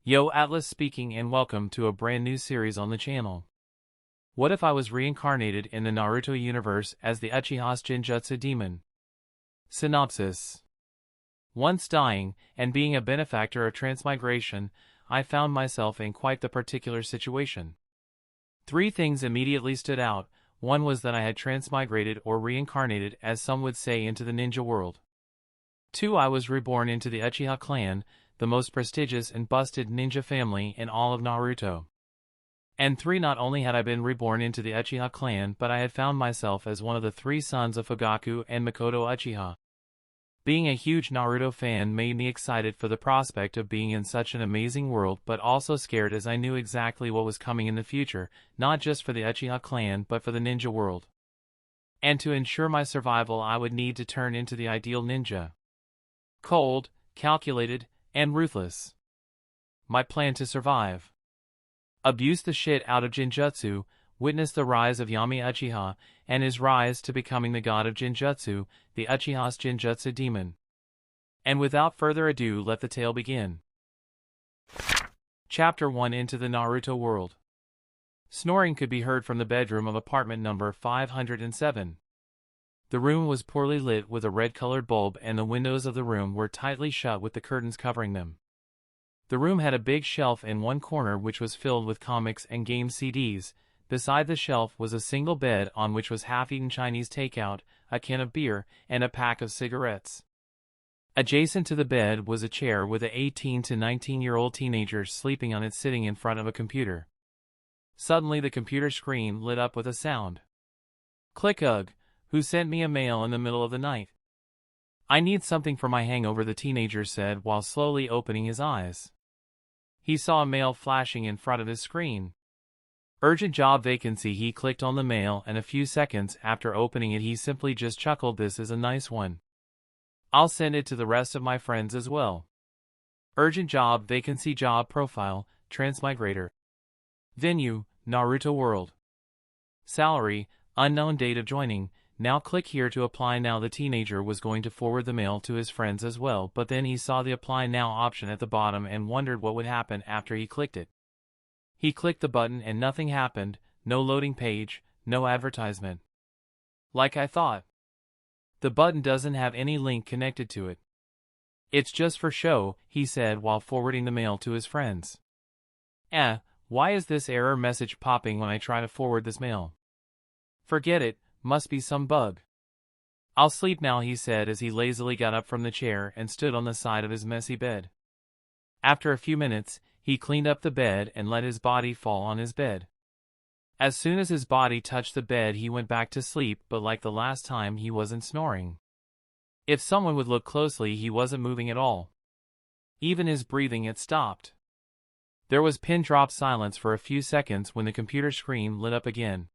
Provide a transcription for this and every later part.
Yo, Atlas speaking, and welcome to a brand new series on the channel. What if I was reincarnated in the Naruto universe as the Uchiha's Genjutsu Demon? Synopsis. Once dying, and being a benefactor of transmigration, I found myself in quite the particular situation. Three things immediately stood out. One was that I had transmigrated or reincarnated, as some would say, into the ninja world. 2. I was reborn into the Uchiha clan, the most prestigious and busted ninja family in all of Naruto. And 3. Not only had I been reborn into the Uchiha clan, but I had found myself as one of the 3 sons of Fugaku and Mikoto Uchiha. Being a huge Naruto fan made me excited for the prospect of being in such an amazing world, but also scared as I knew exactly what was coming in the future, not just for the Uchiha clan but for the ninja world. And to ensure my survival, I would need to turn into the ideal ninja. Cold, calculated, and ruthless. My plan to survive: abuse the shit out of Genjutsu, witness the rise of Yami Uchiha, and his rise to becoming the god of Genjutsu, the Uchiha's Genjutsu Demon. And without further ado, let the tale begin. Chapter 1: Into the Naruto World. Snoring could be heard from the bedroom of apartment number 507. The room was poorly lit with a red-colored bulb, and the windows of the room were tightly shut with the curtains covering them. The room had a big shelf in one corner which was filled with comics and game CDs. Beside the shelf was a single bed on which was half-eaten Chinese takeout, a can of beer, and a pack of cigarettes. Adjacent to the bed was a chair with an 18 to 19-year-old teenager sleeping on it, sitting in front of a computer. Suddenly the computer screen lit up with a sound. Click. Ugh. Who sent me a mail in the middle of the night? I need something for my hangover, the teenager said while slowly opening his eyes. He saw a mail flashing in front of his screen. Urgent job vacancy. He clicked on the mail, and a few seconds after opening it he simply just chuckled. This is a nice one. I'll send it to the rest of my friends as well. Urgent job vacancy, job profile, transmigrator. Venue, Naruto World. Salary, unknown, date of joining. Now click here to apply now. The teenager was going to forward the mail to his friends as well, but then he saw the apply now option at the bottom and wondered what would happen after he clicked it. He clicked the button and nothing happened. No loading page, no advertisement. Like I thought. The button doesn't have any link connected to it. It's just for show, he said while forwarding the mail to his friends. Why is this error message popping when I try to forward this mail? Forget it. Must be some bug. I'll sleep now, he said as he lazily got up from the chair and stood on the side of his messy bed. After a few minutes, he cleaned up the bed and let his body fall on his bed. As soon as his body touched the bed he went back to sleep, but like the last time he wasn't snoring. If someone would look closely, he wasn't moving at all. Even his breathing had stopped. There was pin-drop silence for a few seconds when the computer screen lit up again.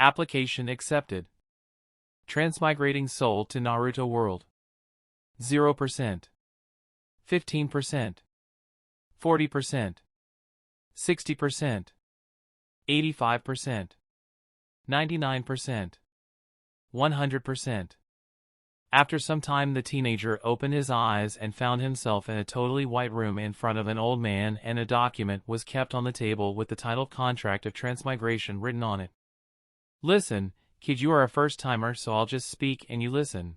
Application accepted. Transmigrating soul to Naruto World. 0%. 15%. 40%. 60%. 85%. 99%. 100%. After some time the teenager opened his eyes and found himself in a totally white room in front of an old man, and a document was kept on the table with the title Contract of Transmigration written on it. Listen, kid, you are a first-timer, so I'll just speak and you listen.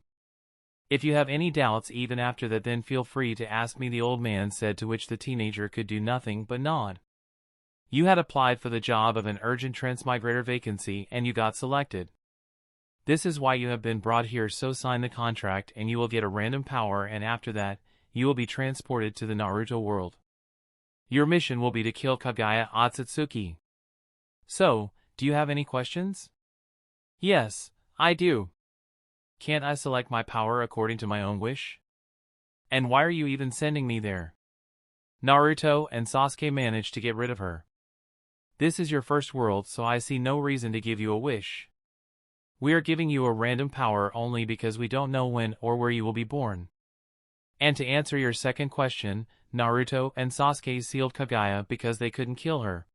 If you have any doubts even after that, then feel free to ask me, the old man said, to which the teenager could do nothing but nod. You had applied for the job of an urgent transmigrator vacancy and you got selected. This is why you have been brought here, so sign the contract and you will get a random power, and after that, you will be transported to the Naruto world. Your mission will be to kill Kaguya Otsutsuki. So, do you have any questions? Yes, I do. Can't I select my power according to my own wish? And why are you even sending me there? Naruto and Sasuke managed to get rid of her. This is your first world, so I see no reason to give you a wish. We are giving you a random power only because we don't know when or where you will be born. And to answer your second question, Naruto and Sasuke sealed Kaguya because they couldn't kill her.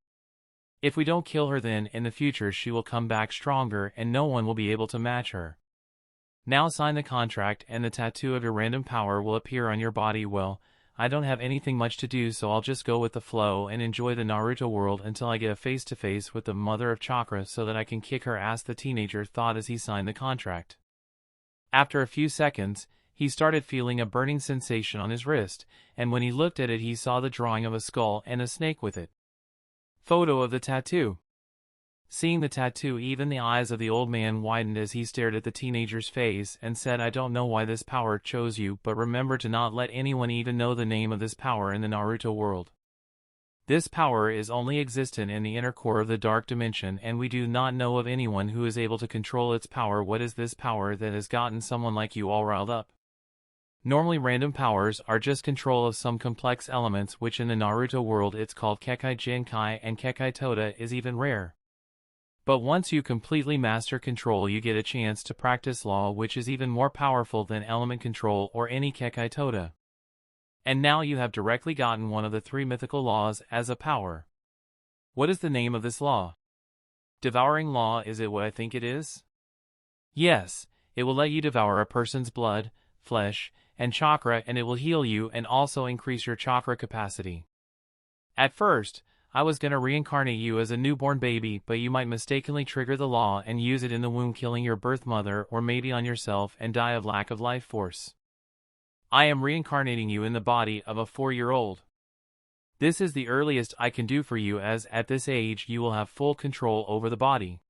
If we don't kill her, then in the future she will come back stronger and no one will be able to match her. Now sign the contract and the tattoo of your random power will appear on your body. Well, I don't have anything much to do, so I'll just go with the flow and enjoy the Naruto world until I get a face-to-face with the mother of chakra so that I can kick her ass," the teenager thought as he signed the contract. After a few seconds, he started feeling a burning sensation on his wrist, and when he looked at it he saw the drawing of a skull and a snake with it. Photo of the tattoo. Seeing the tattoo, even the eyes of the old man widened as he stared at the teenager's face and said, "I don't know why this power chose you, but remember to not let anyone even know the name of this power in the Naruto world. This power is only existent in the inner core of the dark dimension, and we do not know of anyone who is able to control its power. What is this power that has gotten someone like you all riled up? Normally random powers are just control of some complex elements, which in the Naruto world it's called Kekkai Genkai, and Kekkai Toda is even rare. But once you completely master control, you get a chance to practice law, which is even more powerful than element control or any Kekkai Toda. And now you have directly gotten one of the 3 mythical laws as a power. What is the name of this law? Devouring law, is it what I think it is? Yes, it will let you devour a person's blood, flesh, and chakra, and it will heal you and also increase your chakra capacity. At first, I was gonna reincarnate you as a newborn baby, but you might mistakenly trigger the law and use it in the womb, killing your birth mother or maybe on yourself and die of lack of life force. I am reincarnating you in the body of a 4-year-old. This is the earliest I can do for you, as at this age you will have full control over the body.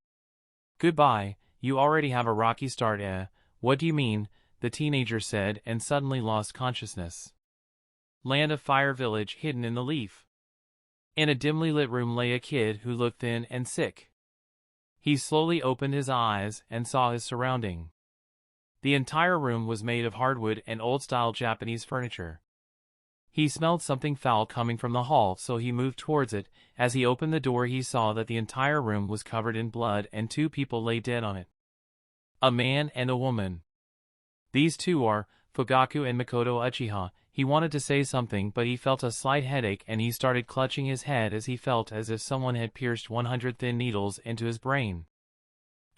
Goodbye, you already have a rocky start. What do you mean? The teenager said and suddenly lost consciousness. Land of Fire Village, hidden in the leaf. In a dimly lit room lay a kid who looked thin and sick. He slowly opened his eyes and saw his surrounding. The entire room was made of hardwood and old-style Japanese furniture. He smelled something foul coming from the hall, so he moved towards it. As he opened the door, he saw that the entire room was covered in blood and 2 people lay dead on it. A man and a woman. These 2 are Fugaku and Mikoto Uchiha. He wanted to say something, but he felt a slight headache and he started clutching his head as he felt as if someone had pierced 100 thin needles into his brain.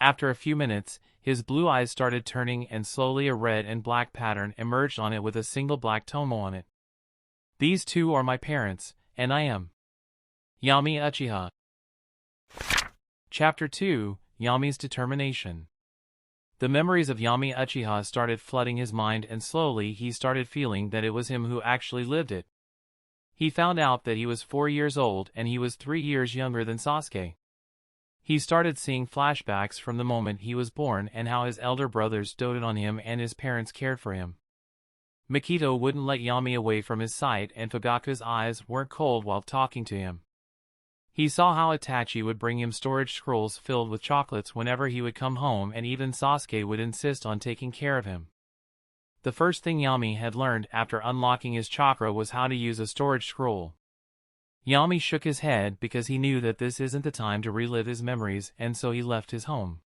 After a few minutes, his blue eyes started turning and slowly a red and black pattern emerged on it with a single black tomo on it. These 2 are my parents, and I am Yami Uchiha. Chapter 2, Yami's Determination. The memories of Yami Uchiha started flooding his mind, and slowly he started feeling that it was him who actually lived it. He found out that he was 4 years old and he was 3 years younger than Sasuke. He started seeing flashbacks from the moment he was born and how his elder brothers doted on him and his parents cared for him. Mikoto wouldn't let Yami away from his sight, and Fugaku's eyes weren't cold while talking to him. He saw how Itachi would bring him storage scrolls filled with chocolates whenever he would come home, and even Sasuke would insist on taking care of him. The first thing Yami had learned after unlocking his chakra was how to use a storage scroll. Yami shook his head because he knew that this isn't the time to relive his memories, and so he left his home.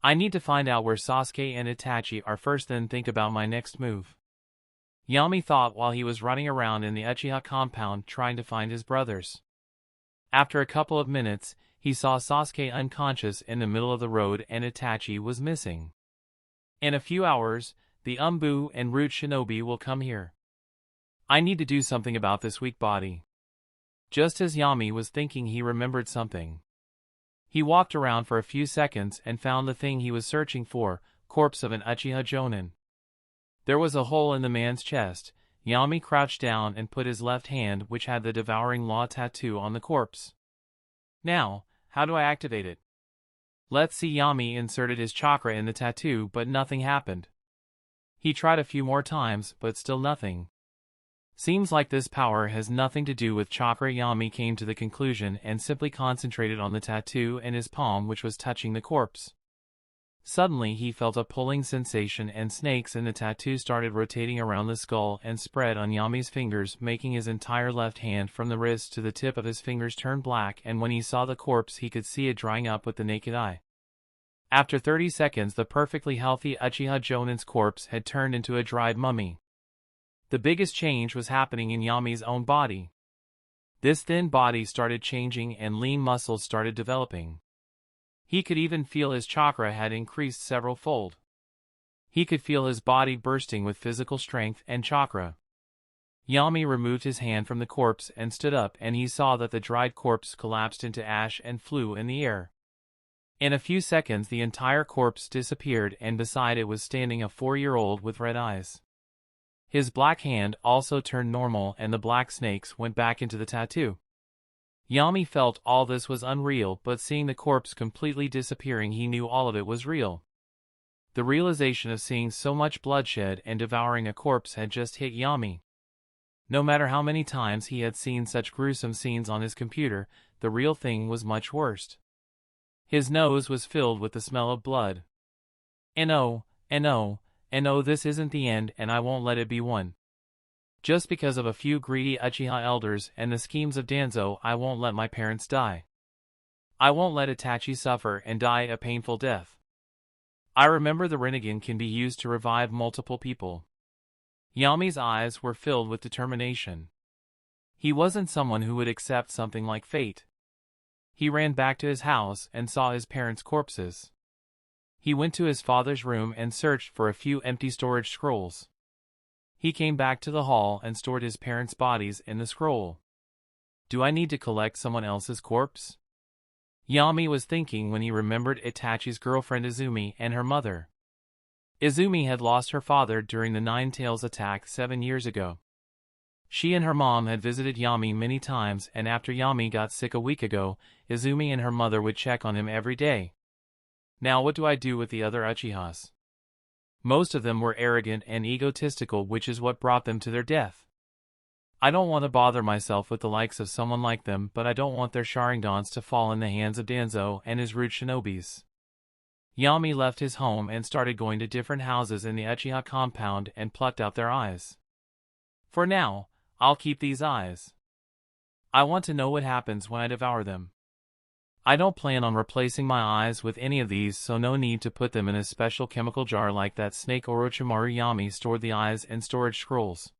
I need to find out where Sasuke and Itachi are first, then think about my next move. Yami thought while he was running around in the Uchiha compound trying to find his brothers. After a couple of minutes, he saw Sasuke unconscious in the middle of the road and Itachi was missing. In a few hours, the Umbu and Root Shinobi will come here. I need to do something about this weak body. Just as Yami was thinking, he remembered something. He walked around for a few seconds and found the thing he was searching for, corpse of an Uchiha Jonin. There was a hole in the man's chest. Yami crouched down and put his left hand, which had the devouring law tattoo, on the corpse. Now, how do I activate it? Let's see. Yami inserted his chakra in the tattoo, but nothing happened. He tried a few more times, but still nothing. Seems like this power has nothing to do with chakra. Yami came to the conclusion and simply concentrated on the tattoo in his palm, which was touching the corpse. Suddenly he felt a pulling sensation and snakes in the tattoo started rotating around the skull and spread on Yami's fingers, making his entire left hand from the wrist to the tip of his fingers turn black, and when he saw the corpse he could see it drying up with the naked eye. After 30 seconds the perfectly healthy Uchiha Jonin's corpse had turned into a dried mummy. The biggest change was happening in Yami's own body. This thin body started changing and lean muscles started developing. He could even feel his chakra had increased several fold. He could feel his body bursting with physical strength and chakra. Yami removed his hand from the corpse and stood up, and he saw that the dried corpse collapsed into ash and flew in the air. In a few seconds the entire corpse disappeared, and beside it was standing a 4-year-old with red eyes. His black hand also turned normal and the black snakes went back into the tattoo. Yami felt all this was unreal, but seeing the corpse completely disappearing he knew all of it was real. The realization of seeing so much bloodshed and devouring a corpse had just hit Yami. No matter how many times he had seen such gruesome scenes on his computer, the real thing was much worse. His nose was filled with the smell of blood. No, this isn't the end, and I won't let it be one. Just because of a few greedy Uchiha elders and the schemes of Danzo, I won't let my parents die. I won't let Itachi suffer and die a painful death. I remember the Rinnegan can be used to revive multiple people. Yami's eyes were filled with determination. He wasn't someone who would accept something like fate. He ran back to his house and saw his parents' corpses. He went to his father's room and searched for a few empty storage scrolls. He came back to the hall and stored his parents' bodies in the scroll. Do I need to collect someone else's corpse? Yami was thinking when he remembered Itachi's girlfriend Izumi and her mother. Izumi had lost her father during the Nine Tails attack 7 years ago. She and her mom had visited Yami many times, and after Yami got sick a week ago, Izumi and her mother would check on him every day. Now what do I do with the other Uchihas? Most of them were arrogant and egotistical, which is what brought them to their death. I don't want to bother myself with the likes of someone like them, but I don't want their Sharingans to fall in the hands of Danzo and his rude shinobis. Yami left his home and started going to different houses in the Uchiha compound and plucked out their eyes. For now, I'll keep these eyes. I want to know what happens when I devour them. I don't plan on replacing my eyes with any of these, so no need to put them in a special chemical jar like that snake Orochimaru. Yami stored the eyes in storage scrolls.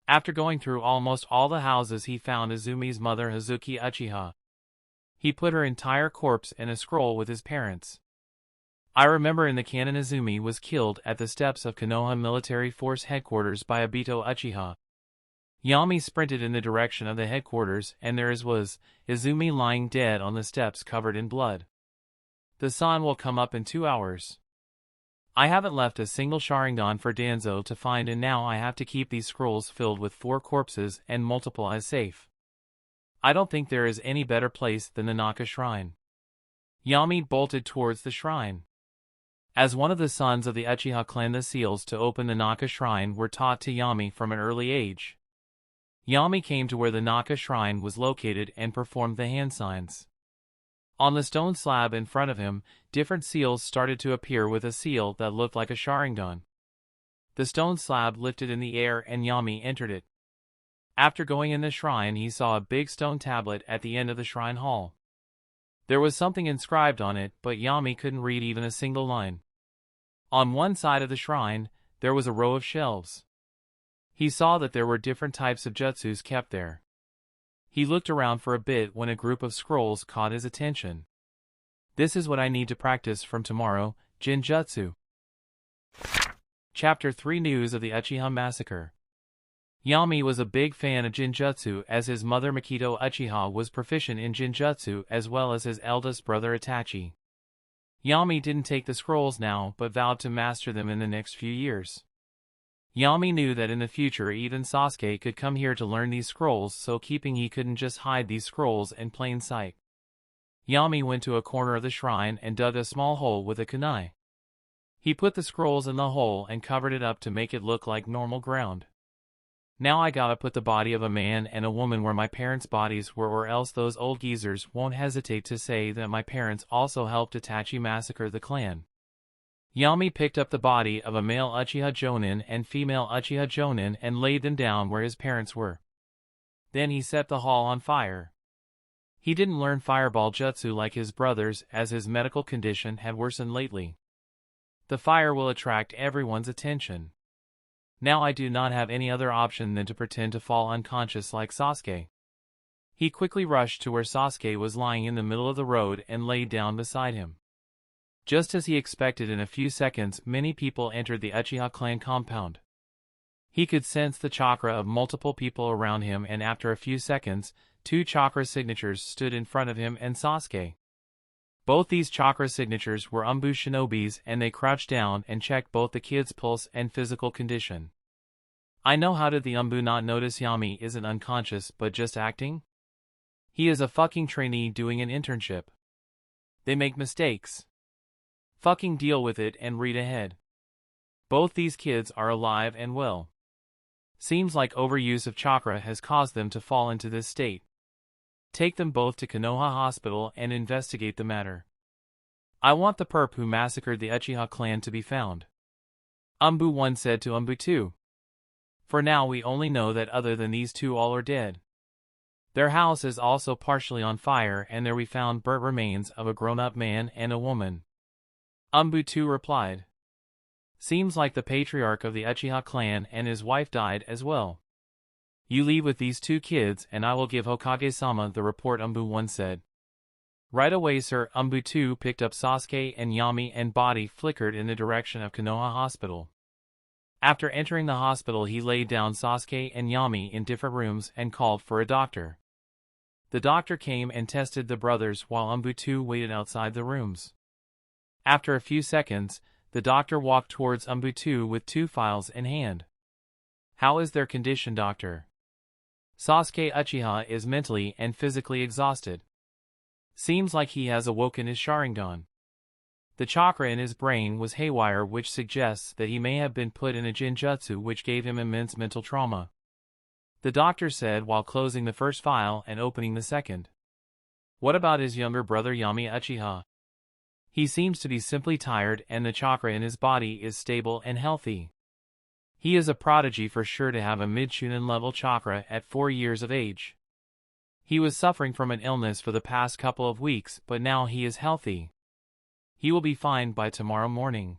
After going through almost all the houses, he found Izumi's mother Hazuki Uchiha. He put her entire corpse in a scroll with his parents. I remember in the canon Izumi was killed at the steps of Konoha Military Force Headquarters by Obito Uchiha. Yami sprinted in the direction of the headquarters, and there was Izumi lying dead on the steps covered in blood. The sun will come up in 2 hours. I haven't left a single Sharingan for Danzo to find, and now I have to keep these scrolls filled with 4 corpses and multiple eyes safe. I don't think there is any better place than the Naka Shrine. Yami bolted towards the shrine. As one of the sons of the Uchiha clan, the seals to open the Naka Shrine were taught to Yami from an early age. Yami came to where the Naka Shrine was located and performed the hand signs. On the stone slab in front of him, different seals started to appear, with a seal that looked like a Sharingan. The stone slab lifted in the air and Yami entered it. After going in the shrine, he saw a big stone tablet at the end of the shrine hall. There was something inscribed on it, but Yami couldn't read even a single line. On one side of the shrine, there was a row of shelves. He saw that there were different types of jutsus kept there. He looked around for a bit when a group of scrolls caught his attention. This is what I need to practice from tomorrow, Genjutsu. Chapter 3: News of the Uchiha Massacre. Yami was a big fan of Genjutsu, as his mother Mikoto Uchiha was proficient in Genjutsu, as well as his eldest brother Itachi. Yami didn't take the scrolls now, but vowed to master them in the next few years. Yami knew that in the future even Sasuke could come here to learn these scrolls, so he couldn't just hide these scrolls in plain sight. Yami went to a corner of the shrine and dug a small hole with a kunai. He put the scrolls in the hole and covered it up to make it look like normal ground. Now I gotta put the body of a man and a woman where my parents' bodies were, or else those old geezers won't hesitate to say that my parents also helped Itachi massacre the clan. Yami picked up the body of a male Uchiha Jonin and female Uchiha Jonin and laid them down where his parents were. Then he set the hall on fire. He didn't learn fireball jutsu like his brothers, as his medical condition had worsened lately. The fire will attract everyone's attention. Now I do not have any other option than to pretend to fall unconscious like Sasuke. He quickly rushed to where Sasuke was lying in the middle of the road and laid down beside him. Just as he expected, in a few seconds many people entered the Uchiha clan compound. He could sense the chakra of multiple people around him, and after a few seconds, 2 chakra signatures stood in front of him and Sasuke. Both these chakra signatures were Umbu shinobis, and they crouched down and checked both the kid's pulse and physical condition. I know, how did the Umbu not notice Yami isn't unconscious but just acting? He is a fucking trainee doing an internship. They make mistakes. Fucking deal with it and read ahead. Both these kids are alive and well. Seems like overuse of chakra has caused them to fall into this state. Take them both to Konoha Hospital and investigate the matter. I want the perp who massacred the Uchiha clan to be found. Umbu 1 said to Umbu 2. For now we only know that other than these 2 all are dead. Their house is also partially on fire, and there we found burnt remains of a grown-up man and a woman. Umbu 2 replied. Seems like the patriarch of the Uchiha clan and his wife died as well. You leave with these 2 kids and I will give Hokage-sama the report, Umbu 1 said. Right away, sir. Umbu 2 picked up Sasuke and Yami and body flickered in the direction of Konoha Hospital. After entering the hospital, he laid down Sasuke and Yami in different rooms and called for a doctor. The doctor came and tested the brothers while Umbu 2 waited outside the rooms. After a few seconds, the doctor walked towards Umbu 2 with 2 files in hand. How is their condition, doctor? Sasuke Uchiha is mentally and physically exhausted. Seems like he has awoken his Sharingan. The chakra in his brain was haywire, which suggests that he may have been put in a Genjutsu, which gave him immense mental trauma. The doctor said while closing the first file and opening the second. What about his younger brother Yami Uchiha? He seems to be simply tired, and the chakra in his body is stable and healthy. He is a prodigy for sure to have a mid-shunin level chakra at 4 years of age. He was suffering from an illness for the past couple of weeks, but now he is healthy. He will be fine by tomorrow morning.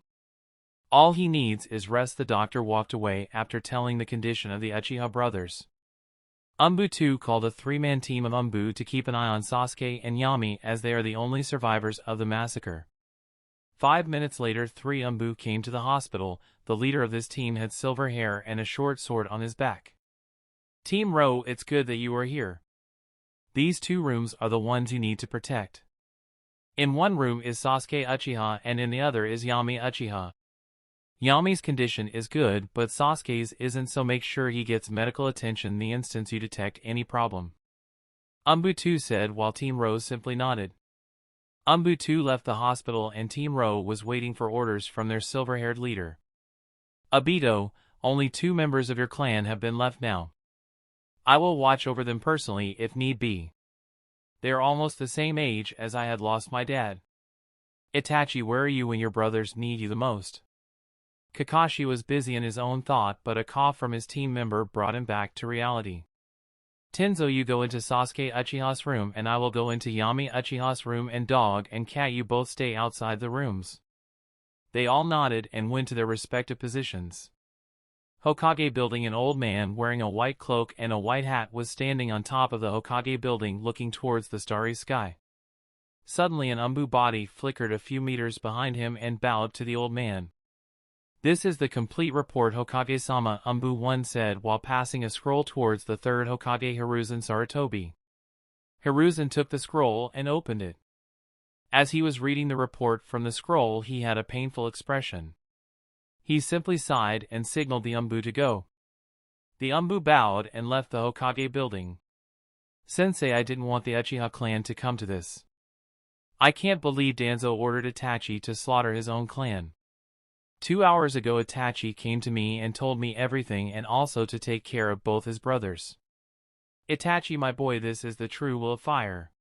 All he needs is rest. The doctor walked away after telling the condition of the Uchiha brothers. Umbu 2 called a 3-man team of Umbu to keep an eye on Sasuke and Yami, as they are the only survivors of the massacre. 5 minutes later, 3 Umbu came to the hospital. The leader of this team had silver hair and a short sword on his back. Team Ro, it's good that you are here. These 2 rooms are the ones you need to protect. In one room is Sasuke Uchiha and in the other is Yami Uchiha. Yami's condition is good, but Sasuke's isn't, so make sure he gets medical attention the instant you detect any problem. Umbu 2 said while Team Ro simply nodded. Umbu 2 left the hospital and Team Ro was waiting for orders from their silver-haired leader. Obito, only 2 members of your clan have been left now. I will watch over them personally if need be. They are almost the same age as I had lost my dad. Itachi, where are you when your brothers need you the most? Kakashi was busy in his own thought, but a cough from his team member brought him back to reality. Tenzo, you go into Sasuke Uchiha's room and I will go into Yami Uchiha's room, and Dog and Cat, you both stay outside the rooms. They all nodded and went to their respective positions. Hokage building. An old man wearing a white cloak and a white hat was standing on top of the Hokage building looking towards the starry sky. Suddenly an Umbu body flickered a few meters behind him and bowed to the old man. This is the complete report, Hokage-sama, Umbu 1 said while passing a scroll towards the 3rd Hokage, Hiruzen Sarutobi. Hiruzen took the scroll and opened it. As he was reading the report from the scroll, he had a painful expression. He simply sighed and signaled the Umbu to go. The Umbu bowed and left the Hokage building. Sensei, I didn't want the Uchiha clan to come to this. I can't believe Danzo ordered Itachi to slaughter his own clan. 2 hours ago Itachi came to me and told me everything, and also to take care of both his brothers. Itachi, my boy, this is the true will of fire.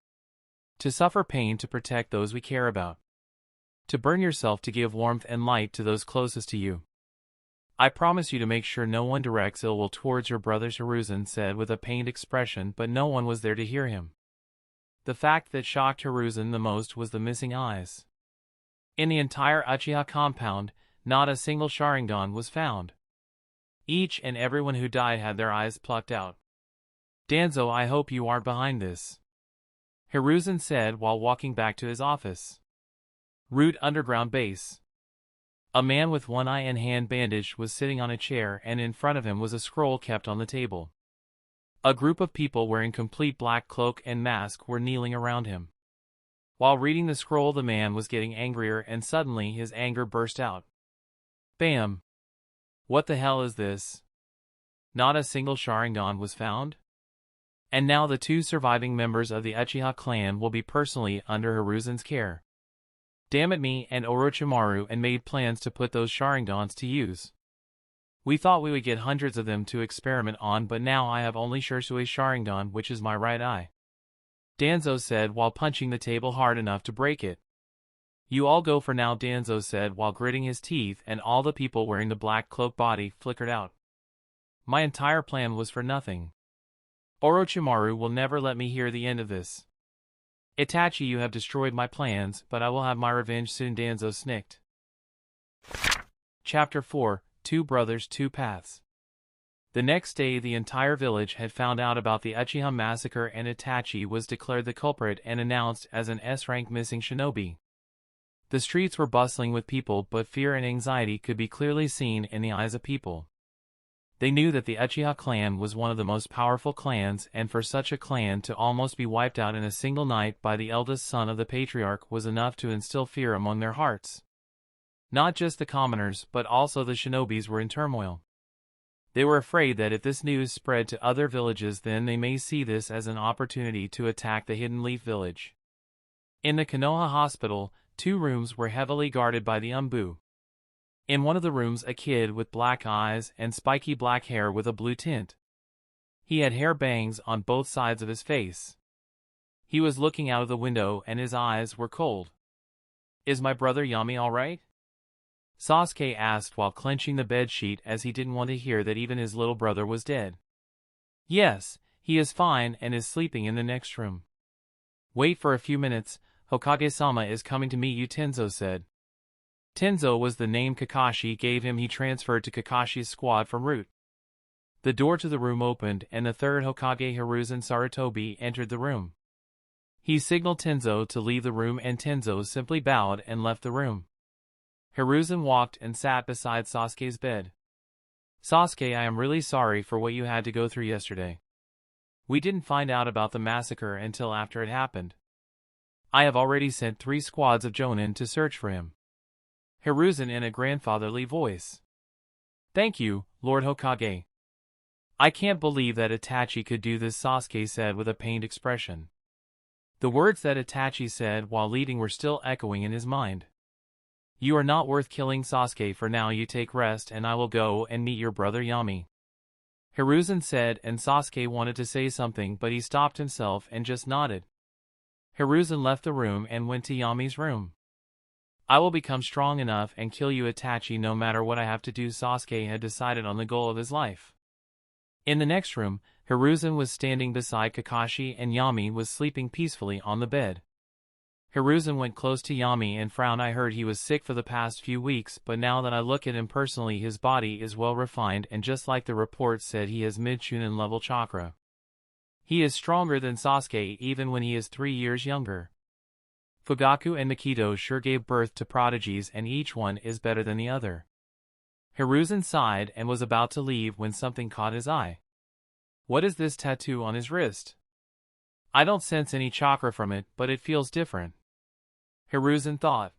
To suffer pain to protect those we care about. To burn yourself to give warmth and light to those closest to you. I promise you to make sure no one directs ill will towards your brothers, Hiruzen said with a pained expression, but no one was there to hear him. The fact that shocked Hiruzen the most was the missing eyes. In the entire Uchiha compound, not a single Sharingan was found. Each and everyone who died had their eyes plucked out. Danzo, I hope you aren't behind this, Hiruzen said while walking back to his office. Root Underground Base. A man with one eye and hand bandaged was sitting on a chair, and in front of him was a scroll kept on the table. A group of people wearing complete black cloak and mask were kneeling around him. While reading the scroll, the man was getting angrier, and suddenly his anger burst out. Bam! What the hell is this? Not a single Sharingan was found? And now the two surviving members of the Uchiha clan will be personally under Hiruzen's care. Damn it, me and Orochimaru and made plans to put those Sharingans to use. We thought we would get hundreds of them to experiment on, but now I have only Shisui Sharingan, which is my right eye. Danzo said while punching the table hard enough to break it. You all go for now, Danzo said while gritting his teeth, and all the people wearing the black cloak body flickered out. My entire plan was for nothing. Orochimaru will never let me hear the end of this. Itachi, you have destroyed my plans, but I will have my revenge soon, Danzo snicked. Chapter 4, Two Brothers, Two Paths. The next day the entire village had found out about the Uchiha massacre, and Itachi was declared the culprit and announced as an S-rank missing shinobi. The streets were bustling with people, but fear and anxiety could be clearly seen in the eyes of people. They knew that the Uchiha clan was one of the most powerful clans, and for such a clan to almost be wiped out in a single night by the eldest son of the patriarch was enough to instill fear among their hearts. Not just the commoners, but also the shinobis were in turmoil. They were afraid that if this news spread to other villages, then they may see this as an opportunity to attack the Hidden Leaf village. In the Konoha hospital, 2 rooms were heavily guarded by the Umbu. In one of the rooms, a kid with black eyes and spiky black hair with a blue tint. He had hair bangs on both sides of his face. He was looking out of the window and his eyes were cold. Is my brother Yami all right? Sasuke asked while clenching the bedsheet, as he didn't want to hear that even his little brother was dead. Yes, he is fine and is sleeping in the next room. Wait for a few minutes, Hokage-sama is coming to meet you, Tenzo said. Tenzo was the name Kakashi gave him. He transferred to Kakashi's squad from Root. The door to the room opened and the third Hokage, Hiruzen Sarutobi, entered the room. He signaled Tenzo to leave the room and Tenzo simply bowed and left the room. Hiruzen walked and sat beside Sasuke's bed. Sasuke, I am really sorry for what you had to go through yesterday. We didn't find out about the massacre until after it happened. I have already sent 3 squads of Jonin to search for him. Hiruzen in a grandfatherly voice. Thank you, Lord Hokage. I can't believe that Itachi could do this, Sasuke said with a pained expression. The words that Itachi said while leading were still echoing in his mind. You are not worth killing, Sasuke. For now you take rest and I will go and meet your brother Yami. Hiruzen said, and Sasuke wanted to say something but he stopped himself and just nodded. Hiruzen left the room and went to Yami's room. I will become strong enough and kill you, Itachi, no matter what I have to do. Sasuke had decided on the goal of his life. In the next room, Hiruzen was standing beside Kakashi and Yami was sleeping peacefully on the bed. Hiruzen went close to Yami and frowned. I heard he was sick for the past few weeks, but now that I look at him personally, his body is well refined and just like the report said, he has mid-Chunin level chakra. He is stronger than Sasuke even when he is 3 years younger. Fugaku and Mikoto sure gave birth to prodigies and each one is better than the other. Hiruzen sighed and was about to leave when something caught his eye. What is this tattoo on his wrist? I don't sense any chakra from it, but it feels different. Hiruzen thought.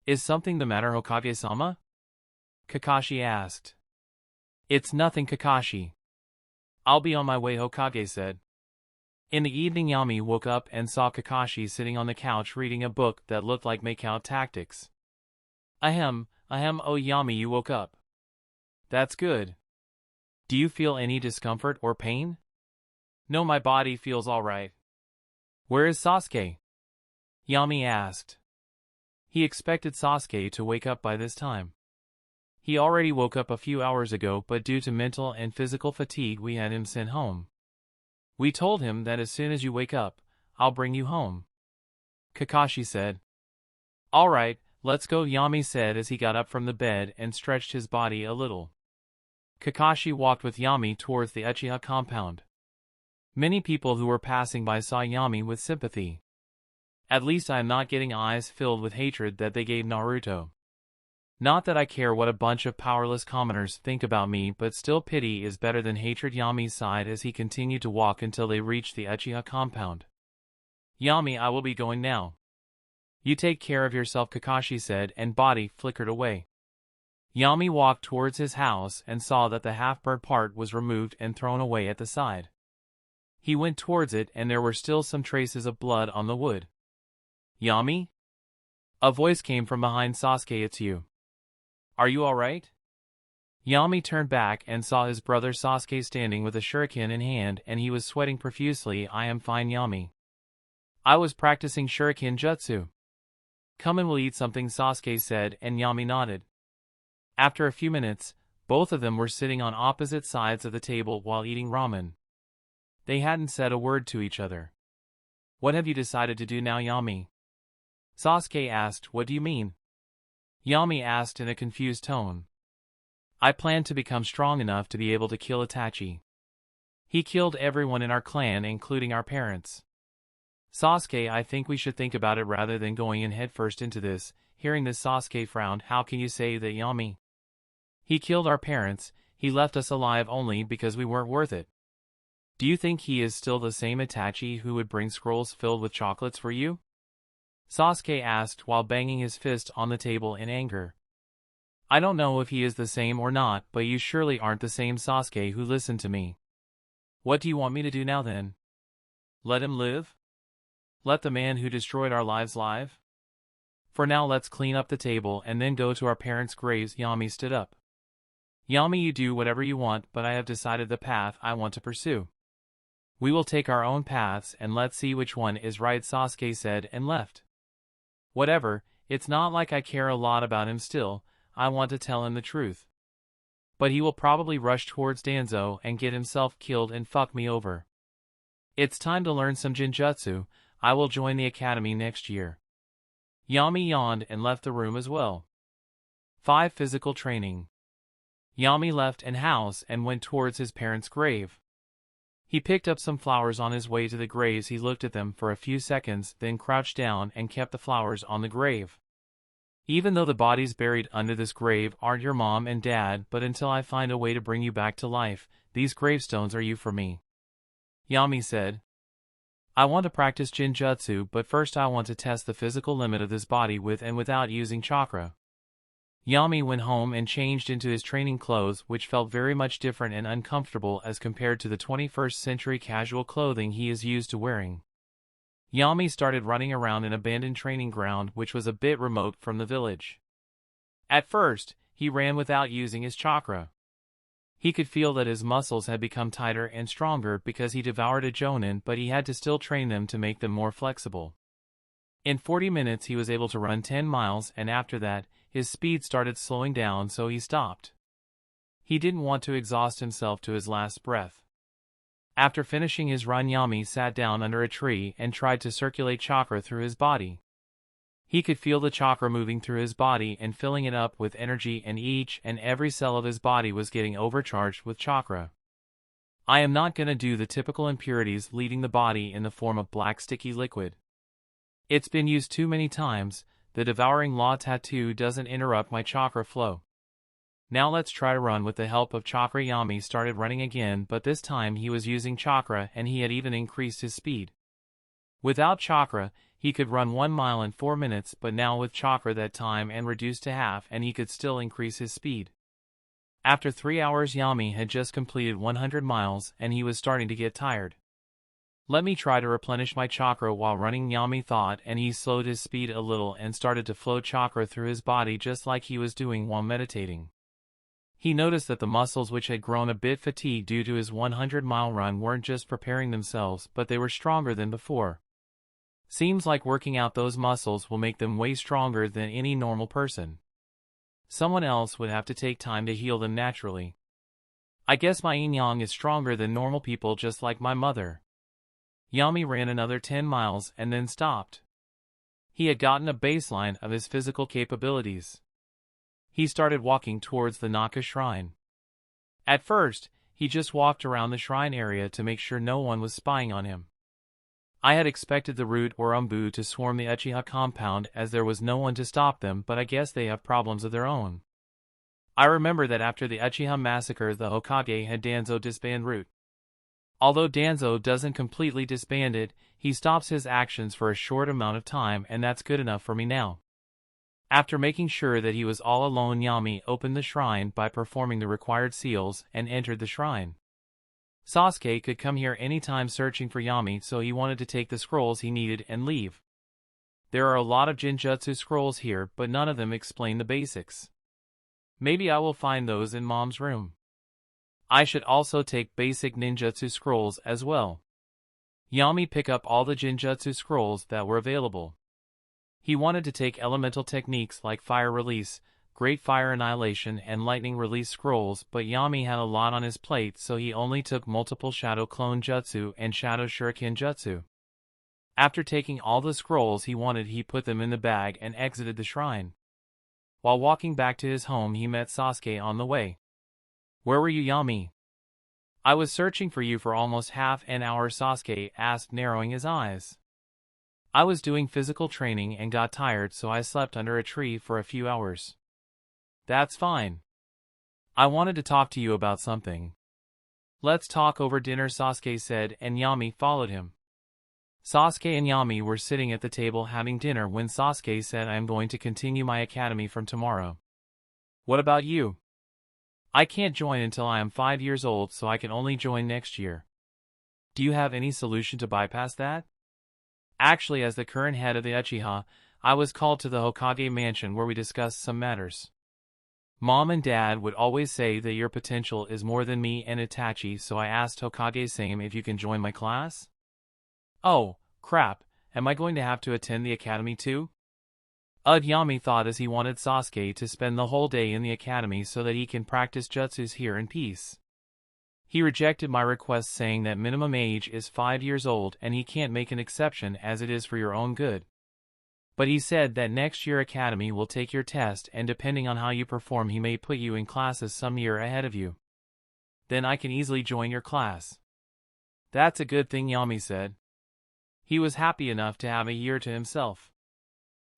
Is something the matter, Hokage-sama? Kakashi asked. It's nothing, Kakashi. I'll be on my way, Hokage said. In the evening, Yami woke up and saw Kakashi sitting on the couch reading a book that looked like Makeout Tactics. Ahem, oh Yami, you woke up. That's good. Do you feel any discomfort or pain? No, my body feels all right. Where is Sasuke? Yami asked. He expected Sasuke to wake up by this time. He already woke up a few hours ago, but due to mental and physical fatigue we had him sent home. We told him that as soon as you wake up, I'll bring you home. Kakashi said. All right, let's go, Yami said as he got up from the bed and stretched his body a little. Kakashi walked with Yami towards the Uchiha compound. Many people who were passing by saw Yami with sympathy. At least I am not getting eyes filled with hatred that they gave Naruto. Not that I care what a bunch of powerless commoners think about me, but still pity is better than hatred. Yami sighed as he continued to walk until they reached the Uchiha compound. Yami, I will be going now. You take care of yourself, Kakashi said, and body flickered away. Yami walked towards his house and saw that the half-bird part was removed and thrown away at the side. He went towards it and there were still some traces of blood on the wood. Yami? A voice came from behind Sasuke. It's you. Are you alright? Yami turned back and saw his brother Sasuke standing with a shuriken in hand and he was sweating profusely. I am fine, Yami. I was practicing shuriken jutsu. Come and we'll eat something, Sasuke said, and Yami nodded. After a few minutes, both of them were sitting on opposite sides of the table while eating ramen. They hadn't said a word to each other. What have you decided to do now, Yami? Sasuke asked. What do you mean? Yami asked in a confused tone. I plan to become strong enough to be able to kill Itachi. He killed everyone in our clan, including our parents. Sasuke, I think we should think about it rather than going in headfirst into this. Hearing this, Sasuke frowned. How can you say that, Yami? He killed our parents. He left us alive only because we weren't worth it. Do you think he is still the same Itachi who would bring scrolls filled with chocolates for you? Sasuke asked while banging his fist on the table in anger. I don't know if he is the same or not, but you surely aren't the same Sasuke who listened to me. What do you want me to do now then? Let him live? Let the man who destroyed our lives live? For now let's clean up the table and then go to our parents' graves. Yami stood up. Yami, you do whatever you want, but I have decided the path I want to pursue. We will take our own paths and let's see which one is right, Sasuke said and left. Whatever, it's not like I care a lot about him still, I want to tell him the truth. But he will probably rush towards Danzo and get himself killed and fuck me over. It's time to learn some Genjutsu. I will join the academy next year. Yami yawned and left the room as well. 5. Physical training. Yami left an house and went towards his parents' grave. He picked up some flowers on his way to the graves. He looked at them for a few seconds, then crouched down and kept the flowers on the grave. Even though the bodies buried under this grave aren't your mom and dad, but until I find a way to bring you back to life, these gravestones are you for me. Yami said. I want to practice Genjutsu, but first I want to test the physical limit of this body with and without using chakra. Yami went home and changed into his training clothes, which felt very much different and uncomfortable as compared to the 21st century casual clothing he is used to wearing. Yami started running around an abandoned training ground which was a bit remote from the village. At first, he ran without using his chakra. He could feel that his muscles had become tighter and stronger because he devoured a jonin, but he had to still train them to make them more flexible. In 40 minutes he was able to run 10 miles, and after that, his speed started slowing down, so he stopped. He didn't want to exhaust himself to his last breath. After finishing his run, Yami sat down under a tree and tried to circulate chakra through his body. He could feel the chakra moving through his body and filling it up with energy, and each and every cell of his body was getting overcharged with chakra. I am not gonna do the typical impurities leaving the body in the form of black sticky liquid. It's been used too many times. The devouring law tattoo doesn't interrupt my chakra flow. Now let's try to run with the help of chakra. Yami started running again, but this time he was using chakra and he had even increased his speed. Without chakra, he could run 1 mile in 4 minutes, but now with chakra that time and reduced to half, and he could still increase his speed. After 3 hours, Yami had just completed 100 miles and he was starting to get tired. Let me try to replenish my chakra while running, Yami thought, and he slowed his speed a little and started to flow chakra through his body just like he was doing while meditating. He noticed that the muscles which had grown a bit fatigued due to his 100-mile run weren't just preparing themselves, but they were stronger than before. Seems like working out those muscles will make them way stronger than any normal person. Someone else would have to take time to heal them naturally. I guess my yin-yang is stronger than normal people, just like my mother. Yami ran another 10 miles and then stopped. He had gotten a baseline of his physical capabilities. He started walking towards the Naka shrine. At first, he just walked around the shrine area to make sure no one was spying on him. I had expected the Root or Umbu to swarm the Uchiha compound as there was no one to stop them, but I guess they have problems of their own. I remember that after the Uchiha massacre the Hokage had Danzo disband Root. Although Danzo doesn't completely disband it, he stops his actions for a short amount of time, and that's good enough for me now. After making sure that he was all alone, Yami opened the shrine by performing the required seals and entered the shrine. Sasuke could come here anytime searching for Yami, so he wanted to take the scrolls he needed and leave. There are a lot of Genjutsu scrolls here, but none of them explain the basics. Maybe I will find those in Mom's room. I should also take basic ninjutsu scrolls as well. Yami picked up all the Genjutsu scrolls that were available. He wanted to take elemental techniques like Fire Release, Great Fire Annihilation, and Lightning Release scrolls, but Yami had a lot on his plate, so he only took multiple Shadow Clone Jutsu and Shadow Shuriken Jutsu. After taking all the scrolls he wanted, he put them in the bag and exited the shrine. While walking back to his home, he met Sasuke on the way. "Where were you, Yami?" "I was searching for you for almost half an hour," Sasuke asked, narrowing his eyes. "I was doing physical training and got tired, so I slept under a tree for a few hours." "That's fine. I wanted to talk to you about something." "Let's talk over dinner," Sasuke said, and Yami followed him. Sasuke and Yami were sitting at the table having dinner when Sasuke said, "I am going to continue my academy from tomorrow." "What about you?" "I can't join until I am 5 years old, so I can only join next year." "Do you have any solution to bypass that?" "Actually, as the current head of the Uchiha, I was called to the Hokage mansion where we discussed some matters. Mom and Dad would always say that your potential is more than me and Itachi, so I asked Hokage-sama if you can join my class." "Oh, crap, am I going to have to attend the academy too?" Yami thought, as he wanted Sasuke to spend the whole day in the academy so that he can practice jutsus here in peace. He rejected my request, saying that minimum age is 5 years old and he can't make an exception as it is for your own good. But he said that next year academy will take your test, and depending on how you perform he may put you in classes some year ahead of you. Then I can easily join your class. That's a good thing, Yami said. He was happy enough to have a year to himself.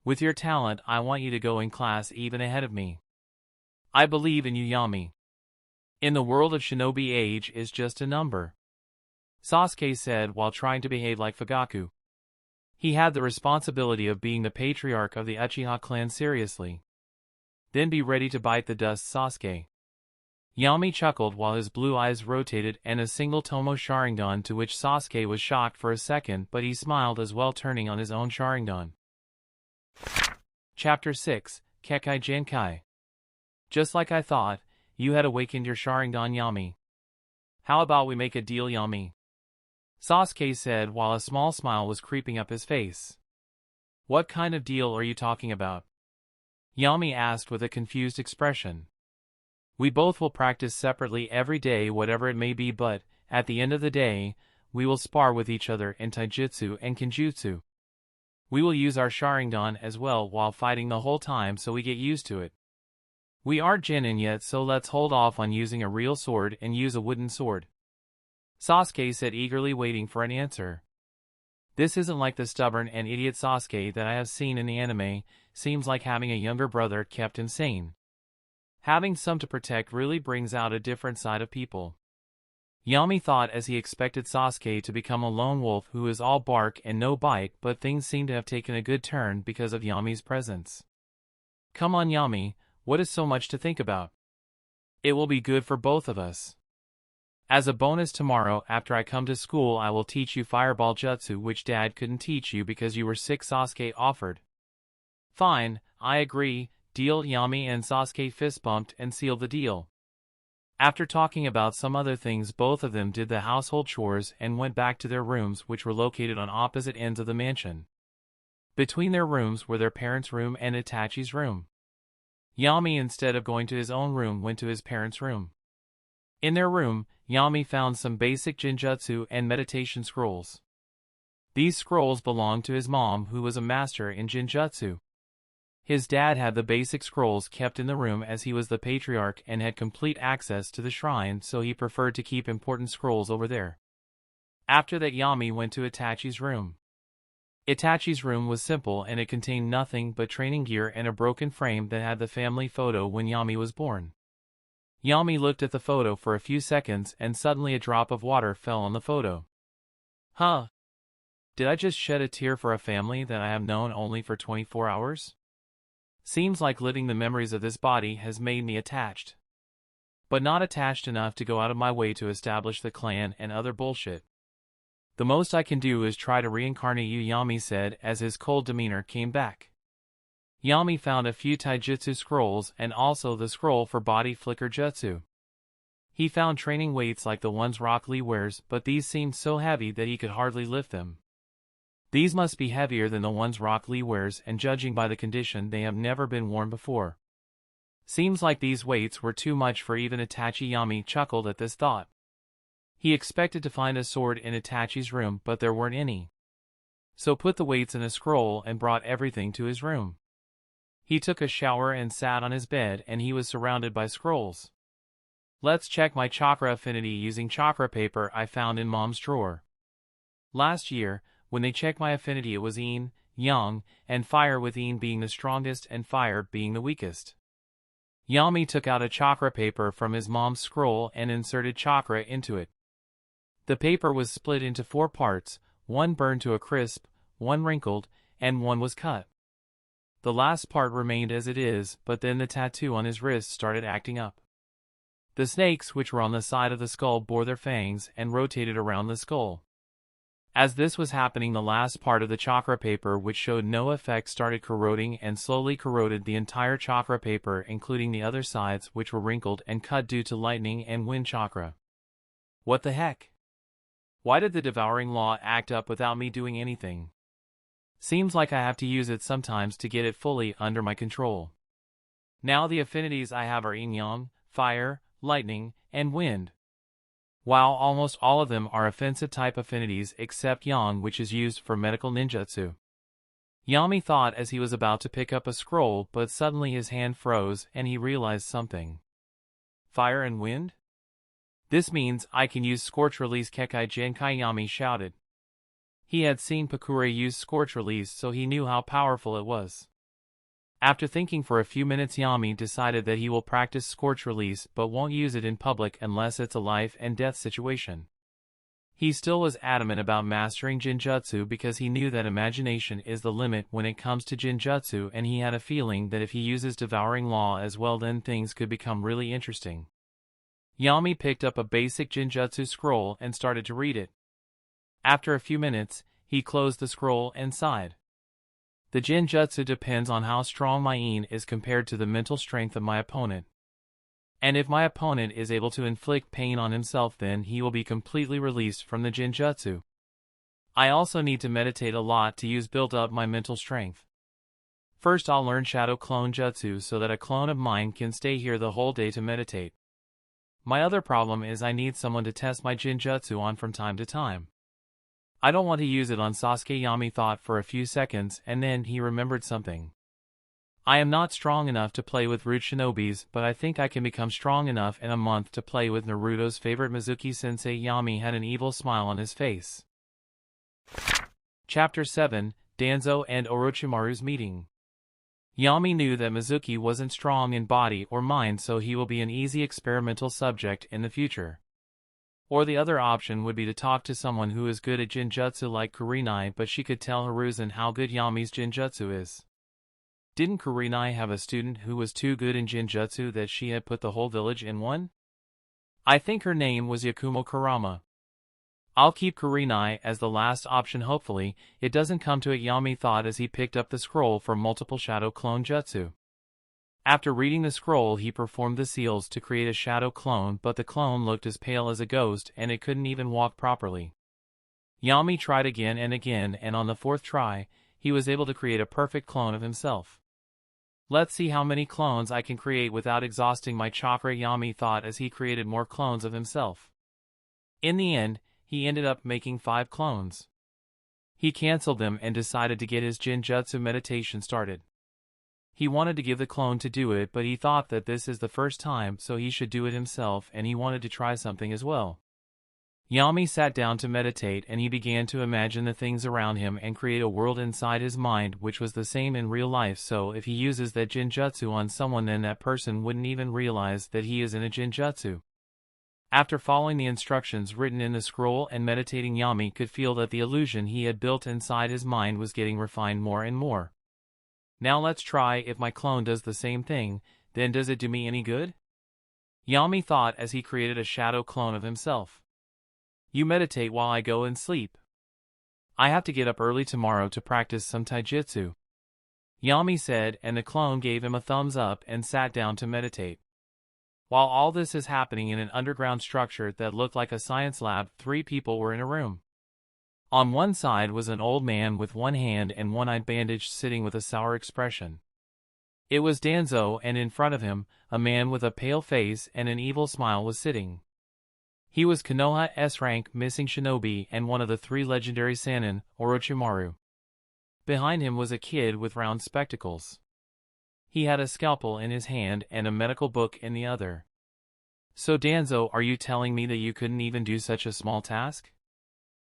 With your talent, I want you to go in class even ahead of me. I believe in you, Yami. In the world of shinobi, age is just a number. Sasuke said while trying to behave like Fugaku. He had the responsibility of being the patriarch of the Uchiha clan seriously. Then be ready to bite the dust, Sasuke. Yami chuckled while his blue eyes rotated and a single Tomo Sharingan, to which Sasuke was shocked for a second, but he smiled as well, turning on his own Sharingan. Chapter 6, Kekkai Genkai. Just like I thought, you had awakened your Sharingan, Yami. How about we make a deal, Yami? Sasuke said while a small smile was creeping up his face. What kind of deal are you talking about? Yami asked with a confused expression. We both will practice separately every day, whatever it may be, but, at the end of the day, we will spar with each other in taijutsu and kenjutsu. We will use our Sharingan as well while fighting the whole time, so we get used to it. We aren't genin yet, so let's hold off on using a real sword and use a wooden sword. Sasuke said, eagerly waiting for an answer. This isn't like the stubborn and idiot Sasuke that I have seen in the anime. Seems like having a younger brother kept him sane. Having some to protect really brings out a different side of people. Yami thought as he expected Sasuke to become a lone wolf who is all bark and no bite, but things seem to have taken a good turn because of Yami's presence. Come on, Yami, what is so much to think about? It will be good for both of us. As a bonus, tomorrow after I come to school I will teach you Fireball Jutsu, which Dad couldn't teach you because you were sick, Sasuke offered. Fine, I agree, deal. Yami and Sasuke fist bumped and sealed the deal. After talking about some other things, both of them did the household chores and went back to their rooms, which were located on opposite ends of the mansion. Between their rooms were their parents' room and Itachi's room. Yami, instead of going to his own room, went to his parents' room. In their room, Yami found some basic Genjutsu and meditation scrolls. These scrolls belonged to his mom, who was a master in Genjutsu. His dad had the basic scrolls kept in the room as he was the patriarch and had complete access to the shrine, so he preferred to keep important scrolls over there. After that, Yami went to Itachi's room. Itachi's room was simple and it contained nothing but training gear and a broken frame that had the family photo when Yami was born. Yami looked at the photo for a few seconds and suddenly a drop of water fell on the photo. Huh? Did I just shed a tear for a family that I have known only for 24 hours? Seems like living the memories of this body has made me attached. But not attached enough to go out of my way to establish the clan and other bullshit. The most I can do is try to reincarnate you, Yami said as his cold demeanor came back. Yami found a few taijutsu scrolls and also the scroll for body flicker jutsu. He found training weights like the ones Rock Lee wears, but these seemed so heavy that he could hardly lift them. These must be heavier than the ones Rock Lee wears, and judging by the condition they have never been worn before. Seems like these weights were too much for even Itachi. Yami chuckled at this thought. He expected to find a sword in Itachi's room, but there weren't any. So put the weights in a scroll and brought everything to his room. He took a shower and sat on his bed, and he was surrounded by scrolls. Let's check my chakra affinity using chakra paper I found in Mom's drawer. Last year, when they checked my affinity, it was Yin, Yang, and Fire, with Yin being the strongest and Fire being the weakest. Yami took out a chakra paper from his mom's scroll and inserted chakra into it. The paper was split into 4 parts, one burned to a crisp, one wrinkled, and one was cut. The last part remained as it is, but then the tattoo on his wrist started acting up. The snakes which were on the side of the skull bore their fangs and rotated around the skull. As this was happening, the last part of the chakra paper, which showed no effect, started corroding and slowly corroded the entire chakra paper, including the other sides which were wrinkled and cut due to lightning and wind chakra. What the heck? Why did the devouring law act up without me doing anything? Seems like I have to use it sometimes to get it fully under my control. Now the affinities I have are Yin Yang, Fire, Lightning, and Wind. While almost all of them are offensive type affinities except Yang, which is used for medical ninjutsu. Yami thought as he was about to pick up a scroll, but suddenly his hand froze and he realized something. Fire and Wind? This means I can use Scorch Release Kekai Genkai, Yami shouted. He had seen Pakure use Scorch Release, so he knew how powerful it was. After thinking for a few minutes, Yami decided that he will practice Scorch Release but won't use it in public unless it's a life and death situation. He still was adamant about mastering Genjutsu because he knew that imagination is the limit when it comes to Genjutsu, and he had a feeling that if he uses Devouring Law as well, then things could become really interesting. Yami picked up a basic Genjutsu scroll and started to read it. After a few minutes, he closed the scroll and sighed. The Genjutsu depends on how strong my Yin is compared to the mental strength of my opponent. And if my opponent is able to inflict pain on himself, then he will be completely released from the Genjutsu. I also need to meditate a lot to build up my mental strength. First I'll learn Shadow Clone Jutsu so that a clone of mine can stay here the whole day to meditate. My other problem is I need someone to test my Genjutsu on from time to time. I don't want to use it on Sasuke. Yami thought for a few seconds and then he remembered something. I am not strong enough to play with root shinobis, but I think I can become strong enough in a month to play with Naruto's favorite Mizuki-sensei. Yami had an evil smile on his face. Chapter 7, Danzo and Orochimaru's Meeting. Yami knew that Mizuki wasn't strong in body or mind, so he will be an easy experimental subject in the future. Or the other option would be to talk to someone who is good at Genjutsu like Kurenai, but she could tell Hiruzen how good Yami's Genjutsu is. Didn't Kurenai have a student who was too good in Genjutsu that she had put the whole village in one? I think her name was Yakumo Kurama. I'll keep Kurenai as the last option. Hopefully, it doesn't come to it, Yami thought as he picked up the scroll for multiple shadow clone jutsu. After reading the scroll, he performed the seals to create a shadow clone, but the clone looked as pale as a ghost and it couldn't even walk properly. Yami tried again and again, and on the 4th try, he was able to create a perfect clone of himself. Let's see how many clones I can create without exhausting my chakra, Yami thought as he created more clones of himself. In the end, he ended up making 5 clones. He cancelled them and decided to get his Genjutsu meditation started. He wanted to give the clone to do it, but he thought that this is the first time, so he should do it himself, and he wanted to try something as well. Yami sat down to meditate and he began to imagine the things around him and create a world inside his mind which was the same in real life, so if he uses that Genjutsu on someone then that person wouldn't even realize that he is in a Genjutsu. After following the instructions written in the scroll and meditating, Yami could feel that the illusion he had built inside his mind was getting refined more and more. Now let's try if my clone does the same thing, then does it do me any good? Yami thought as he created a shadow clone of himself. You meditate while I go and sleep. I have to get up early tomorrow to practice some taijutsu. Yami said, and the clone gave him a thumbs up and sat down to meditate. While all this is happening in an underground structure that looked like a science lab, 3 people were in a room. On one side was an old man with one hand and one eye bandaged sitting with a sour expression. It was Danzo, and in front of him, a man with a pale face and an evil smile was sitting. He was Konoha S-rank missing shinobi and one of the 3 legendary Sannin, Orochimaru. Behind him was a kid with round spectacles. He had a scalpel in his hand and a medical book in the other. So Danzo, are you telling me that you couldn't even do such a small task?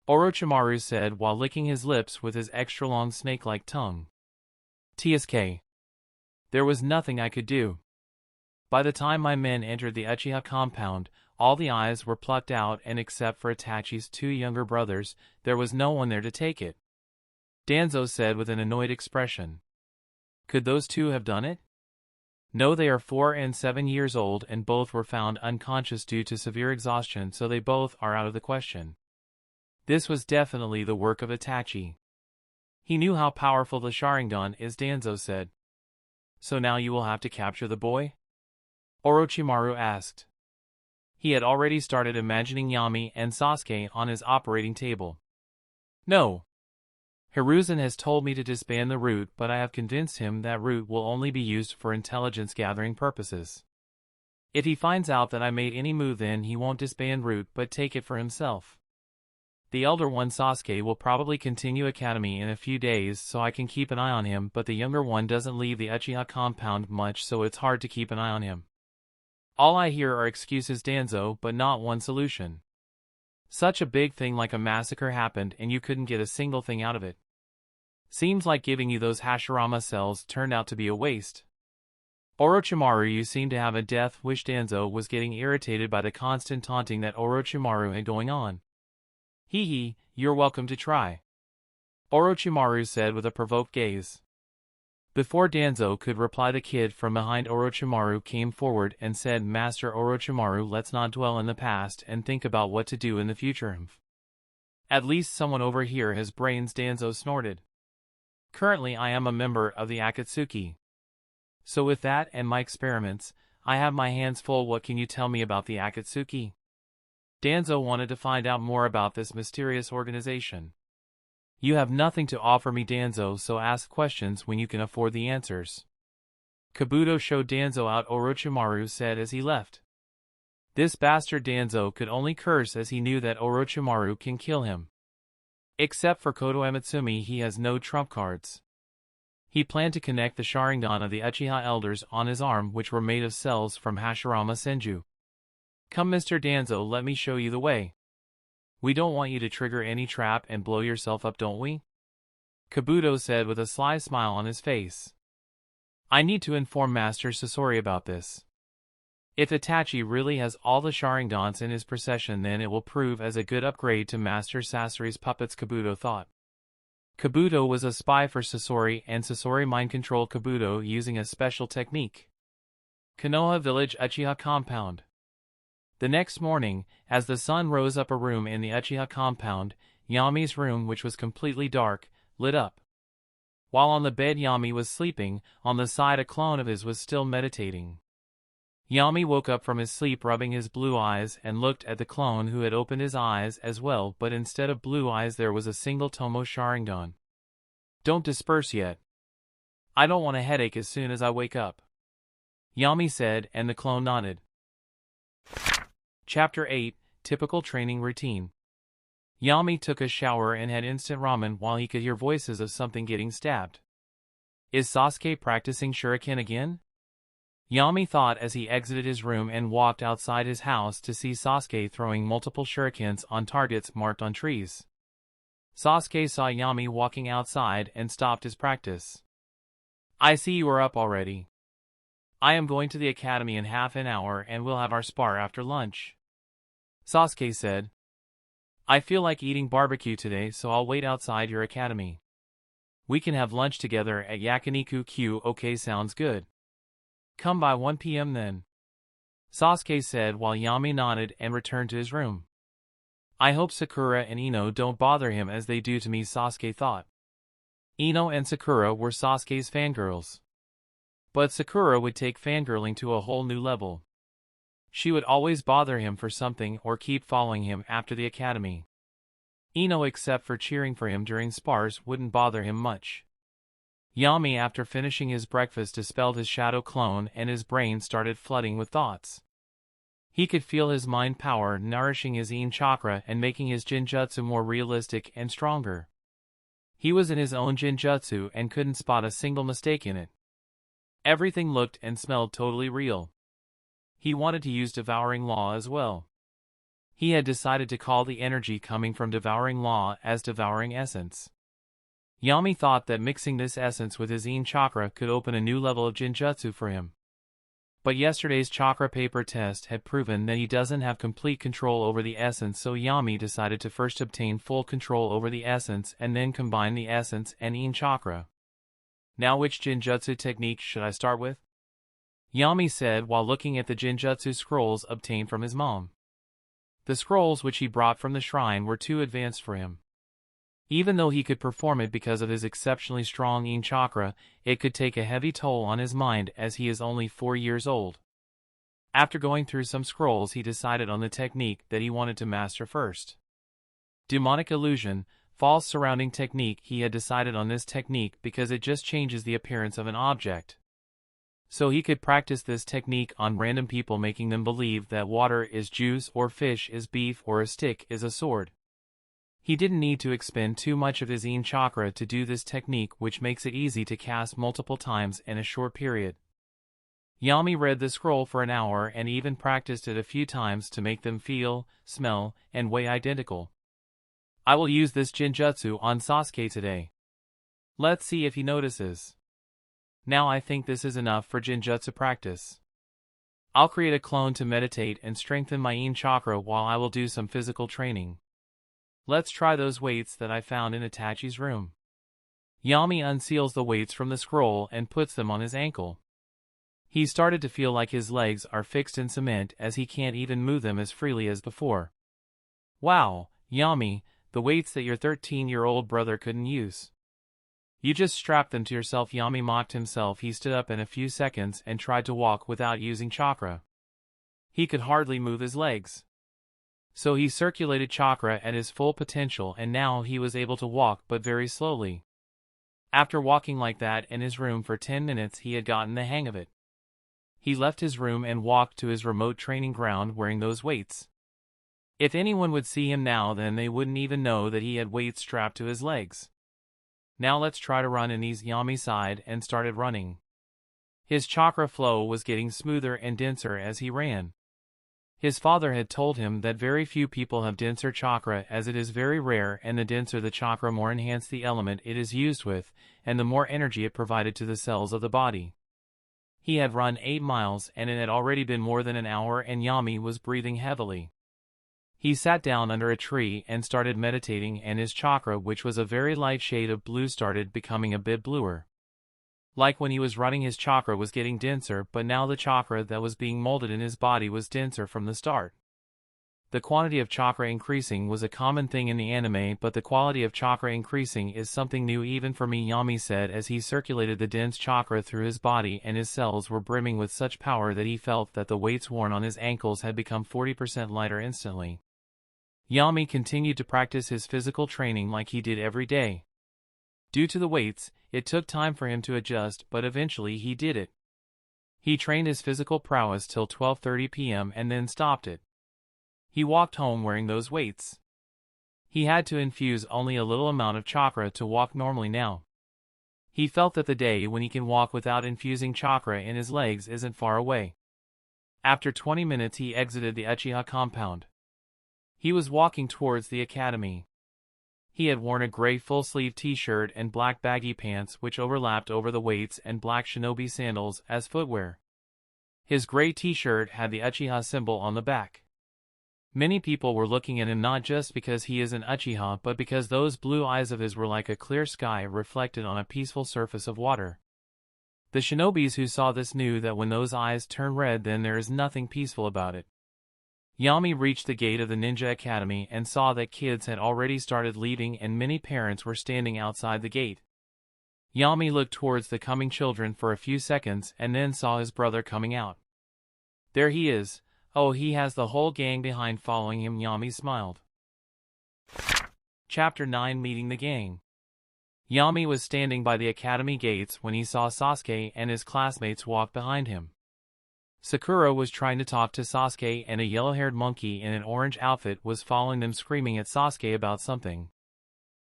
Orochimaru said while licking his lips with his extra-long snake-like tongue. TSK. There was nothing I could do. By the time my men entered the Uchiha compound, all the eyes were plucked out and except for Itachi's 2 younger brothers, there was no one there to take it. Danzo said with an annoyed expression. Could those 2 have done it? No, they are 4 and 7 years old and both were found unconscious due to severe exhaustion, so they both are out of the question. This was definitely the work of Itachi. He knew how powerful the Sharingan is, Danzo said. So now you will have to capture the boy? Orochimaru asked. He had already started imagining Yami and Sasuke on his operating table. No. Hiruzen has told me to disband the root, but I have convinced him that root will only be used for intelligence gathering purposes. If he finds out that I made any move, then he won't disband root but take it for himself. The elder one, Sasuke, will probably continue academy in a few days, so I can keep an eye on him, but the younger one doesn't leave the Uchiha compound much, so it's hard to keep an eye on him. All I hear are excuses, Danzo, but not one solution. Such a big thing like a massacre happened and you couldn't get a single thing out of it. Seems like giving you those Hashirama cells turned out to be a waste. Orochimaru, you seem to have a death wish. Danzo was getting irritated by the constant taunting that Orochimaru had going on. Hee hee, you're welcome to try. Orochimaru said with a provoked gaze. Before Danzo could reply, the kid from behind Orochimaru came forward and said, Master Orochimaru, let's not dwell in the past and think about what to do in the future. At least someone over here has brains, Danzo snorted. Currently I am a member of the Akatsuki. So with that and my experiments, I have my hands full. What can you tell me about the Akatsuki? Danzo wanted to find out more about this mysterious organization. You have nothing to offer me, Danzo, so ask questions when you can afford the answers. Kabuto showed Danzo out, Orochimaru said as he left. This bastard Danzo could only curse as he knew that Orochimaru can kill him. Except for Koto Ematsumi, he has no trump cards. He planned to connect the Sharingan of the Uchiha elders on his arm, which were made of cells from Hashirama Senju. Come, Mr. Danzo, let me show you the way. We don't want you to trigger any trap and blow yourself up, don't we? Kabuto said with a sly smile on his face. I need to inform Master Sasori about this. If Itachi really has all the Sharingans in his possession, then it will prove as a good upgrade to Master Sasori's puppets, Kabuto thought. Kabuto was a spy for Sasori, and Sasori mind-controlled Kabuto using a special technique. Konoha Village Uchiha Compound. The next morning, as the sun rose up, a room in the Uchiha compound, Yami's room, which was completely dark, lit up. While on the bed Yami was sleeping, on the side a clone of his was still meditating. Yami woke up from his sleep, rubbing his blue eyes, and looked at the clone, who had opened his eyes as well, but instead of blue eyes there was a single Tomo Sharingan. Don't disperse yet. I don't want a headache as soon as I wake up, Yami said, and the clone nodded. Chapter 8, Typical Training Routine. Yami took a shower and had instant ramen while he could hear voices of something getting stabbed. Is Sasuke practicing shuriken again? Yami thought as he exited his room and walked outside his house to see Sasuke throwing multiple shurikens on targets marked on trees. Sasuke saw Yami walking outside and stopped his practice. "I see you are up already. I am going to the academy in half an hour and we'll have our spar after lunch," Sasuke said. "I feel like eating barbecue today, so I'll wait outside your academy. We can have lunch together at Yakiniku Q. Okay, sounds good. Come by 1 p.m. then," Sasuke said while Yami nodded and returned to his room. "I hope Sakura and Ino don't bother him as they do to me," Sasuke thought. Ino and Sakura were Sasuke's fangirls. But Sakura would take fangirling to a whole new level. She would always bother him for something or keep following him after the academy. Ino, except for cheering for him during spars, wouldn't bother him much. Yami, after finishing his breakfast, dispelled his shadow clone and his brain started flooding with thoughts. He could feel his mind power nourishing his Yin chakra and making his Genjutsu more realistic and stronger. He was in his own Genjutsu and couldn't spot a single mistake in it. Everything looked and smelled totally real. He wanted to use Devouring Law as well. He had decided to call the energy coming from Devouring Law as Devouring Essence. Yami thought that mixing this essence with his Yin chakra could open a new level of Genjutsu for him. But yesterday's chakra paper test had proven that he doesn't have complete control over the essence, so Yami decided to first obtain full control over the essence and then combine the essence and Yin chakra. "Now which Genjutsu technique should I start with?" Yami said while looking at the Genjutsu scrolls obtained from his mom. The scrolls which he brought from the shrine were too advanced for him. Even though he could perform it because of his exceptionally strong Yin chakra, it could take a heavy toll on his mind as he is only 4 years old. After going through some scrolls, he decided on the technique that he wanted to master first. Demonic Illusion, False Surrounding Technique. He had decided on this technique because it just changes the appearance of an object. So he could practice this technique on random people, making them believe that water is juice or fish is beef or a stick is a sword. He didn't need to expend too much of his Yin chakra to do this technique, which makes it easy to cast multiple times in a short period. Yami read the scroll for an hour and even practiced it a few times to make them feel, smell, and weigh identical. "I will use this Genjutsu on Sasuke today. Let's see if he notices. Now I think this is enough for Genjutsu practice. I'll create a clone to meditate and strengthen my Yin chakra while I will do some physical training. Let's try those weights that I found in Itachi's room." Yami unseals the weights from the scroll and puts them on his ankle. He started to feel like his legs are fixed in cement as he can't even move them as freely as before. "Wow, Yami, the weights that your 13-year-old brother couldn't use. You just strapped them to yourself," Yami mocked himself. He stood up in a few seconds and tried to walk without using chakra. He could hardly move his legs. So he circulated chakra at his full potential and now he was able to walk, but very slowly. After walking like that in his room for 10 minutes, he had gotten the hang of it. He left his room and walked to his remote training ground wearing those weights. If anyone would see him now, then they wouldn't even know that he had weights strapped to his legs. "Now let's try to run in these," Yami sighed and started running. His chakra flow was getting smoother and denser as he ran. His father had told him that very few people have denser chakra, as it is very rare, and the denser the chakra, more enhanced the element it is used with, and the more energy it provided to the cells of the body. He had run 8 miles and it had already been more than an hour and Yami was breathing heavily. He sat down under a tree and started meditating, and his chakra, which was a very light shade of blue, started becoming a bit bluer. Like when he was running, his chakra was getting denser, but now the chakra that was being molded in his body was denser from the start. The quantity of chakra increasing was a common thing in the anime, but the quality of chakra increasing is something new even for me, Yami said as he circulated the dense chakra through his body, and his cells were brimming with such power that he felt that the weights worn on his ankles had become 40% lighter instantly. Yami continued to practice his physical training like he did every day. Due to the weights, it took time for him to adjust, but eventually he did it. He trained his physical prowess till 12:30 p.m. and then stopped it. He walked home wearing those weights. He had to infuse only a little amount of chakra to walk normally now. He felt that the day when he can walk without infusing chakra in his legs isn't far away. After 20 minutes he exited the Uchiha compound. He was walking towards the academy. He had worn a gray full-sleeve t-shirt and black baggy pants which overlapped over the weights and black shinobi sandals as footwear. His gray t-shirt had the Uchiha symbol on the back. Many people were looking at him not just because he is an Uchiha but because those blue eyes of his were like a clear sky reflected on a peaceful surface of water. The shinobis who saw this knew that when those eyes turn red then there is nothing peaceful about it. Yami reached the gate of the ninja academy and saw that kids had already started leaving and many parents were standing outside the gate. Yami looked towards the coming children for a few seconds and then saw his brother coming out. There he is. Oh, he has the whole gang behind following him. Yami smiled. Chapter 9 Meeting the Gang. Yami was standing by the academy gates when he saw Sasuke and his classmates walk behind him. Sakura was trying to talk to Sasuke and a yellow-haired monkey in an orange outfit was following them screaming at Sasuke about something.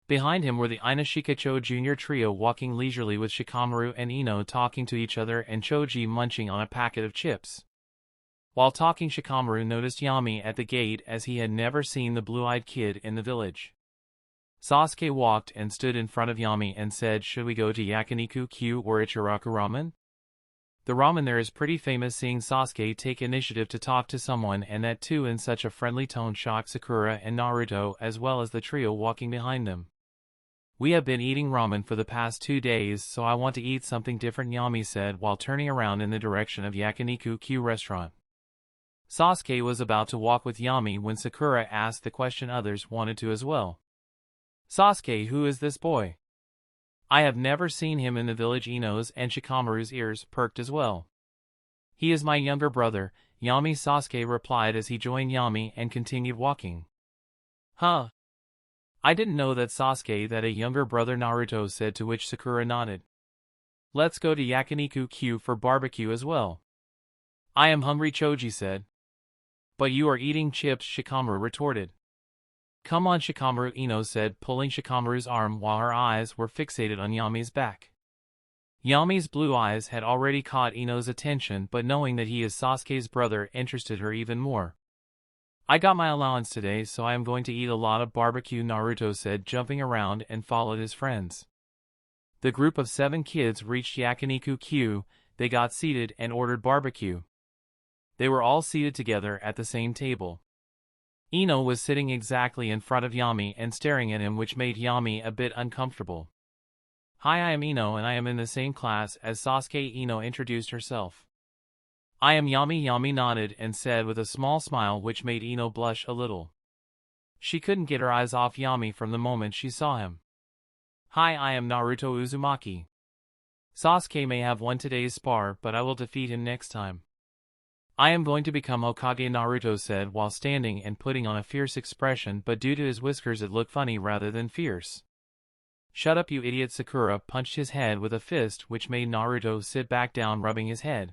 Behind him were the Ina Shikacho Jr. trio walking leisurely with Shikamaru and Ino talking to each other and Choji munching on a packet of chips. While talking, Shikamaru noticed Yami at the gate as he had never seen the blue-eyed kid in the village. Sasuke walked and stood in front of Yami and said, "Should we go to Yakiniku-Q or Ichiraku Ramen?" The ramen there is pretty famous. Seeing Sasuke take initiative to talk to someone and that too in such a friendly tone shocked Sakura and Naruto as well as the trio walking behind them. "We have been eating ramen for the past 2 days so I want to eat something different," Yami said while turning around in the direction of Yakiniku-Q restaurant. Sasuke was about to walk with Yami when Sakura asked the question others wanted to as well. "Sasuke, who is this boy? I have never seen him in the village." Ino's and Shikamaru's ears perked as well. "He is my younger brother," Sasuke replied as he joined Yami and continued walking. "Huh? I didn't know that Sasuke that a younger brother," Naruto said, to which Sakura nodded. "Let's go to Yakiniku-Q for barbecue as well." "I am hungry," Choji said. "But you are eating chips," Shikamaru retorted. "Come on, Shikamaru," Ino said, pulling Shikamaru's arm while her eyes were fixated on Yami's back. Yami's blue eyes had already caught Ino's attention, but knowing that he is Sasuke's brother interested her even more. "I got my allowance today, so I am going to eat a lot of barbecue," Naruto said, jumping around and followed his friends. The group of 7 kids reached Yakiniku-Q. They got seated and ordered barbecue. They were all seated together at the same table. Ino was sitting exactly in front of Yami and staring at him, which made Yami a bit uncomfortable. "Hi, I am Ino and I am in the same class as Sasuke." Ino introduced herself. "I am Yami." Yami nodded and said with a small smile which made Ino blush a little. She couldn't get her eyes off Yami from the moment she saw him. "Hi, I am Naruto Uzumaki. Sasuke may have won today's spar, but I will defeat him next time. I am going to become Hokage," Naruto said while standing and putting on a fierce expression, but due to his whiskers it looked funny rather than fierce. "Shut up, you idiot!" Sakura punched his head with a fist which made Naruto sit back down, rubbing his head.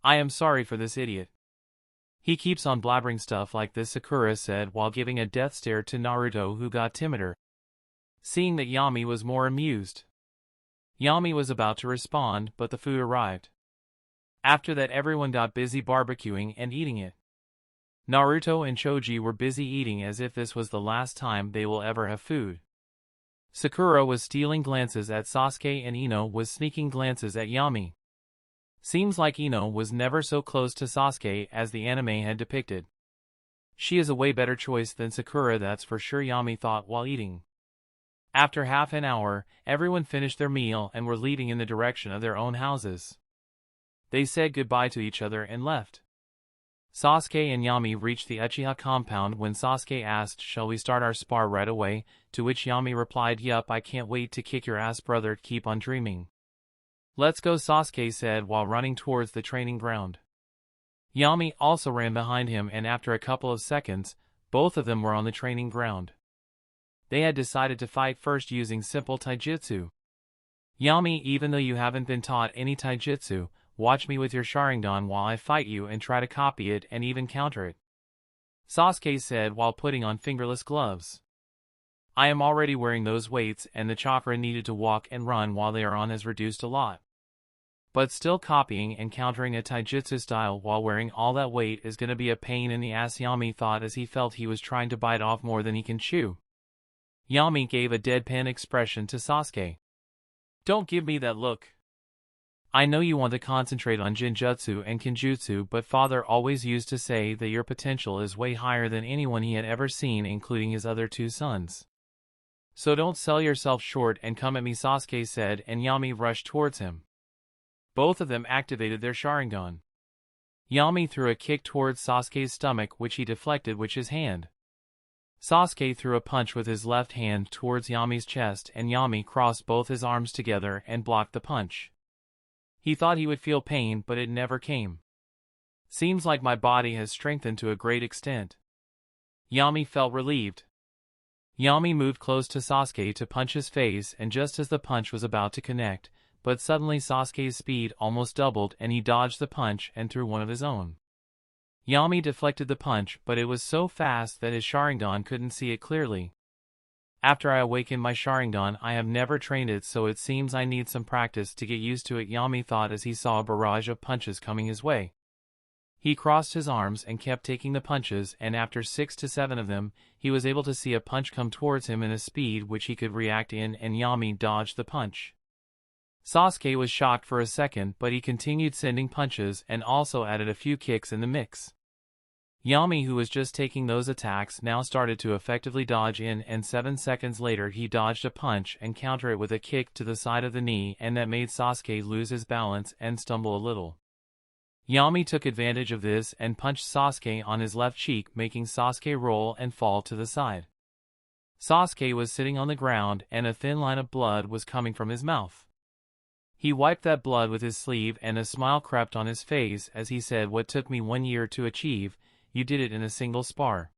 "I am sorry for this idiot. He keeps on blabbering stuff like this," Sakura said while giving a death stare to Naruto, who got timider, seeing that Yami was more amused. Yami was about to respond, but the food arrived. After that everyone got busy barbecuing and eating it. Naruto and Choji were busy eating as if this was the last time they will ever have food. Sakura was stealing glances at Sasuke and Ino was sneaking glances at Yami. Seems like Ino was never so close to Sasuke as the anime had depicted. She is a way better choice than Sakura, that's for sure, Yami thought while eating. After half an hour, everyone finished their meal and were leaving in the direction of their own houses. They said goodbye to each other and left. Sasuke and Yami reached the Uchiha compound when Sasuke asked, "Shall we start our spar right away?" To which Yami replied, "Yup, I can't wait to kick your ass, brother, keep on dreaming." "Let's go," Sasuke said while running towards the training ground. Yami also ran behind him and after a couple of seconds, both of them were on the training ground. They had decided to fight first using simple taijutsu. "Yami, even though you haven't been taught any taijutsu, watch me with your Sharingan while I fight you and try to copy it and even counter it," Sasuke said while putting on fingerless gloves. I am already wearing those weights and the chakra needed to walk and run while they are on has reduced a lot. But still copying and countering a taijutsu style while wearing all that weight is gonna be a pain in the ass, Yami thought as he felt he was trying to bite off more than he can chew. Yami gave a deadpan expression to Sasuke. Don't give me that look. I know you want to concentrate on Genjutsu and Kenjutsu, but father always used to say that your potential is way higher than anyone he had ever seen, including his other two sons. So don't sell yourself short and come at me, Sasuke said, and Yami rushed towards him. Both of them activated their Sharingan. Yami threw a kick towards Sasuke's stomach, which he deflected with his hand. Sasuke threw a punch with his left hand towards Yami's chest, and Yami crossed both his arms together and blocked the punch. He thought he would feel pain, but it never came. Seems like my body has strengthened to a great extent. Yami felt relieved. Yami moved close to Sasuke to punch his face, and just as the punch was about to connect, but suddenly Sasuke's speed almost doubled and he dodged the punch and threw one of his own. Yami deflected the punch, but it was so fast that his Sharingan couldn't see it clearly. After I awakened my Sharingan, I have never trained it, so it seems I need some practice to get used to it, Yami thought as he saw a barrage of punches coming his way. He crossed his arms and kept taking the punches, and after 6 to 7 of them, he was able to see a punch come towards him in a speed which he could react in, and Yami dodged the punch. Sasuke was shocked for a second, but he continued sending punches and also added a few kicks in the mix. Yami, who was just taking those attacks, now started to effectively dodge in, and 7 seconds later he dodged a punch and countered it with a kick to the side of the knee, and that made Sasuke lose his balance and stumble a little. Yami took advantage of this and punched Sasuke on his left cheek, making Sasuke roll and fall to the side. Sasuke was sitting on the ground and a thin line of blood was coming from his mouth. He wiped that blood with his sleeve and a smile crept on his face as he said, "What took me 1 year to achieve, you did it in a single spar.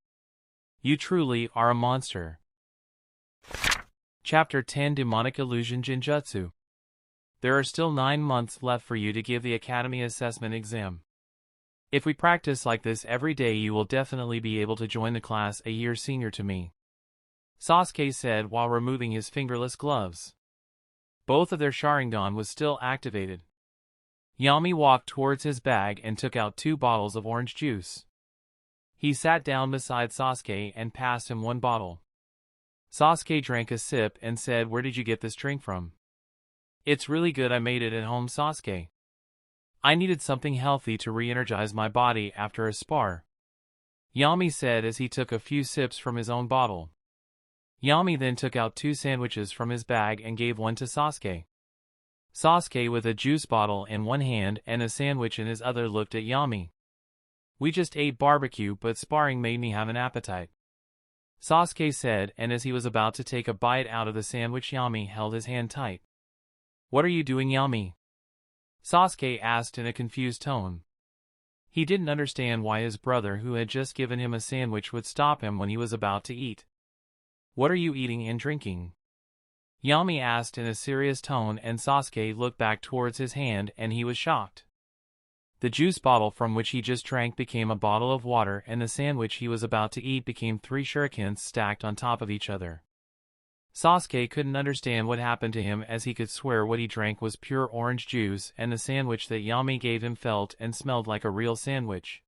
You truly are a monster." Chapter 10 Demonic Illusion Genjutsu. There are still 9 months left for you to give the Academy Assessment exam. If we practice like this every day, you will definitely be able to join the class a year senior to me, Sasuke said while removing his fingerless gloves. Both of their Sharingan was still activated. Yami walked towards his bag and took out 2 bottles of orange juice. He sat down beside Sasuke and passed him 1 bottle. Sasuke drank a sip and said, "Where did you get this drink from?" "It's really good, I made it at home, Sasuke. I needed something healthy to re-energize my body after a spar," Yami said as he took a few sips from his own bottle. Yami then took out 2 sandwiches from his bag and gave one to Sasuke. Sasuke, with a juice bottle in one hand and a sandwich in his other, looked at Yami. "We just ate barbecue, but sparring made me have an appetite," Sasuke said, and as he was about to take a bite out of the sandwich, Yami held his hand tight. "What are you doing, Yami?" Sasuke asked in a confused tone. He didn't understand why his brother, who had just given him a sandwich, would stop him when he was about to eat. "What are you eating and drinking?" Yami asked in a serious tone, and Sasuke looked back towards his hand and he was shocked. The juice bottle from which he just drank became a bottle of water, and the sandwich he was about to eat became 3 shurikens stacked on top of each other. Sasuke couldn't understand what happened to him, as he could swear what he drank was pure orange juice, and the sandwich that Yami gave him felt and smelled like a real sandwich.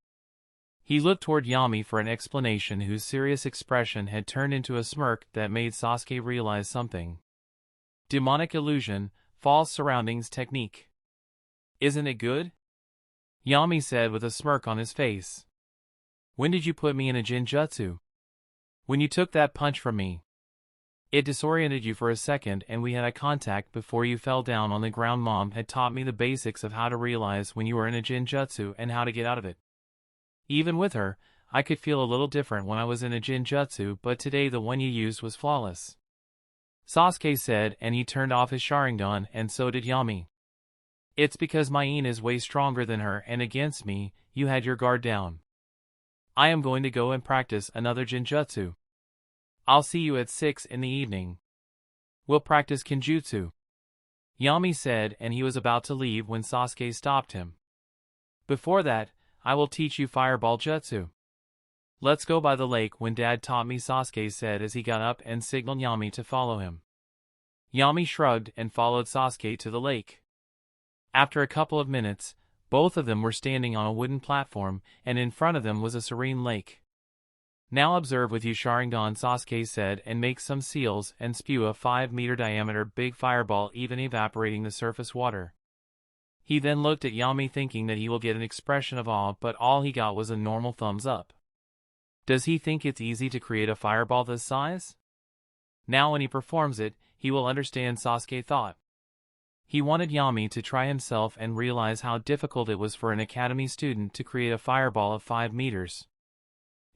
He looked toward Yami for an explanation, whose serious expression had turned into a smirk that made Sasuke realize something. Demonic illusion, false surroundings technique. "Isn't it good?" Yami said with a smirk on his face. "When did you put me in a Genjutsu?" "When you took that punch from me. It disoriented you for a second and we had eye contact before you fell down on the ground. Mom had taught me the basics of how to realize when you were in a Genjutsu and how to get out of it. Even with her, I could feel a little different when I was in a Genjutsu, but today the one you used was flawless," Sasuke said, and he turned off his Sharingan, and so did Yami. "It's because my Ine is way stronger than her, and against me, you had your guard down. I am going to go and practice another Genjutsu. I'll see you at 6 in the evening. We'll practice Kenjutsu," Yami said, and he was about to leave when Sasuke stopped him. "Before that, I will teach you Fireball Jutsu." Let's go by the lake when Dad taught me, Sasuke said as he got up and signaled Yami to follow him. Yami shrugged and followed Sasuke to the lake. After a couple of minutes, both of them were standing on a wooden platform, and in front of them was a serene lake. Now observe with you, Sharingan, Sasuke said, and make some seals and spew a 5-meter diameter big fireball, even evaporating the surface water. He then looked at Yami thinking that he will get an expression of awe, but all he got was a normal thumbs up. Does he think it's easy to create a fireball this size? Now when he performs it, he will understand, Sasuke thought. He wanted Yami to try himself and realize how difficult it was for an academy student to create a fireball of 5 meters.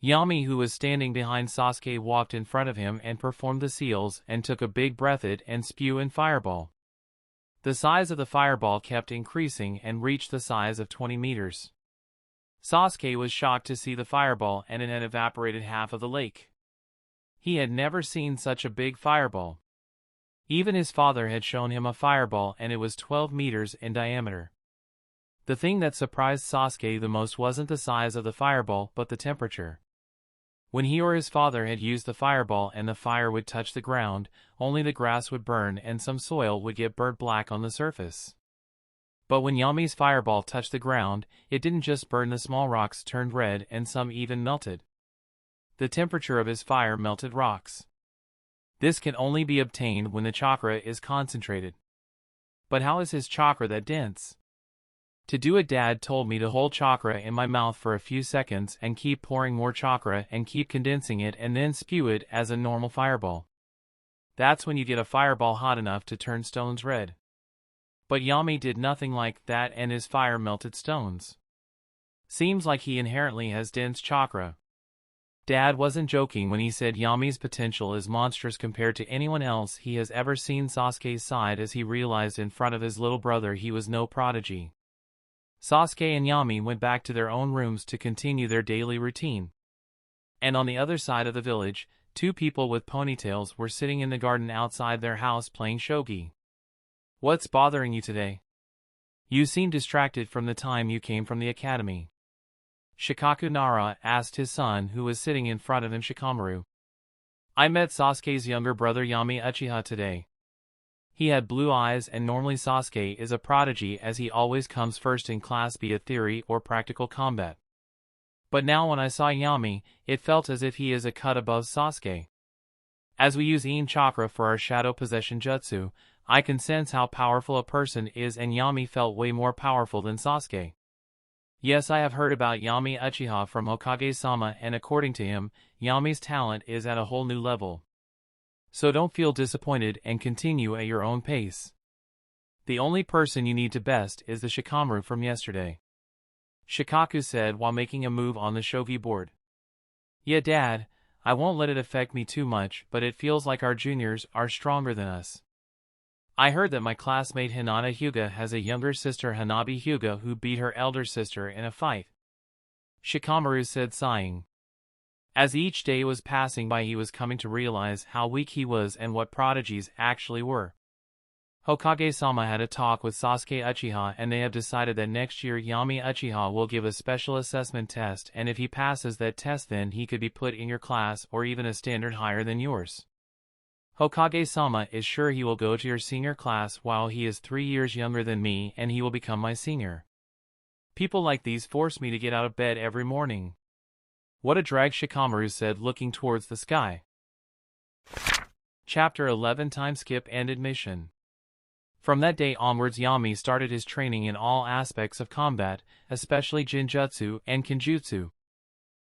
Yami, who was standing behind Sasuke, walked in front of him and performed the seals and took a big breath it and spew in fireball. The size of the fireball kept increasing and reached the size of 20 meters. Sasuke was shocked to see the fireball, and it had evaporated half of the lake. He had never seen such a big fireball. Even his father had shown him a fireball, and it was 12 meters in diameter. The thing that surprised Sasuke the most wasn't the size of the fireball, but the temperature. When he or his father had used the fireball and the fire would touch the ground, only the grass would burn and some soil would get burnt black on the surface. But when Yami's fireball touched the ground, it didn't just burn, the small rocks turned red and some even melted. The temperature of his fire melted rocks. This can only be obtained when the chakra is concentrated. But how is his chakra that dense? To do it, Dad told me to hold chakra in my mouth for a few seconds and keep pouring more chakra and keep condensing it and then spew it as a normal fireball. That's when you get a fireball hot enough to turn stones red. But Yami did nothing like that, and his fire melted stones. Seems like he inherently has dense chakra. Dad wasn't joking when he said Yami's potential is monstrous compared to anyone else he has ever seen. Sasuke sighed as he realized in front of his little brother he was no prodigy. Sasuke and Yami went back to their own rooms to continue their daily routine. And on the other side of the village, 2 people with ponytails were sitting in the garden outside their house playing shogi. What's bothering you today? You seem distracted from the time you came from the academy. Shikaku Nara asked his son, who was sitting in front of him. Shikamaru. I met Sasuke's younger brother Yami Uchiha today. He had blue eyes, and normally Sasuke is a prodigy as he always comes first in class, be it theory or practical combat. But now when I saw Yami, it felt as if he is a cut above Sasuke. As we use Yin Chakra for our shadow possession jutsu, I can sense how powerful a person is, and Yami felt way more powerful than Sasuke. Yes, I have heard about Yami Uchiha from Hokage-sama, and according to him, Yami's talent is at a whole new level. So don't feel disappointed and continue at your own pace. The only person you need to best is the Shikamaru from yesterday. Shikaku said while making a move on the shogi board. Yeah, Dad, I won't let it affect me too much, but it feels like our juniors are stronger than us. I heard that my classmate Hinata Hyuga has a younger sister, Hanabi Hyuga, who beat her elder sister in a fight. Shikamaru said, sighing. As each day was passing by, he was coming to realize how weak he was and what prodigies actually were. Hokage-sama had a talk with Sasuke Uchiha, and they have decided that next year Yami Uchiha will give a special assessment test, and if he passes that test then he could be put in your class or even a standard higher than yours. Hokage-sama is sure he will go to your senior class while he is 3 years younger than me, and he will become my senior. People like these force me to get out of bed every morning. What a drag, Shikamaru said, looking towards the sky. Chapter 11, Time Skip and Admission. From that day onwards, Yami started his training in all aspects of combat, especially Genjutsu and Kenjutsu.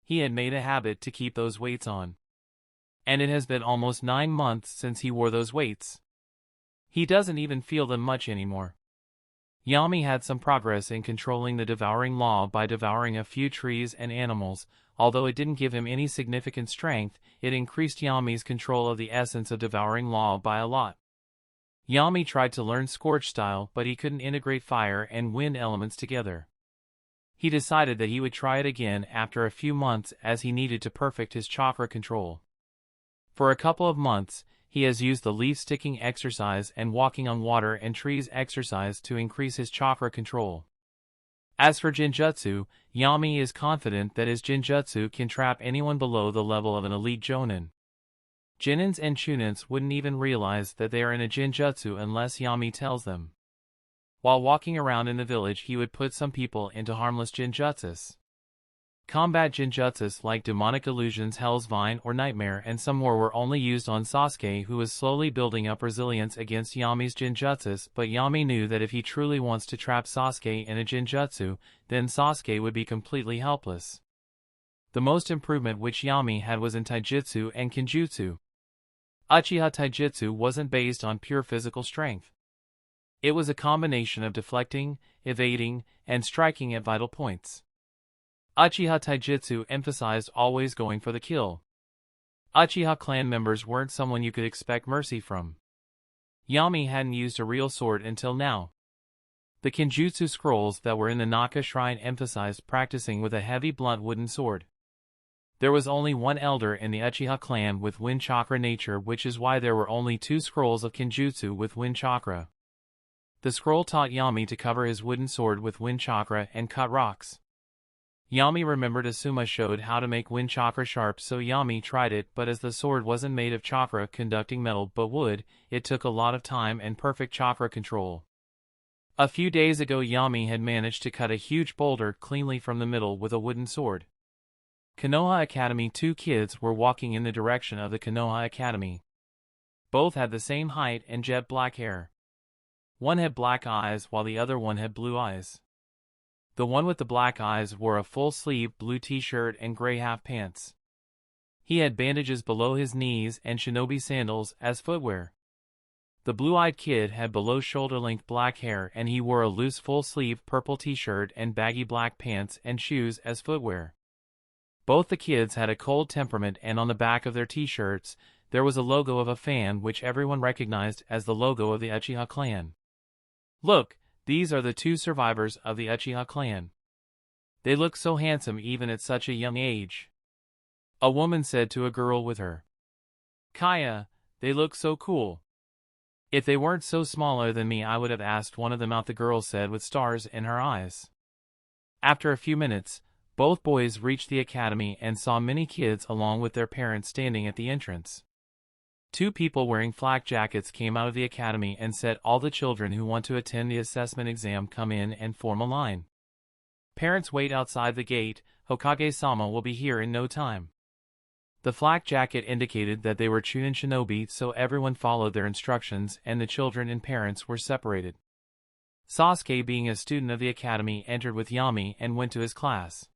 He had made a habit to keep those weights on. And it has been almost 9 months since he wore those weights. He doesn't even feel them much anymore. Yami had some progress in controlling the devouring law by devouring a few trees and animals. Although it didn't give him any significant strength, it increased Yami's control of the essence of devouring law by a lot. Yami tried to learn Scorch style, but he couldn't integrate fire and wind elements together. He decided that he would try it again after a few months, as he needed to perfect his chakra control. For a couple of months, he has used the leaf sticking exercise and walking on water and trees exercise to increase his chakra control. As for Genjutsu, Yami is confident that his Genjutsu can trap anyone below the level of an elite Jonin. Genins and Chunins wouldn't even realize that they are in a Genjutsu unless Yami tells them. While walking around in the village, he would put some people into harmless Genjutsus. Combat Genjutsus like demonic illusions, Hell's Vine or Nightmare, and some more were only used on Sasuke, who was slowly building up resilience against Yami's Genjutsus, but Yami knew that if he truly wants to trap Sasuke in a Genjutsu, then Sasuke would be completely helpless. The most improvement which Yami had was in Taijutsu and Kenjutsu. Uchiha Taijutsu wasn't based on pure physical strength. It was a combination of deflecting, evading, and striking at vital points. Uchiha Taijutsu emphasized always going for the kill. Uchiha clan members weren't someone you could expect mercy from. Yami hadn't used a real sword until now. The Kenjutsu scrolls that were in the Naka shrine emphasized practicing with a heavy blunt wooden sword. There was only one elder in the Uchiha clan with wind chakra nature, which is why there were only 2 scrolls of Kenjutsu with wind chakra. The scroll taught Yami to cover his wooden sword with wind chakra and cut rocks. Yami remembered Asuma showed how to make wind chakra sharp, so Yami tried it, but as the sword wasn't made of chakra conducting metal but wood, it took a lot of time and perfect chakra control. A few days ago Yami had managed to cut a huge boulder cleanly from the middle with a wooden sword. Konoha Academy. 2 kids were walking in the direction of the Konoha Academy. Both had the same height and jet black hair. One had black eyes while the other one had blue eyes. The one with the black eyes wore a full-sleeve blue t-shirt and gray half pants. He had bandages below his knees and shinobi sandals as footwear. The blue-eyed kid had below shoulder-length black hair, and he wore a loose full-sleeve purple t-shirt and baggy black pants and shoes as footwear. Both the kids had a cold temperament, and on the back of their t-shirts there was a logo of a fan which everyone recognized as the logo of the Uchiha clan. Look, these are the 2 survivors of the Uchiha clan. They look so handsome even at such a young age. A woman said to a girl with her. Kaya, they look so cool. If they weren't so smaller than me I would have asked one of them out, the girl said with stars in her eyes. After a few minutes, both boys reached the academy and saw many kids along with their parents standing at the entrance. 2 people wearing flak jackets came out of the academy and said all the children who want to attend the assessment exam come in and form a line. Parents wait outside the gate, Hokage-sama will be here in no time. The flak jacket indicated that they were Chunin shinobi, so everyone followed their instructions and the children and parents were separated. Sasuke, being a student of the academy, entered with Yami and went to his class.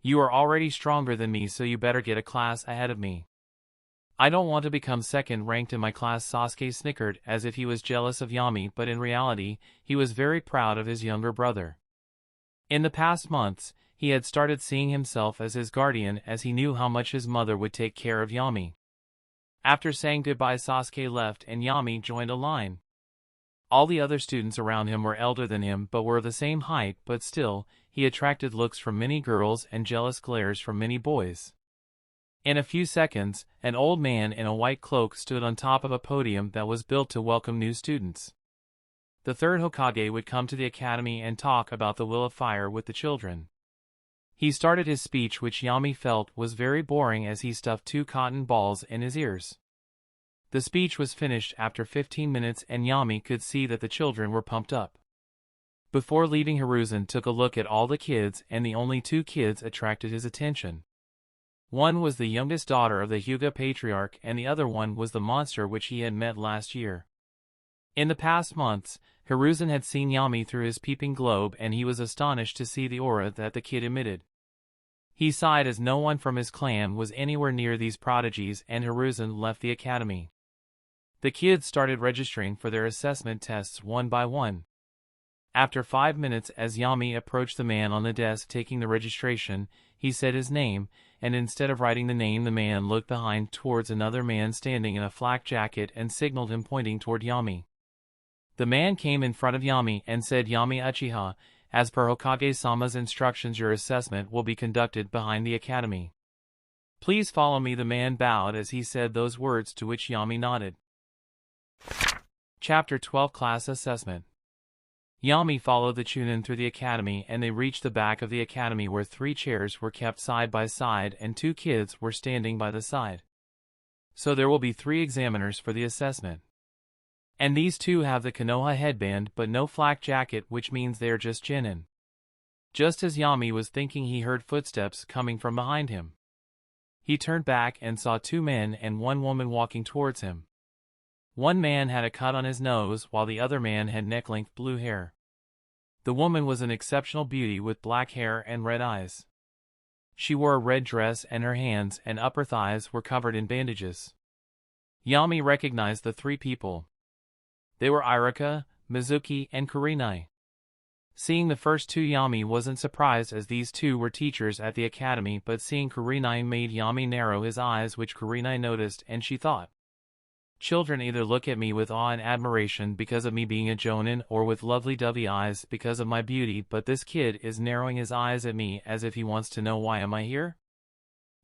You are already stronger than me, so you better get a class ahead of me. I don't want to become second ranked in my class, Sasuke snickered as if he was jealous of Yami, but in reality, he was very proud of his younger brother. In the past months, he had started seeing himself as his guardian, as he knew how much his mother would take care of Yami. After saying goodbye, Sasuke left and Yami joined a line. All the other students around him were elder than him but were of the same height, but still, he attracted looks from many girls and jealous glares from many boys. In a few seconds, an old man in a white cloak stood on top of a podium that was built to welcome new students. The 3rd Hokage would come to the academy and talk about the Will of Fire with the children. He started his speech, which Yami felt was very boring as he stuffed 2 cotton balls in his ears. The speech was finished after 15 minutes and Yami could see that the children were pumped up. Before leaving, Hiruzen took a look at all the kids, and the only 2 kids attracted his attention. One was the youngest daughter of the Hyuga patriarch and the other one was the monster which he had met last year. In the past months, Hiruzen had seen Yami through his peeping globe and he was astonished to see the aura that the kid emitted. He sighed as no one from his clan was anywhere near these prodigies and Hiruzen left the academy. The kids started registering for their assessment tests one by one. After 5 minutes, as Yami approached the man on the desk taking the registration, he said his name, and instead of writing the name, the man looked behind towards another man standing in a flak jacket and signaled him, pointing toward Yami. The man came in front of Yami and said, Yami Uchiha, as per Hokage-sama's instructions, your assessment will be conducted behind the academy. Please follow me. The man bowed as he said those words, to which Yami nodded. Chapter 12 Class Assessment. Yami followed the Chunin through the academy and they reached the back of the academy where 3 chairs were kept side by side and 2 kids were standing by the side. So there will be 3 examiners for the assessment. And these 2 have the Konoha headband but no flak jacket, which means they are just Chunin. Just as Yami was thinking, he heard footsteps coming from behind him. He turned back and saw 2 men and 1 woman walking towards him. One man had a cut on his nose while the other man had neck-length blue hair. The woman was an exceptional beauty with black hair and red eyes. She wore a red dress and her hands and upper thighs were covered in bandages. Yami recognized the 3 people. They were Irika, Mizuki, and Kurenai. Seeing the first 2, Yami wasn't surprised as these 2 were teachers at the academy, but seeing Kurenai made Yami narrow his eyes, which Kurenai noticed, and she thought, children either look at me with awe and admiration because of me being a jonin or with lovely dovey eyes because of my beauty, but this kid is narrowing his eyes at me as if he wants to know why am I here?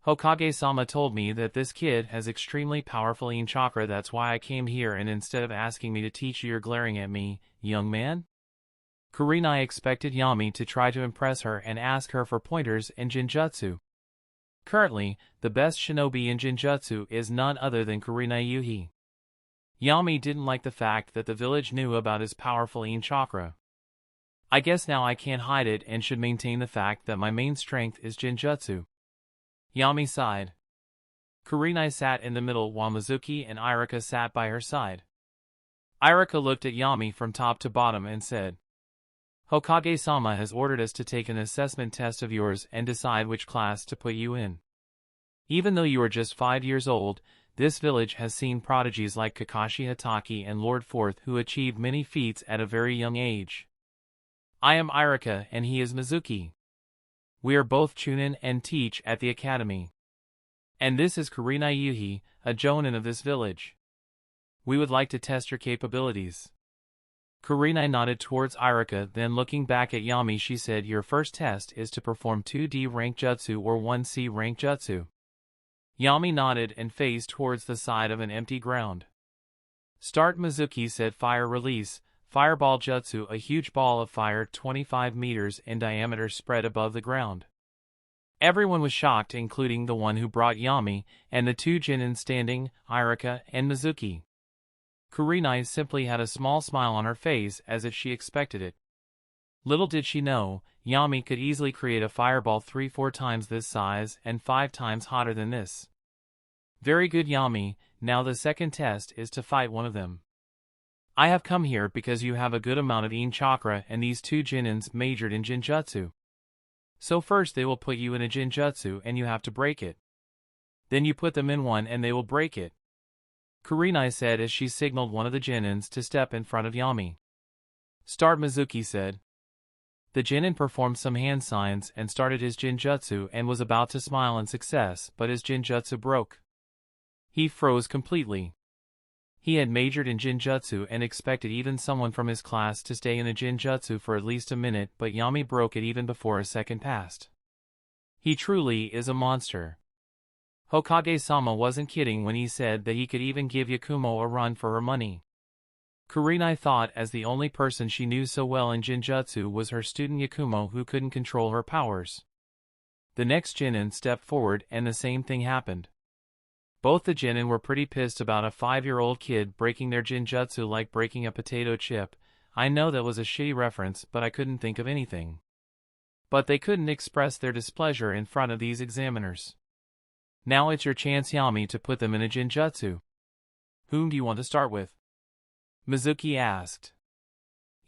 Hokage-sama told me that this kid has extremely powerful yin chakra, that's why I came here, and instead of asking me to teach you, you're glaring at me, young man? Kurenai expected Yami to try to impress her and ask her for pointers in Genjutsu. Currently, the best shinobi in Genjutsu is none other than Kurenai Yuhi. Yami didn't like the fact that the village knew about his powerful yin chakra. I guess now I can't hide it and should maintain the fact that my main strength is Genjutsu. Yami sighed. Kurenai sat in the middle while Mizuki and Irika sat by her side. Irika looked at Yami from top to bottom and said, Hokage-sama has ordered us to take an assessment test of yours and decide which class to put you in. Even though you are just 5 years old, this village has seen prodigies like Kakashi Hatake and Lord Fourth who achieved many feats at a very young age. I am Irika and he is Mizuki. We are both Chunin and teach at the academy. And this is Kurenai Yuhi, a jonin of this village. We would like to test your capabilities. Kurenai nodded towards Irika, then looking back at Yami she said, your first test is to perform 2D rank jutsu or 1C rank jutsu. Yami nodded and faced towards the side of an empty ground. Start. Mizuki said. Fire. Release. Fireball jutsu. A huge ball of fire 25 meters in diameter spread above the ground. Everyone was shocked, including the one who brought Yami, and the 2 Jonin standing, Irika and Mizuki. Kurenai simply had a small smile on her face as if she expected it. Little did she know, Yami could easily create a fireball 3-4 times this size and 5 times hotter than this. Very good, Yami. Now the second test is to fight one of them. I have come here because you have a good amount of yin chakra and these 2 Jonins majored in Genjutsu. So first they will put you in a Genjutsu and you have to break it. Then you put them in one and they will break it. Kurenai said as she signaled one of the Jonins to step in front of Yami. Start. Mizuki said. The Jonin performed some hand signs and started his Genjutsu and was about to smile in success, but his Genjutsu broke. He froze completely. He had majored in Genjutsu and expected even someone from his class to stay in a Genjutsu for at least a minute, but Yami broke it even before a second passed. He truly is a monster. Hokage-sama wasn't kidding when he said that he could even give Yakumo a run for her money. Kurenai thought, as the only person she knew so well in Genjutsu was her student Yakumo, who couldn't control her powers. The next Jonin stepped forward and the same thing happened. Both the Jonin were pretty pissed about a 5-year-old kid breaking their Genjutsu like breaking a potato chip. I know that was a shitty reference, but I couldn't think of anything. But they couldn't express their displeasure in front of these examiners. Now it's your chance, Yami, to put them in a Genjutsu. Whom do you want to start with? Mizuki asked.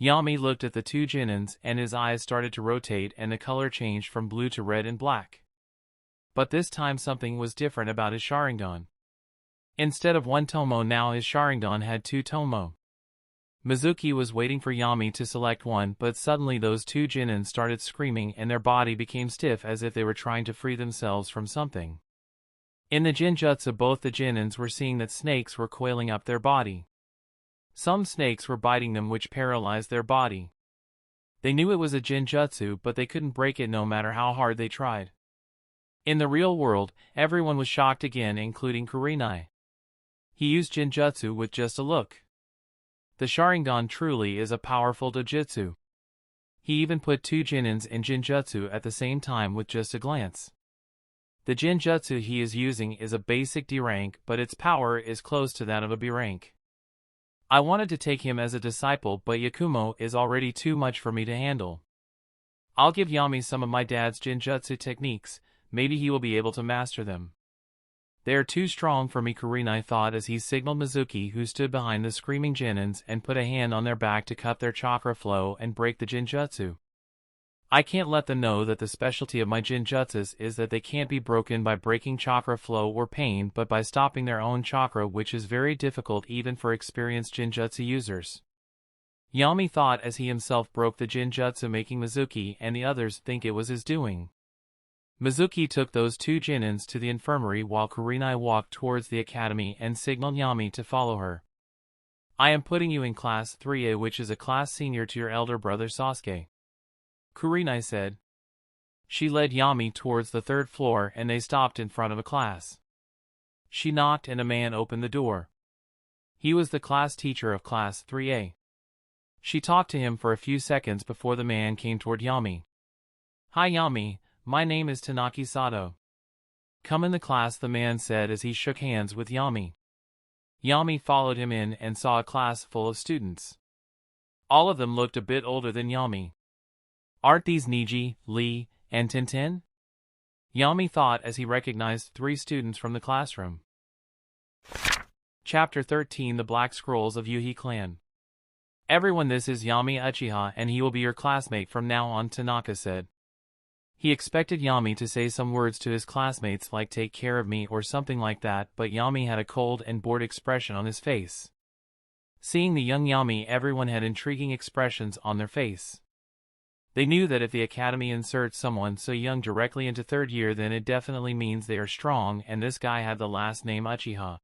Yami looked at the 2 Jonins and his eyes started to rotate and the color changed from blue to red and black. But this time something was different about his Sharingan. Instead of 1 tomo, now his Sharingan had 2 tomo. Mizuki was waiting for Yami to select one, but suddenly those 2 Jonins started screaming and their body became stiff as if they were trying to free themselves from something. In the Genjutsu, both the Jonins were seeing that snakes were coiling up their body. Some snakes were biting them, which paralyzed their body. They knew it was a Genjutsu, but they couldn't break it no matter how hard they tried. In the real world, everyone was shocked again, including Kurenai. He used Genjutsu with just a look. The Sharingan truly is a powerful dojutsu. He even put 2 Genins in Genjutsu at the same time with just a glance. The Genjutsu he is using is a basic D rank, but its power is close to that of a B rank. I wanted to take him as a disciple, but Yakumo is already too much for me to handle. I'll give Yami some of my dad's Genjutsu techniques, maybe he will be able to master them. They are too strong for me, Kurenai thought as he signaled Mizuki, who stood behind the screaming Genins, and put a hand on their back to cut their chakra flow and break the Genjutsu. I can't let them know that the specialty of my Genjutsus is that they can't be broken by breaking chakra flow or pain, but by stopping their own chakra, which is very difficult even for experienced Genjutsu users. Yami thought as he himself broke the Genjutsu, making Mizuki and the others think it was his doing. Mizuki took those 2 Genins to the infirmary while Kurenai walked towards the academy and signaled Yami to follow her. I am putting you in class 3A, which is a class senior to your elder brother Sasuke, Kurenai said. She led Yami towards the 3rd floor and they stopped in front of a class. She knocked and a man opened the door. He was the class teacher of class 3A. She talked to him for a few seconds before the man came toward Yami. Hi Yami, my name is Tanaki Sato. Come in the class, the man said as he shook hands with Yami. Yami followed him in and saw a class full of students. All of them looked a bit older than Yami. Aren't these Niji, Lee, and Tintin? Yami thought as he recognized 3 students from the classroom. Chapter 13, The Black Scrolls of Yuhi Clan. Everyone, this is Yami Uchiha and he will be your classmate from now on, Tanaka said. He expected Yami to say some words to his classmates like take care of me or something like that, but Yami had a cold and bored expression on his face. Seeing the young Yami, everyone had intriguing expressions on their face. They knew that if the academy inserts someone so young directly into 3rd year, then it definitely means they are strong, and this guy had the last name Uchiha.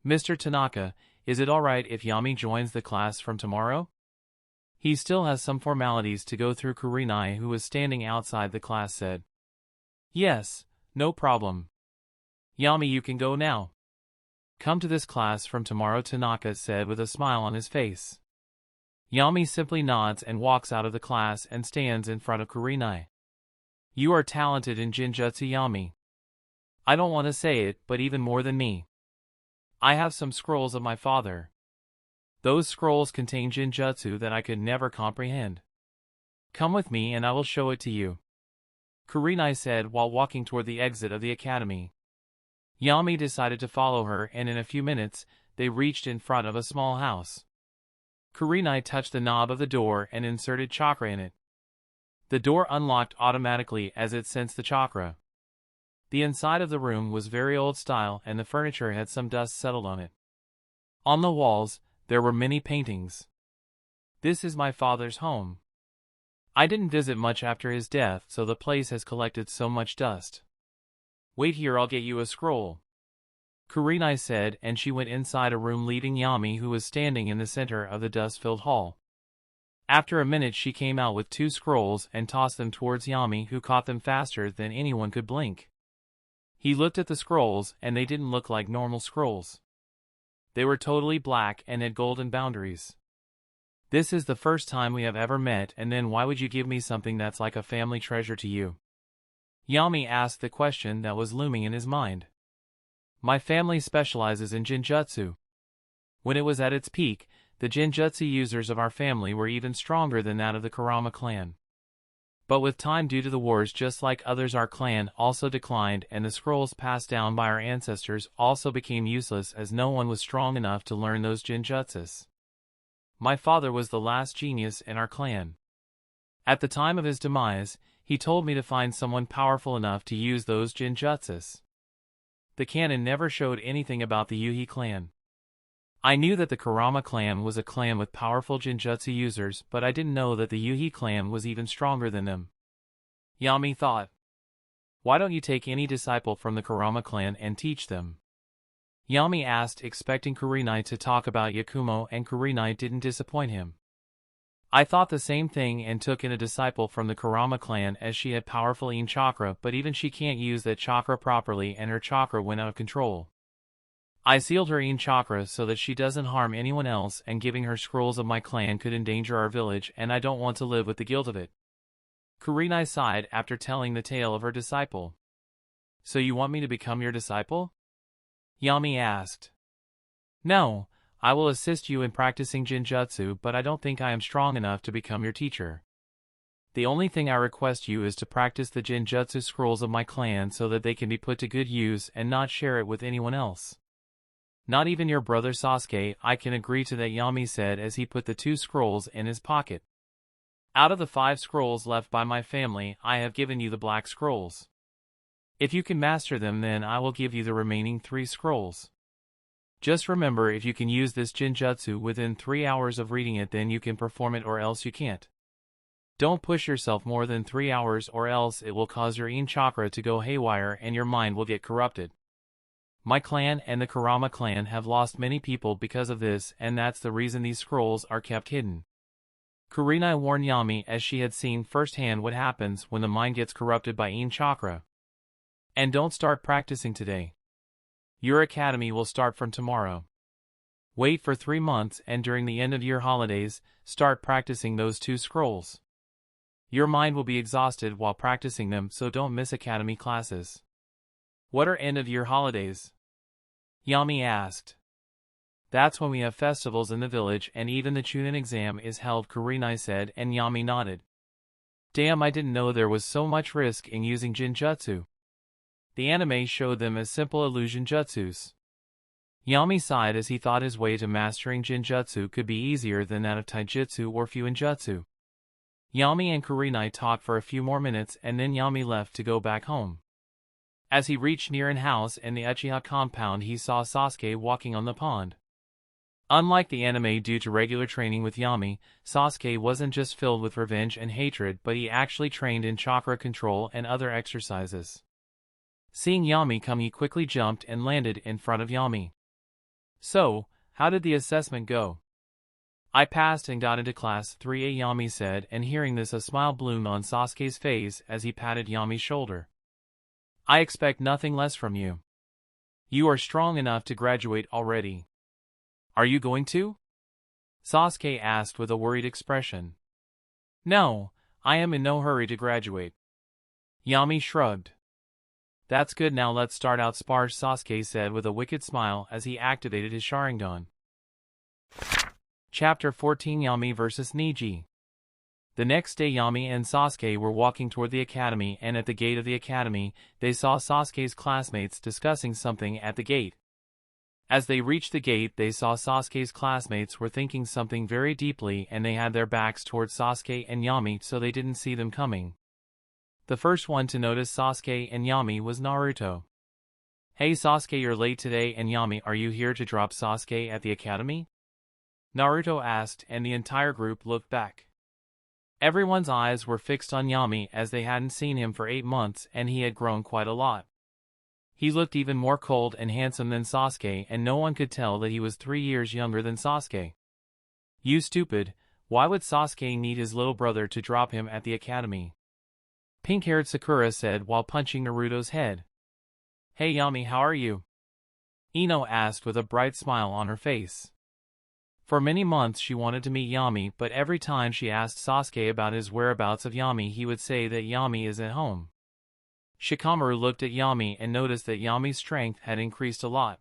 Mr. Tanaka, is it alright if Yami joins the class from tomorrow? He still has some formalities to go through, Kurenai, who was standing outside the class, said. Yes, no problem. Yami, you can go now. Come to this class from tomorrow, Tanaka said with a smile on his face. Yami simply nods and walks out of the class and stands in front of Kurenai. You are talented in Genjutsu, Yami. I don't want to say it, but even more than me. I have some scrolls of my father. Those scrolls contain Genjutsu that I could never comprehend. Come with me and I will show it to you, Kurenai said while walking toward the exit of the academy. Yami decided to follow her, and in a few minutes, they reached in front of a small house. Kurenai touched the knob of the door and inserted chakra in it. The door unlocked automatically as it sensed the chakra. The inside of the room was very old style and the furniture had some dust settled on it. On the walls, there were many paintings. This is my father's home. I didn't visit much after his death, so the place has collected so much dust. Wait here, I'll get you a scroll, Kurenai said, and she went inside a room leading Yami, who was standing in the center of the dust-filled hall. After a minute she came out with 2 scrolls and tossed them towards Yami, who caught them faster than anyone could blink. He looked at the scrolls and they didn't look like normal scrolls. They were totally black and had golden boundaries. This is the first time we have ever met, and then why would you give me something that's like a family treasure to you? Yami asked the question that was looming in his mind. My family specializes in Genjutsu. When it was at its peak, the Genjutsu users of our family were even stronger than that of the Kurama clan. But with time, due to the wars, just like others, our clan also declined, and the scrolls passed down by our ancestors also became useless as no one was strong enough to learn those Genjutsus. My father was the last genius in our clan. At the time of his demise, he told me to find someone powerful enough to use those Genjutsus. The canon never showed anything about the Yuhi clan. I knew that the Kurama clan was a clan with powerful Genjutsu users, but I didn't know that the Yuhi clan was even stronger than them. Yami thought. Why don't you take any disciple from the Kurama clan and teach them? Yami asked, expecting Kurenai to talk about Yakumo, and Kurenai didn't disappoint him. I thought the same thing and took in a disciple from the Kurama clan, as she had powerful In chakra, but even she can't use that chakra properly and her chakra went out of control. I sealed her in chakra so that she doesn't harm anyone else, and giving her scrolls of my clan could endanger our village, and I don't want to live with the guilt of it. Kurenai sighed after telling the tale of her disciple. So you want me to become your disciple? Yami asked. No, I will assist you in practicing Genjutsu, but I don't think I am strong enough to become your teacher. The only thing I request you is to practice the Genjutsu scrolls of my clan so that they can be put to good use and not share it with anyone else. Not even your brother Sasuke. I can agree to that, Yami said as he put the 2 scrolls in his pocket. Out of the 5 scrolls left by my family, I have given you the black scrolls. If you can master them, then I will give you the remaining 3 scrolls. Just remember, if you can use this Genjutsu within 3 hours of reading it, then you can perform it, or else you can't. Don't push yourself more than 3 hours, or else it will cause your Yin chakra to go haywire and your mind will get corrupted. My clan and the Kurama clan have lost many people because of this, and that's the reason these scrolls are kept hidden. Kurenai warned Yami as she had seen firsthand what happens when the mind gets corrupted by Yin chakra. And don't start practicing today. Your academy will start from tomorrow. Wait for 3 months, and during the end of your holidays, start practicing those 2 scrolls. Your mind will be exhausted while practicing them, so don't miss academy classes. What are end of year holidays? Yami asked. That's when we have festivals in the village, and even the Chunin exam is held, Kurenai said, and Yami nodded. Damn, I didn't know there was so much risk in using Genjutsu. The anime showed them as simple illusion jutsus. Yami sighed as he thought his way to mastering Genjutsu could be easier than that of Taijutsu or Fuinjutsu. Yami and Kurenai talked for a few more minutes, and then Yami left to go back home. As he reached near an house in the Uchiha compound, he saw Sasuke walking on the pond. Unlike the anime, due to regular training with Yami, Sasuke wasn't just filled with revenge and hatred, but he actually trained in chakra control and other exercises. Seeing Yami come, he quickly jumped and landed in front of Yami. So, how did the assessment go? I passed and got into class 3A, Yami said, and hearing this, a smile bloomed on Sasuke's face as he patted Yami's shoulder. I expect nothing less from you. You are strong enough to graduate already. Are you going to? Sasuke asked with a worried expression. No, I am in no hurry to graduate. Yami shrugged. That's good, now let's start out, Spar, Sasuke said with a wicked smile as he activated his Sharingan. Chapter 14, Yami vs. Neji. The next day, Yami and Sasuke were walking toward the academy, and at the gate of the academy, they saw Sasuke's classmates discussing something at the gate. As they reached the gate, they saw Sasuke's classmates were thinking something very deeply, and they had their backs towards Sasuke and Yami, so they didn't see them coming. The first one to notice Sasuke and Yami was Naruto. Hey Sasuke, you're late today, and Yami, are you here to drop Sasuke at the academy? Naruto asked, and the entire group looked back. Everyone's eyes were fixed on Yami as they hadn't seen him for 8 months, and he had grown quite a lot. He looked even more cold and handsome than Sasuke, and no one could tell that he was 3 years younger than Sasuke. You stupid, why would Sasuke need his little brother to drop him at the academy? Pink-haired Sakura said while punching Naruto's head. Hey Yami, how are you? Ino asked with a bright smile on her face. For many months she wanted to meet Yami, but every time she asked Sasuke about his whereabouts of Yami, he would say that Yami is at home. Shikamaru looked at Yami and noticed that Yami's strength had increased a lot.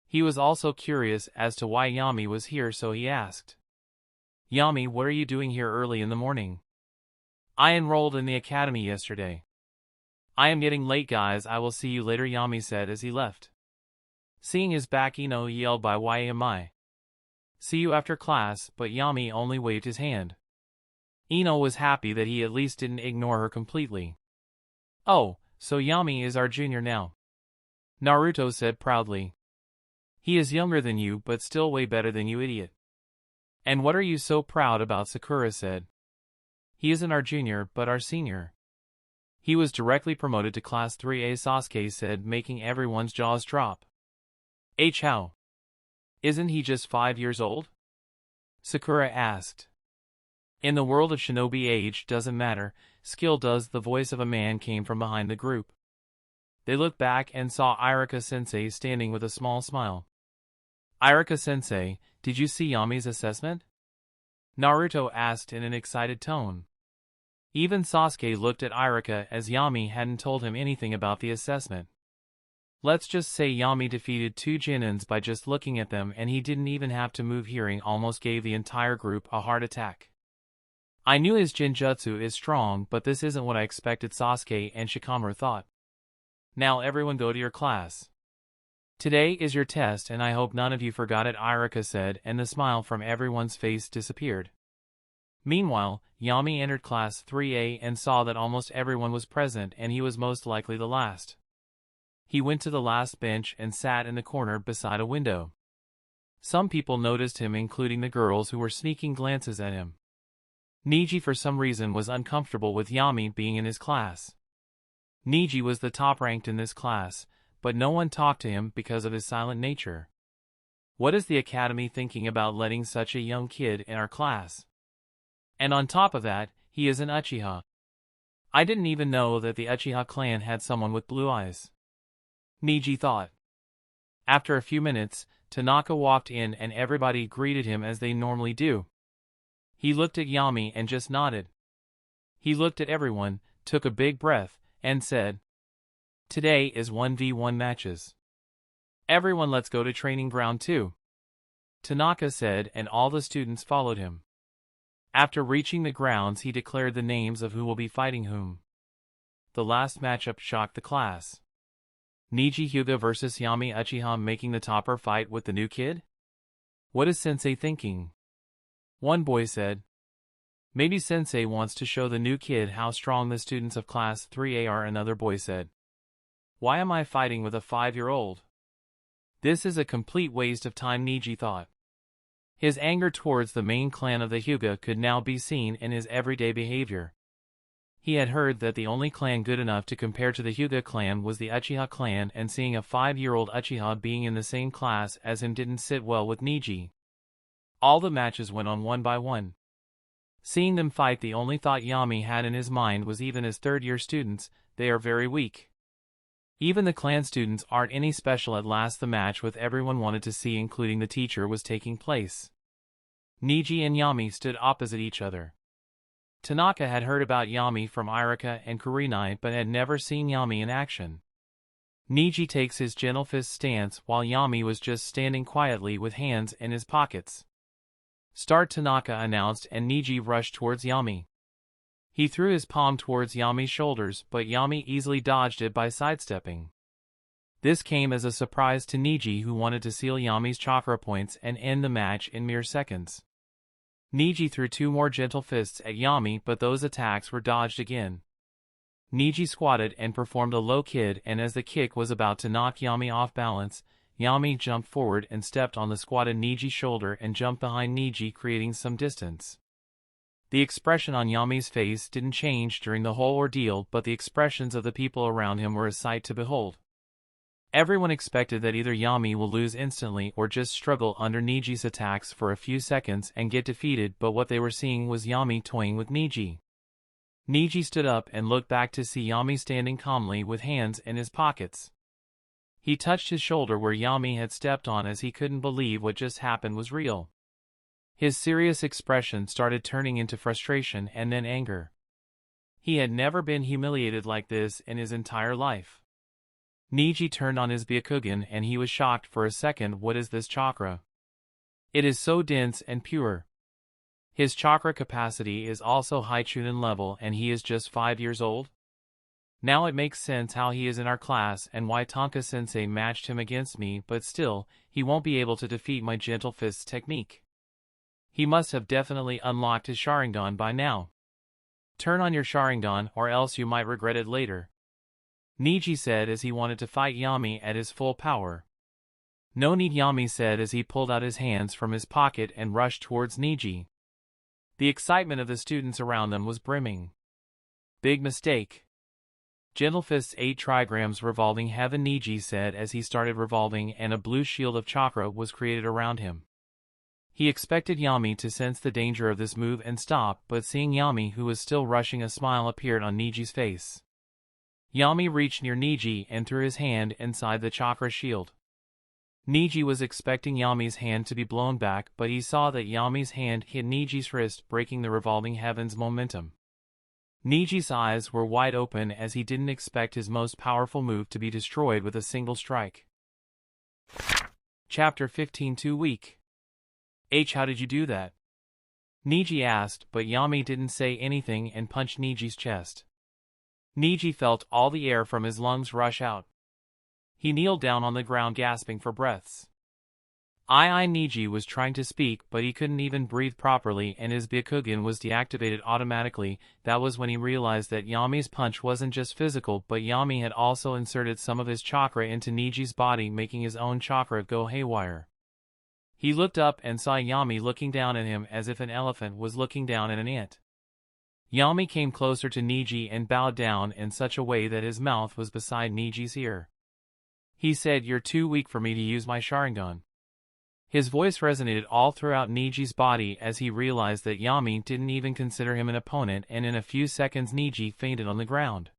He was also curious as to why Yami was here, so he asked. Yami, what are you doing here early in the morning? I enrolled in the academy yesterday. I am getting late, guys, I will see you later, Yami said as he left. Seeing his back, Ino yelled by Yami. See you after class, but Yami only waved his hand. Ino was happy that he at least didn't ignore her completely. Oh, so Yami is our junior now. Naruto said proudly. He is younger than you, but still way better than you, idiot. And what are you so proud about? Sakura said. He isn't our junior, but our senior. He was directly promoted to class 3A, Sasuke said, making everyone's jaws drop. How? Isn't he just 5 years old? Sakura asked. In the world of shinobi, age doesn't matter, skill does. The voice of a man came from behind the group. They looked back and saw Irika-sensei standing with a small smile. "Irika-sensei, did you see Yami's assessment?" Naruto asked in an excited tone. Even Sasuke looked at Irika as Yami hadn't told him anything about the assessment. Let's just say Yami defeated 2 Genins by just looking at them, and he didn't even have to move. Hearing almost gave the entire group a heart attack. "I knew his Genjutsu is strong, but this isn't what I expected," Sasuke and Shikamaru thought. "Now everyone go to your class. Today is your test and I hope none of you forgot it," Irika said, and the smile from everyone's face disappeared. Meanwhile, Yami entered class 3A and saw that almost everyone was present and he was most likely the last. He went to the last bench and sat in the corner beside a window. Some people noticed him, including the girls who were sneaking glances at him. Niji for some reason was uncomfortable with Yami being in his class. Niji was the top ranked in this class, but no one talked to him because of his silent nature. What is the academy thinking about letting such a young kid in our class? And on top of that, he is an Uchiha. I didn't even know that the Uchiha clan had someone with blue eyes. Niji thought. After a few minutes, Tanaka walked in and everybody greeted him as they normally do. He looked at Yami and just nodded. He looked at everyone, took a big breath, and said, "Today is 1v1 matches. Everyone let's go to training ground 2. Tanaka said, and all the students followed him. After reaching the grounds, he declared the names of who will be fighting whom. The last matchup shocked the class. Niji Hyuga versus Yami Uchiha, making the topper fight with the new kid? What is Sensei thinking? One boy said. Maybe Sensei wants to show the new kid how strong the students of class 3A are, another boy said. Why am I fighting with a 5-year-old? This is a complete waste of time, Niji thought. His anger towards the main clan of the Hyuga could now be seen in his everyday behavior. He had heard that the only clan good enough to compare to the Hyuga clan was the Uchiha clan, and seeing a 5-year-old Uchiha being in the same class as him didn't sit well with Niji. All the matches went on one by one. Seeing them fight, the only thought Yami had in his mind was, even as third-year students, they are very weak. Even the clan students aren't any special. At last the match with everyone wanted to see, including the teacher, was taking place. Niji and Yami stood opposite each other. Tanaka had heard about Yami from Irika and Kurenai but had never seen Yami in action. Niji takes his gentle fist stance while Yami was just standing quietly with hands in his pockets. Start, Tanaka announced, and Niji rushed towards Yami. He threw his palm towards Yami's shoulders, but Yami easily dodged it by sidestepping. This came as a surprise to Niji, who wanted to seal Yami's chakra points and end the match in mere seconds. Niji threw 2 more gentle fists at Yami, but those attacks were dodged again. Niji squatted and performed a low kick, and as the kick was about to knock Yami off balance, Yami jumped forward and stepped on the squatted Niji's shoulder and jumped behind Niji, creating some distance. The expression on Yami's face didn't change during the whole ordeal, but the expressions of the people around him were a sight to behold. Everyone expected that either Yami will lose instantly or just struggle under Niji's attacks for a few seconds and get defeated, but what they were seeing was Yami toying with Niji. Niji stood up and looked back to see Yami standing calmly with hands in his pockets. He touched his shoulder where Yami had stepped on, as he couldn't believe what just happened was real. His serious expression started turning into frustration and then anger. He had never been humiliated like this in his entire life. Niji turned on his Byakugan and he was shocked for a second. What is this chakra? It is so dense and pure. His chakra capacity is also high Chunin level, and he is just 5 years old? Now it makes sense how he is in our class and why Tonka-sensei matched him against me, but still, he won't be able to defeat my gentle fists technique. He must have definitely unlocked his Sharingan by now. Turn on your Sharingan or else you might regret it later, Niji said as he wanted to fight Yami at his full power. No need, Yami said as he pulled out his hands from his pocket and rushed towards Niji. The excitement of the students around them was brimming. Big mistake. Gentle fists 8 trigrams revolving heaven, Niji said as he started revolving, and a blue shield of chakra was created around him. He expected Yami to sense the danger of this move and stop, but seeing Yami, who was still rushing, a smile appeared on Niji's face. Yami reached near Niji and threw his hand inside the chakra shield. Niji was expecting Yami's hand to be blown back, but he saw that Yami's hand hit Niji's wrist, breaking the revolving heavens momentum. Niji's eyes were wide open as he didn't expect his most powerful move to be destroyed with a single strike. Chapter 15 Too weak. How did you do that? Niji asked, but Yami didn't say anything and punched Niji's chest. Niji felt all the air from his lungs rush out. He kneeled down on the ground, gasping for breaths. Niji was trying to speak, but he couldn't even breathe properly, and his Byakugan was deactivated automatically. That was when he realized that Yami's punch wasn't just physical, but Yami had also inserted some of his chakra into Niji's body, making his own chakra go haywire. He looked up and saw Yami looking down at him as if an elephant was looking down at an ant. Yami came closer to Niji and bowed down in such a way that his mouth was beside Niji's ear. He said, "You're too weak for me to use my Sharingan." His voice resonated all throughout Niji's body as he realized that Yami didn't even consider him an opponent, and in a few seconds Niji fainted on the ground.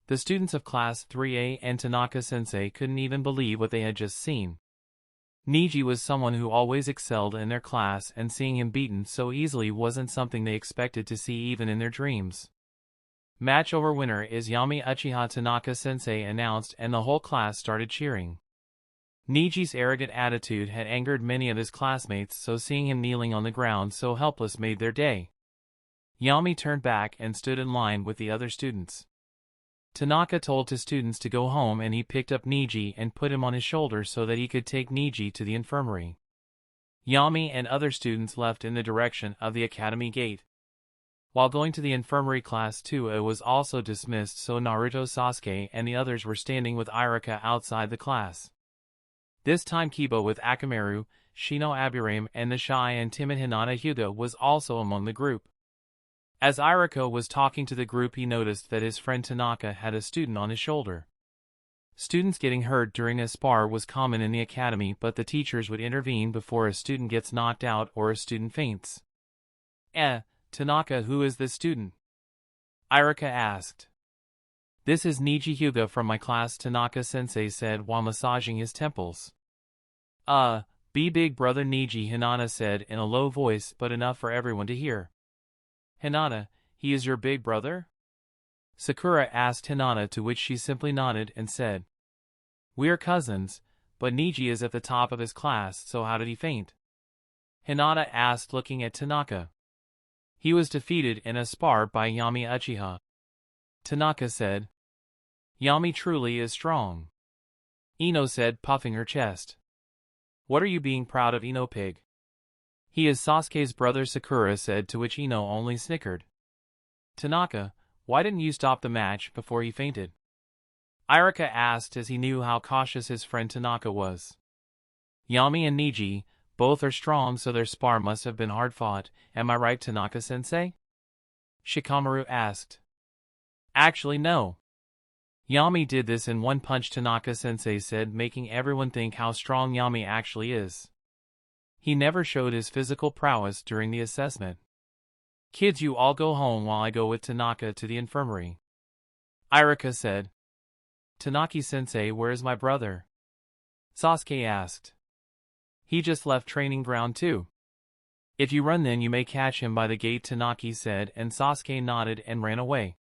The students of Class 3A and Tanaka-sensei couldn't even believe what they had just seen. Niji was someone who always excelled in their class, and seeing him beaten so easily wasn't something they expected to see even in their dreams. Match over winner is Yami Uchiha, Tanaka-sensei announced, and the whole class started cheering. Niji's arrogant attitude had angered many of his classmates, so seeing him kneeling on the ground so helpless made their day. Yami turned back and stood in line with the other students. Tanaka told his students to go home, and he picked up Niji and put him on his shoulder so that he could take Niji to the infirmary. Yami and other students left in the direction of the academy gate. While going to the infirmary, Class 2A was also dismissed, so Naruto, Sasuke, and the others were standing with Irika outside the class. This time Kiba with Akamaru, Shino Aburame, and the shy and timid Hinata Hyuga was also among the group. As Irika was talking to the group, he noticed that his friend Tanaka had a student on his shoulder. Students getting hurt during a spar was common in the academy, but the teachers would intervene before a student gets knocked out or a student faints. Tanaka, who is this student? Irika asked. This is Niji Hyuga from my class, Tanaka-sensei said while massaging his temples. Be big brother Niji, Hinata said in a low voice but enough for everyone to hear. Hinata, he is your big brother? Sakura asked Hinata, to which she simply nodded and said, We are cousins, but Niji is at the top of his class, so how did he faint? Hinata asked, looking at Tanaka. He was defeated in a spar by Yami Uchiha. Tanaka said. Yami truly is strong. Ino said, puffing her chest. What are you being proud of, Ino pig? He is Sasuke's brother, Sakura said, to which Ino only snickered. Tanaka, why didn't you stop the match before he fainted? Irika asked, as he knew how cautious his friend Tanaka was. Yami and Niji, both are strong, so their spar must have been hard fought, am I right, Tanaka-sensei? Shikamaru asked. Actually no. Yami did this in one punch, Tanaka-sensei said, making everyone think how strong Yami actually is. He never showed his physical prowess during the assessment. Kids, you all go home while I go with Tanaka to the infirmary. Irika said. Tanaki-sensei, where is my brother? Sasuke asked. He just left training ground too. If you run then you may catch him by the gate, Tanaki said, and Sasuke nodded and ran away.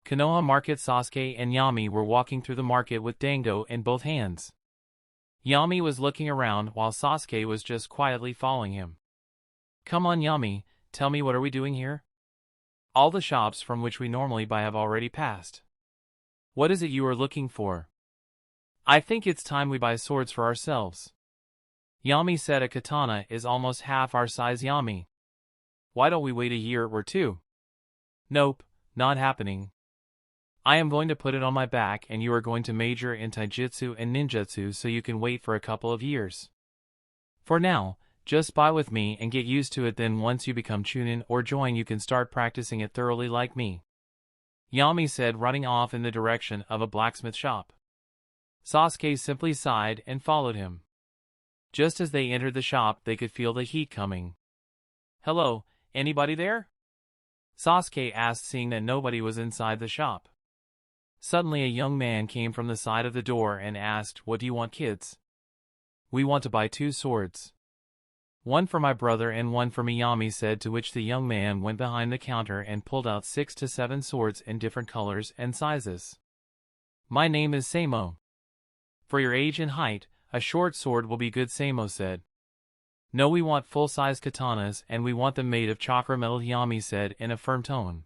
Konoha Market. Sasuke and Yami were walking through the market with Dango in both hands. Yami was looking around while Sasuke was just quietly following him. Come on Yami, tell me, what are we doing here? All the shops from which we normally buy have already passed. What is it you are looking for? I think it's time we buy swords for ourselves. Yami said, a katana is almost half our size, Yami. Why don't we wait a year or two? Nope, not happening. I am going to put it on my back, and you are going to major in taijutsu and ninjutsu, so you can wait for a couple of years. For now, just buy with me and get used to it, then once you become chunin or join you can start practicing it thoroughly like me. Yami said, running off in the direction of a blacksmith shop. Sasuke simply sighed and followed him. Just as they entered the shop, they could feel the heat coming. Hello, anybody there? Sasuke asked, seeing that nobody was inside the shop. Suddenly a young man came from the side of the door and asked, "What do you want, kids?" "We want to buy 2 swords. One for my brother and one for me," Yami said, to which the young man went behind the counter and pulled out 6 to 7 swords in different colors and sizes. "My name is Samo. For your age and height, a short sword will be good," Samo said. "No, we want full-size katanas, and we want them made of chakra metal," Yami said in a firm tone.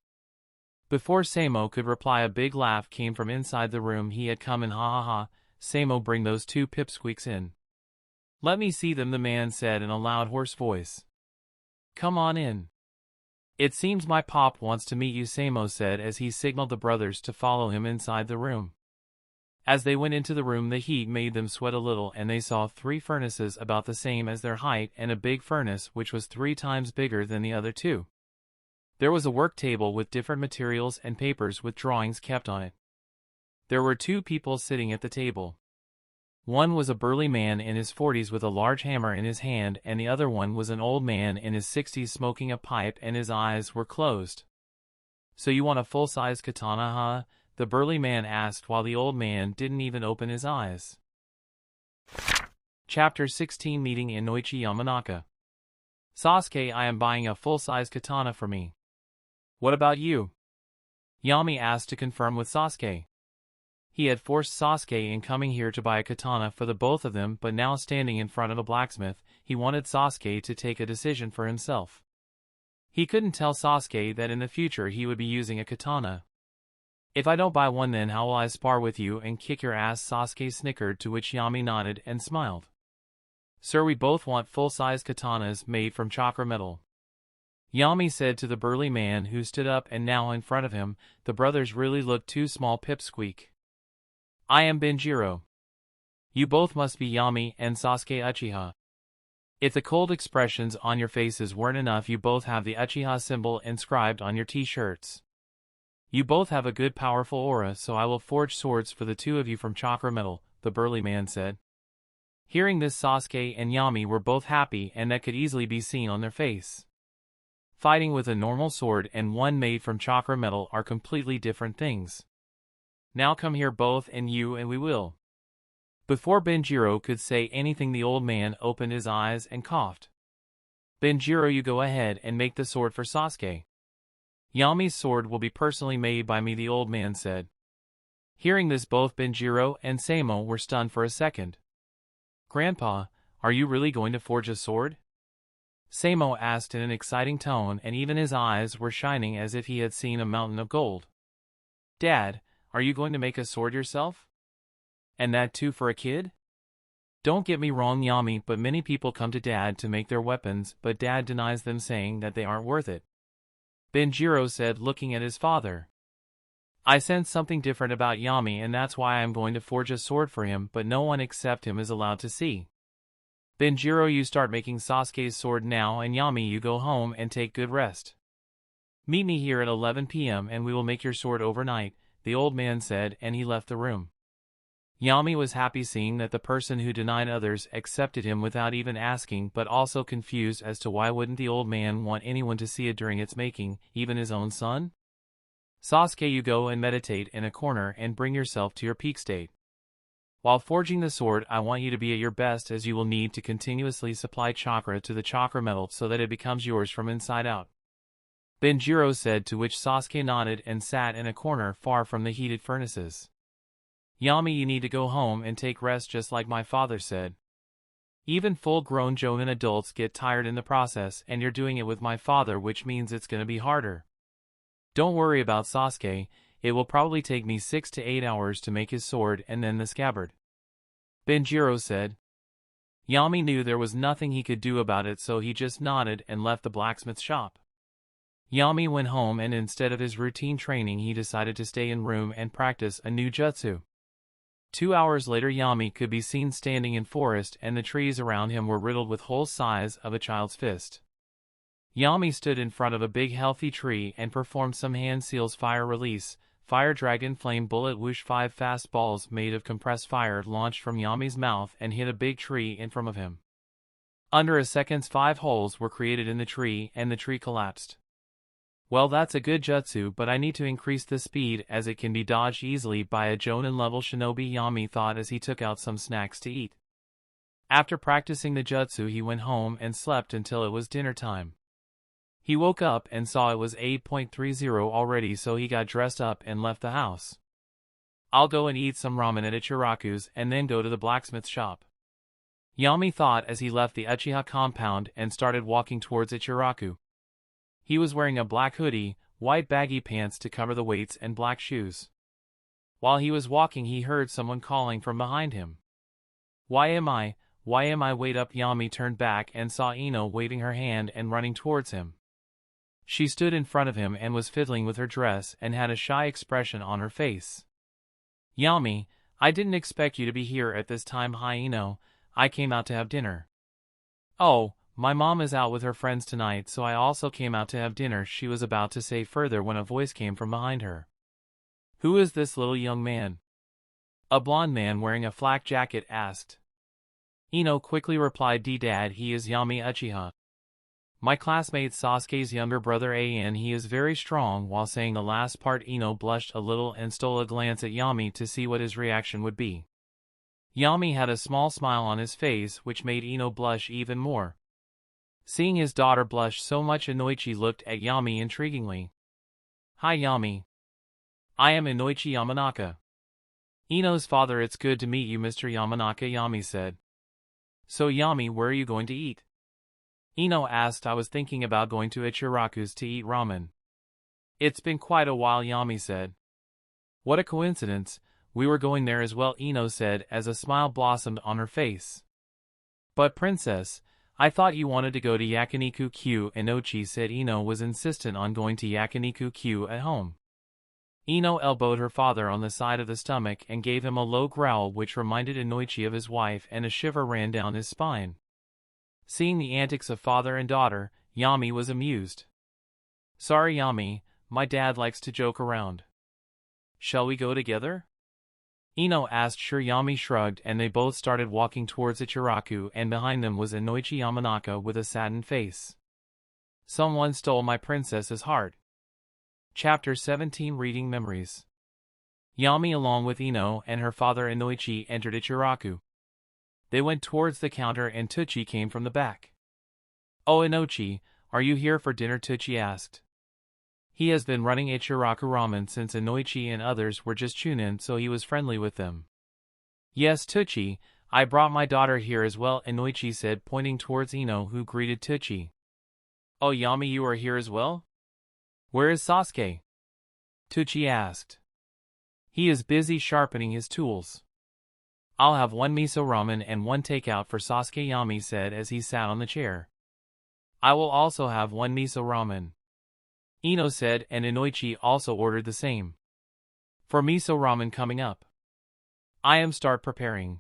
Before Samo could reply, a big laugh came from inside the room he had come in. "Ha ha ha, Samo, bring those 2 pipsqueaks in." "Let me see them," the man said in a loud, hoarse voice. "Come on in." "It seems my pop wants to meet you," Samo said as he signaled the brothers to follow him inside the room. As they went into the room, the heat made them sweat a little, and they saw 3 furnaces about the same as their height and a big furnace which was 3 times bigger than the other 2. There was a work table with different materials and papers with drawings kept on it. There were 2 people sitting at the table. One was a burly man in his 40s with a large hammer in his hand, and the other one was an old man in his 60s smoking a pipe, and his eyes were closed. "So you want a full-size katana, huh?" the burly man asked, while the old man didn't even open his eyes. Chapter 16, Meeting in Noichi Yamanaka. "Sasuke, I am buying a full-size katana for me. What about you?" Yami asked to confirm with Sasuke. He had forced Sasuke in coming here to buy a katana for the both of them, but now standing in front of a blacksmith, he wanted Sasuke to take a decision for himself. He couldn't tell Sasuke that in the future he would be using a katana. "If I don't buy one, then how will I spar with you and kick your ass?" Sasuke snickered, to which Yami nodded and smiled. "Sir, we both want full-size katanas made from chakra metal," Yami said to the burly man who stood up, and now in front of him, the brothers really looked 2 small pipsqueak. "I am Benjiro. You both must be Yami and Sasuke Uchiha. If the cold expressions on your faces weren't enough, you both have the Uchiha symbol inscribed on your t-shirts. You both have a good powerful aura, so I will forge swords for the 2 of you from chakra metal," the burly man said. Hearing this, Sasuke and Yami were both happy, and that could easily be seen on their face. Fighting with a normal sword and one made from chakra metal are completely different things. "Now come here both, and you, and we will." Before Benjiro could say anything, the old man opened his eyes and coughed. "Benjiro, you go ahead and make the sword for Sasuke. Yami's sword will be personally made by me," the old man said. Hearing this, both Benjiro and Samo were stunned for a second. "Grandpa, are you really going to forge a sword?" Samo asked in an exciting tone, and even his eyes were shining as if he had seen a mountain of gold. "Dad, are you going to make a sword yourself? And that too for a kid?" "Don't get me wrong, Yami, but many people come to Dad to make their weapons, but Dad denies them, saying that they aren't worth it," Benjiro said, looking at his father. "I sense something different about Yami, and that's why I am going to forge a sword for him, but no one except him is allowed to see. Benjiro, you start making Sasuke's sword now, and Yami, you go home and take good rest. Meet me here at 11 p.m. and we will make your sword overnight," the old man said, and he left the room. Yami was happy seeing that the person who denied others accepted him without even asking, but also confused as to why wouldn't the old man want anyone to see it during its making, even his own son? "Sasuke, you go and meditate in a corner and bring yourself to your peak state. While forging the sword, I want you to be at your best, as you will need to continuously supply chakra to the chakra metal so that it becomes yours from inside out," Benjiro said, to which Sasuke nodded and sat in a corner far from the heated furnaces. "Yami, you need to go home and take rest, just like my father said. Even full-grown Jonin adults get tired in the process, and you're doing it with my father, which means it's gonna be harder. Don't worry about Sasuke, it will probably take me 6 to 8 hours to make his sword and then the scabbard," Benjiro said. Yami knew there was nothing he could do about it, so he just nodded and left the blacksmith shop. Yami went home, and instead of his routine training, he decided to stay in room and practice a new jutsu. 2 hours later, Yami could be seen standing in forest, and the trees around him were riddled with holes size of a child's fist. Yami stood in front of a big healthy tree and performed some hand seals: fire release, fire dragon, flame bullet, whoosh. 5 fast balls made of compressed fire launched from Yami's mouth and hit a big tree in front of him. Under a second, 5 holes were created in the tree, and the tree collapsed. Well, that's a good jutsu, but I need to increase the speed as it can be dodged easily by a Jonin-level shinobi, Yami thought as he took out some snacks to eat. After practicing the jutsu, he went home and slept until it was dinner time. He woke up and saw it was 8:30 already, so he got dressed up and left the house. I'll go and eat some ramen at Ichiraku's and then go to the blacksmith shop, Yami thought as he left the Uchiha compound and started walking towards Ichiraku. He was wearing a black hoodie, white baggy pants to cover the weights, and black shoes. While he was walking, he heard someone calling from behind him. Why am I, wait up? Yami turned back and saw Ino waving her hand and running towards him. She stood in front of him and was fiddling with her dress and had a shy expression on her face. Yami, I didn't expect you to be here at this time. Hi Ino, I came out to have dinner. Oh, my mom is out with her friends tonight, so I also came out to have dinner. She was about to say further when a voice came from behind her. Who is this little young man? A blond man wearing a flak jacket asked. Ino quickly replied, Dad, he is Yami Uchiha, my classmate Sasuke's younger brother, and he is very strong. While saying the last part, Ino blushed a little and stole a glance at Yami to see what his reaction would be. Yami had a small smile on his face, which made Ino blush even more. Seeing his daughter blush so much, Inoichi looked at Yami intriguingly. Hi Yami. I am Inoichi Yamanaka, Ino's father. It's good to meet you, Mr. Yamanaka, Yami said. So Yami, where are you going to eat? Ino asked. I was thinking about going to Ichiraku's to eat ramen. It's been quite a while, Yami said. What a coincidence, we were going there as well, Ino said as a smile blossomed on her face. But princess, I thought you wanted to go to Yakiniku-Q. Inoichi said. Ino was insistent on going to Yakiniku-Q at home. Ino elbowed her father on the side of the stomach and gave him a low growl which reminded Inoichi of his wife, and a shiver ran down his spine. Seeing the antics of father and daughter, Yami was amused. Sorry Yami, my dad likes to joke around. Shall we go together? Ino asked. Sure, Yami shrugged, and they both started walking towards Ichiraku, and behind them was Inoichi Yamanaka with a saddened face. Someone stole my princess's heart. Chapter 17, Reading Memories. Yami along with Ino and her father Inoichi entered Ichiraku. They went towards the counter and Tucci came from the back. Oh Inoichi, are you here for dinner? Tucci asked. He has been running Ichiraku Ramen since Inoichi and others were just chunin, so he was friendly with them. Yes Tucci, I brought my daughter here as well, Inoichi said, pointing towards Ino, who greeted Tucci. Oh Yami, you are here as well? Where is Sasuke? Tucci asked. He is busy sharpening his tools. I'll have one miso ramen and one takeout for Sasuke, Yami said as he sat on the chair. I will also have one miso ramen, Ino said, and Inoichi also ordered the same. For miso ramen coming up, I am start preparing,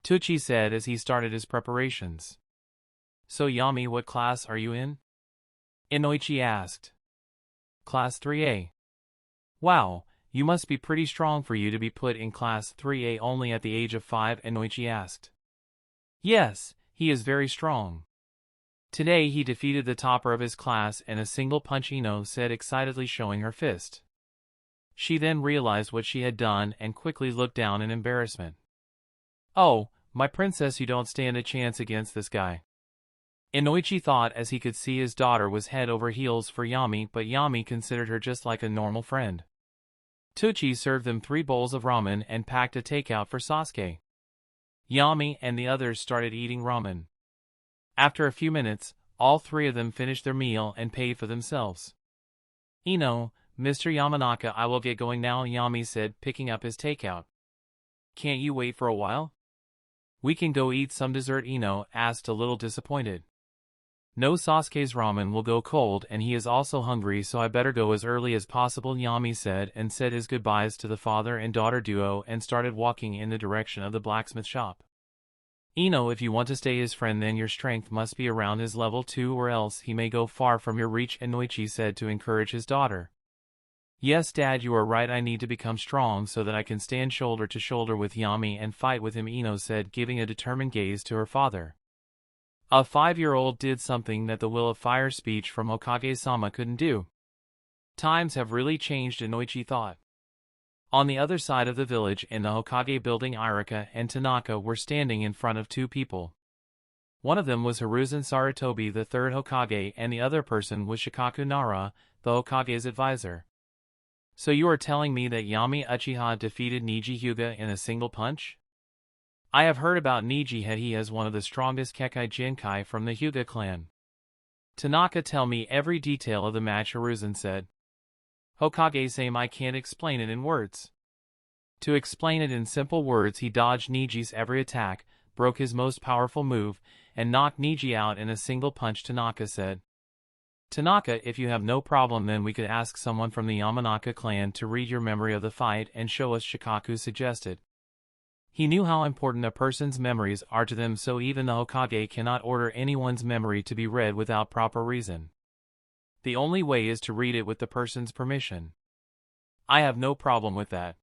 Tucci said as he started his preparations. So Yami, what class are you in? Inoichi asked. Class 3A. Wow. You must be pretty strong for you to be put in Class 3A only at the age of 5, Inoichi asked. Yes, he is very strong. Today he defeated the topper of his class in a single punch, Ino said excitedly, showing her fist. She then realized what she had done and quickly looked down in embarrassment. Oh, my princess, you don't stand a chance against this guy, Inoichi thought as he could see his daughter was head over heels for Yami, but Yami considered her just like a normal friend. Tucci served them 3 bowls of ramen and packed a takeout for Sasuke. Yami and the others started eating ramen. After a few minutes, all 3 of them finished their meal and paid for themselves. Ino, Mr. Yamanaka, I will get going now, Yami said, picking up his takeout. Can't you wait for a while? We can go eat some dessert, Ino asked, a little disappointed. No, Sasuke's ramen will go cold and he is also hungry, so I better go as early as possible, Yami said, and said his goodbyes to the father and daughter duo and started walking in the direction of the blacksmith shop. Ino, if you want to stay his friend, then your strength must be around his level 2 or else he may go far from your reach, Inoichi said to encourage his daughter. Yes Dad, you are right, I need to become strong so that I can stand shoulder to shoulder with Yami and fight with him, Ino said, giving a determined gaze to her father. A 5-year-old did something that the Will of Fire speech from Hokage-sama couldn't do. Times have really changed, Inoichi thought. On the other side of the village in the Hokage building, Irika and Tanaka were standing in front of two people. One of them was Hiruzen Sarutobi, the third Hokage, and the other person was Shikaku Nara, the Hokage's advisor. So you are telling me that Yami Uchiha defeated Niji Hyuga in a single punch? I have heard about Niji that he is one of the strongest Kekkei Jinkai from the Hyuga clan. Tanaka, tell me every detail of the match, Hiruzen said. Hokage-sama, I can't explain it in words. To explain it in simple words, he dodged Niji's every attack, broke his most powerful move, and knocked Niji out in a single punch, Tanaka said. Tanaka, if you have no problem, then we could ask someone from the Yamanaka clan to read your memory of the fight and show us, Shikaku suggested. He knew how important a person's memories are to them, so even the Hokage cannot order anyone's memory to be read without proper reason. The only way is to read it with the person's permission. I have no problem with that.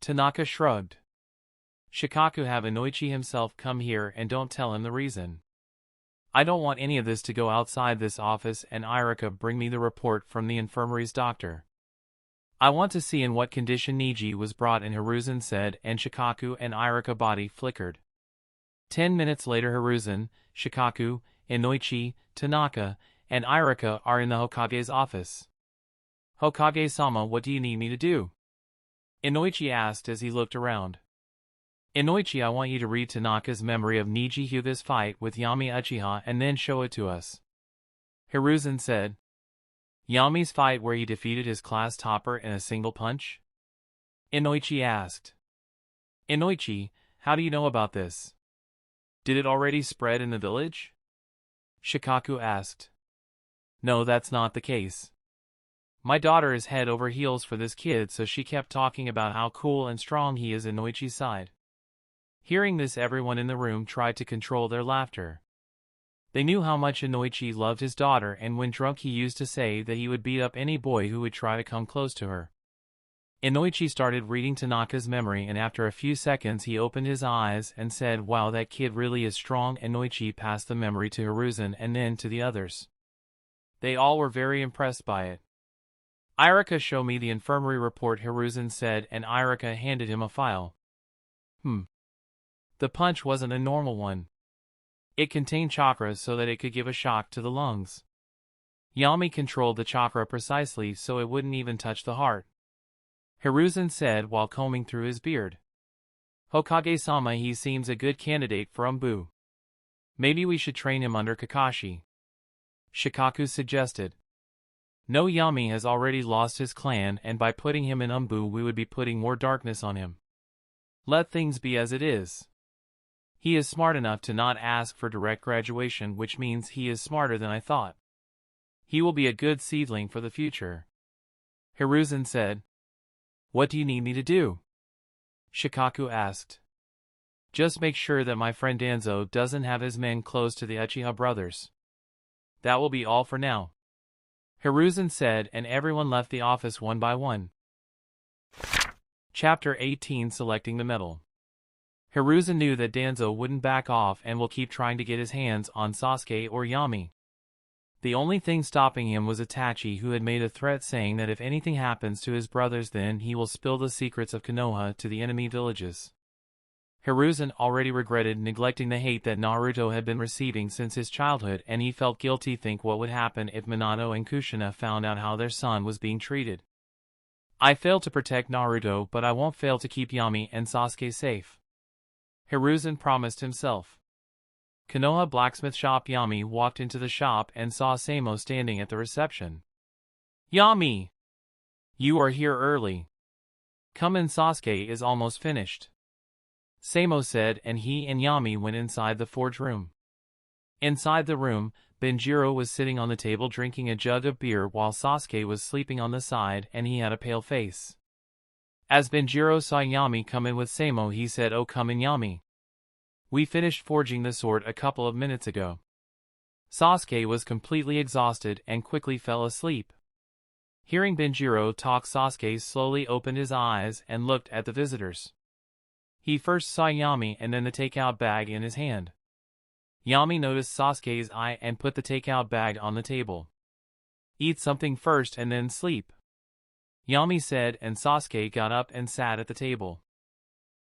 Tanaka shrugged. Shikaku, have Inoichi himself come here and don't tell him the reason. I don't want any of this to go outside this office, and Irika, bring me the report from the infirmary's doctor. I want to see in what condition Niji was brought in, Hiruzen said, and Shikaku and Irika body flickered. 10 minutes later, Hiruzen, Shikaku, Inoichi, Tanaka, and Irika are in the Hokage's office. Hokage-sama, what do you need me to do? Inoichi asked as he looked around. Inoichi, I want you to read Tanaka's memory of Niji Hyuga's fight with Yami Uchiha and then show it to us. Hiruzen said. Yami's fight where he defeated his class topper in a single punch? Inoichi asked. Inoichi, how do you know about this? Did it already spread in the village? Shikaku asked. No, that's not the case. My daughter is head over heels for this kid, so she kept talking about how cool and strong he is, Inoichi's side. Hearing this, everyone in the room tried to control their laughter. They knew how much Inoichi loved his daughter, and when drunk he used to say that he would beat up any boy who would try to come close to her. Inoichi started reading Tanaka's memory, and after a few seconds he opened his eyes and said, wow, that kid really is strong. Inoichi passed the memory to Hiruzen and then to the others. They all were very impressed by it. Irika, show me the infirmary report, Hiruzen said, and Irika handed him a file. The punch wasn't a normal one. It contained chakras so that it could give a shock to the lungs. Yami controlled the chakra precisely so it wouldn't even touch the heart. Hiruzen said while combing through his beard. Hokage-sama, he seems a good candidate for Umbu. Maybe we should train him under Kakashi. Shikaku suggested. No, Yami has already lost his clan, and by putting him in Umbu we would be putting more darkness on him. Let things be as it is. He is smart enough to not ask for direct graduation, which means he is smarter than I thought. He will be a good seedling for the future. Hiruzen said. What do you need me to do? Shikaku asked. Just make sure that my friend Danzo doesn't have his men close to the Uchiha brothers. That will be all for now. Hiruzen said, and everyone left the office one by one. Chapter 18, Selecting the Medal. Hiruzen knew that Danzo wouldn't back off and will keep trying to get his hands on Sasuke or Yami. The only thing stopping him was Itachi, who had made a threat saying that if anything happens to his brothers then he will spill the secrets of Konoha to the enemy villages. Hiruzen already regretted neglecting the hate that Naruto had been receiving since his childhood, and he felt guilty. Think what would happen if Minato and Kushina found out how their son was being treated. I failed to protect Naruto, but I won't fail to keep Yami and Sasuke safe. Hiruzen promised himself. Konoha blacksmith shop. Yami walked into the shop and saw Samo standing at the reception. Yami! You are here early. Come in, Sasuke is almost finished. Samo said, and he and Yami went inside the forge room. Inside the room, Benjiro was sitting on the table drinking a jug of beer while Sasuke was sleeping on the side and he had a pale face. As Benjiro saw Yami come in with Samo, he said, "Oh, come in, Yami. We finished forging the sword a couple of minutes ago." Sasuke was completely exhausted and quickly fell asleep. Hearing Benjiro talk, Sasuke slowly opened his eyes and looked at the visitors. He first saw Yami and then the takeout bag in his hand. Yami noticed Sasuke's eye and put the takeout bag on the table. Eat something first and then sleep, Yami said, and Sasuke got up and sat at the table.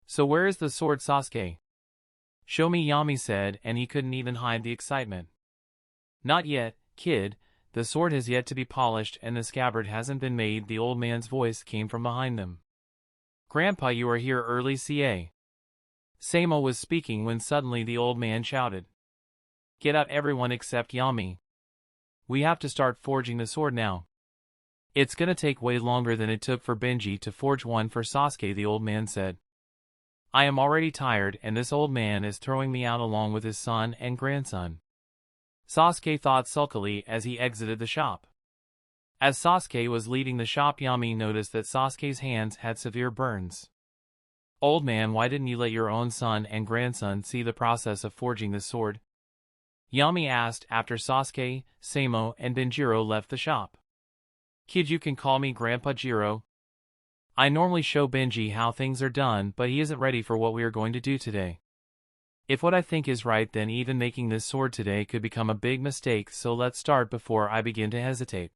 So where is the sword, Sasuke? Show me, Yami said, and he couldn't even hide the excitement. Not yet, kid, the sword has yet to be polished and the scabbard hasn't been made. The old man's voice came from behind them. Grandpa, you are here early, ca. Samo was speaking when suddenly the old man shouted. Get out, everyone except Yami. We have to start forging the sword now. It's gonna take way longer than it took for Benji to forge one for Sasuke, the old man said. I am already tired and this old man is throwing me out along with his son and grandson. Sasuke thought sulkily as he exited the shop. As Sasuke was leaving the shop, Yami noticed that Sasuke's hands had severe burns. Old man, why didn't you let your own son and grandson see the process of forging this sword? Yami asked after Sasuke, Samo, and Benjiro left the shop. Kid, you can call me Grandpa Jiro. I normally show Benji how things are done, but he isn't ready for what we are going to do today. If what I think is right, then even making this sword today could become a big mistake, so let's start before I begin to hesitate.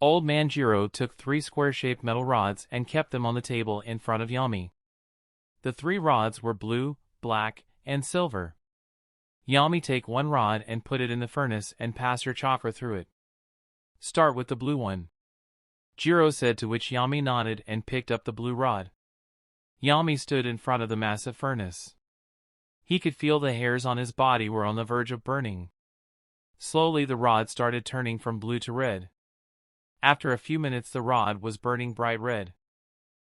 Old man Jiro took 3 square-shaped metal rods and kept them on the table in front of Yami. The 3 rods were blue, black, and silver. Yami, take 1 rod and put it in the furnace and pass your chakra through it. Start with the blue one, Jiro said, to which Yami nodded and picked up the blue rod. Yami stood in front of the massive furnace. He could feel the hairs on his body were on the verge of burning. Slowly the rod started turning from blue to red. After a few minutes the rod was burning bright red.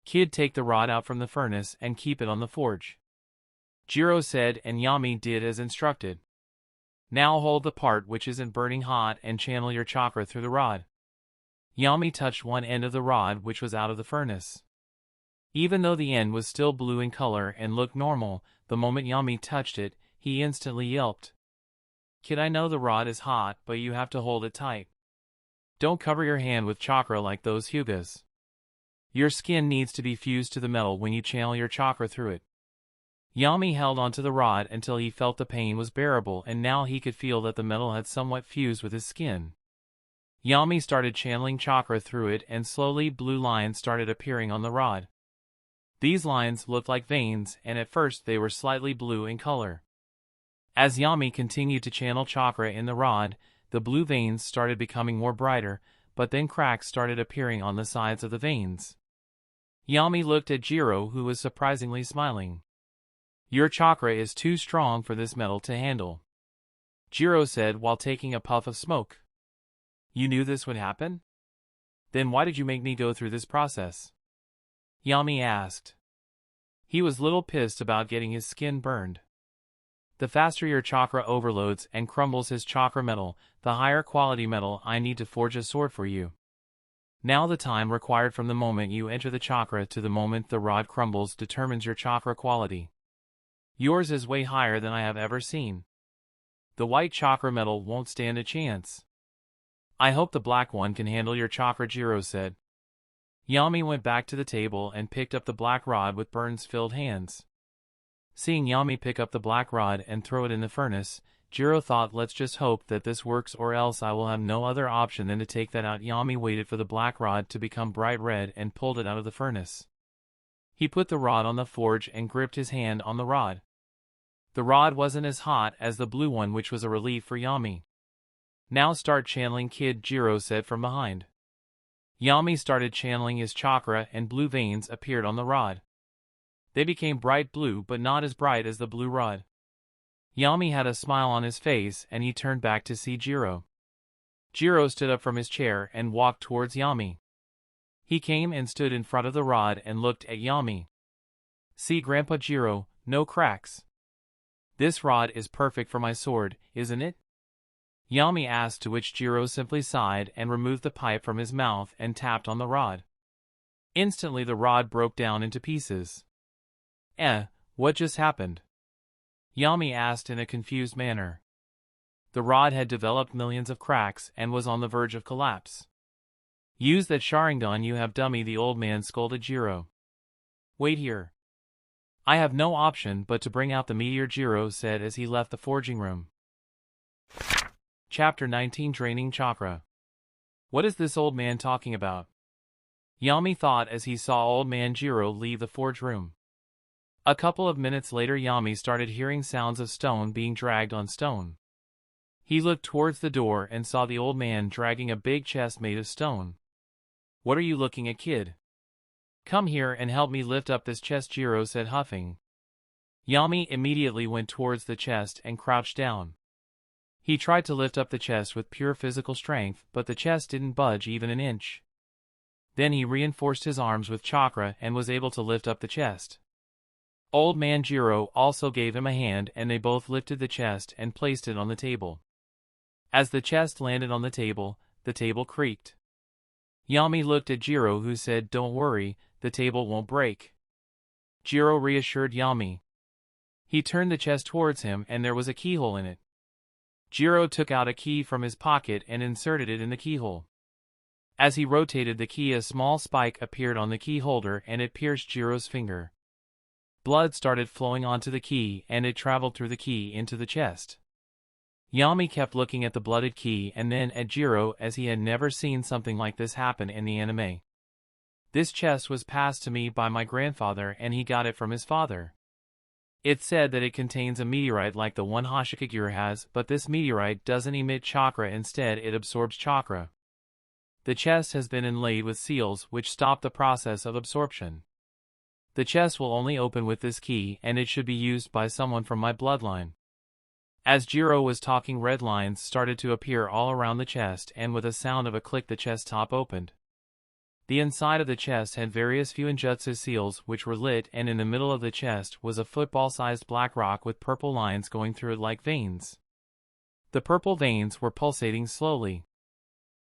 Kid, take the rod out from the furnace and keep it on the forge, Jiro said, and Yami did as instructed. Now hold the part which isn't burning hot and channel your chakra through the rod. Yami touched one end of the rod which was out of the furnace. Even though the end was still blue in color and looked normal, the moment Yami touched it, he instantly yelped. Kid, I know the rod is hot, but you have to hold it tight. Don't cover your hand with chakra like those fugas. Your skin needs to be fused to the metal when you channel your chakra through it. Yami held onto the rod until he felt the pain was bearable, and now he could feel that the metal had somewhat fused with his skin. Yami started channeling chakra through it, and slowly blue lines started appearing on the rod. These lines looked like veins, and at first they were slightly blue in color. As Yami continued to channel chakra in the rod, the blue veins started becoming more brighter, but then cracks started appearing on the sides of the veins. Yami looked at Jiro, who was surprisingly smiling. Your chakra is too strong for this metal to handle, Jiro said while taking a puff of smoke. You knew this would happen? Then why did you make me go through this process? Yami asked. He was a little pissed about getting his skin burned. The faster your chakra overloads and crumbles his chakra metal, the higher quality metal I need to forge a sword for you. Now the time required from the moment you enter the chakra to the moment the rod crumbles determines your chakra quality. Yours is way higher than I have ever seen. The white chakra metal won't stand a chance. I hope the black one can handle your chakra, Jiro said. Yami went back to the table and picked up the black rod with burns-filled hands. Seeing Yami pick up the black rod and throw it in the furnace, Jiro thought, let's just hope that this works or else I will have no other option than to take that out. Yami waited for the black rod to become bright red and pulled it out of the furnace. He put the rod on the forge and gripped his hand on the rod. The rod wasn't as hot as the blue one, which was a relief for Yami. Now start channeling, kid, Jiro said from behind. Yami started channeling his chakra and blue veins appeared on the rod. They became bright blue, but not as bright as the blue rod. Yami had a smile on his face and he turned back to see Jiro. Jiro stood up from his chair and walked towards Yami. He came and stood in front of the rod and looked at Yami. See, Grandpa Jiro, no cracks. This rod is perfect for my sword, isn't it? Yami asked, to which Jiro simply sighed and removed the pipe from his mouth and tapped on the rod. Instantly the rod broke down into pieces. What just happened? Yami asked in a confused manner. The rod had developed millions of cracks and was on the verge of collapse. Use that Sharingan you have, dummy, the old man scolded Jiro. Wait here. I have no option but to bring out the meteor, Jiro said as he left the forging room. Chapter 19, Draining Chakra. What is this old man talking about? Yami thought as he saw old man Jiro leave the forge room. A couple of minutes later Yami started hearing sounds of stone being dragged on stone. He looked towards the door and saw the old man dragging a big chest made of stone. What are you looking at, kid? Come here and help me lift up this chest, Jiro said, huffing. Yami immediately went towards the chest and crouched down. He tried to lift up the chest with pure physical strength, but the chest didn't budge even an inch. Then he reinforced his arms with chakra and was able to lift up the chest. Old man Jiro also gave him a hand and they both lifted the chest and placed it on the table. As the chest landed on the table creaked. Yami looked at Jiro, who said, "Don't worry, the table won't break." Jiro reassured Yami. He turned the chest towards him and there was a keyhole in it. Jiro took out a key from his pocket and inserted it in the keyhole. As he rotated the key, a small spike appeared on the key holder and it pierced Jiro's finger. Blood started flowing onto the key and it traveled through the key into the chest. Yami kept looking at the blooded key and then at Jiro as he had never seen something like this happen in the anime. This chest was passed to me by my grandfather and he got it from his father. It's said that it contains a meteorite like the one Hashikagura has, but this meteorite doesn't emit chakra, instead it absorbs chakra. The chest has been inlaid with seals which stop the process of absorption. The chest will only open with this key and it should be used by someone from my bloodline. As Jiro was talking, red lines started to appear all around the chest and with a sound of a click the chest top opened. The inside of the chest had various Genjutsu seals which were lit, and in the middle of the chest was a football-sized black rock with purple lines going through it like veins. The purple veins were pulsating slowly.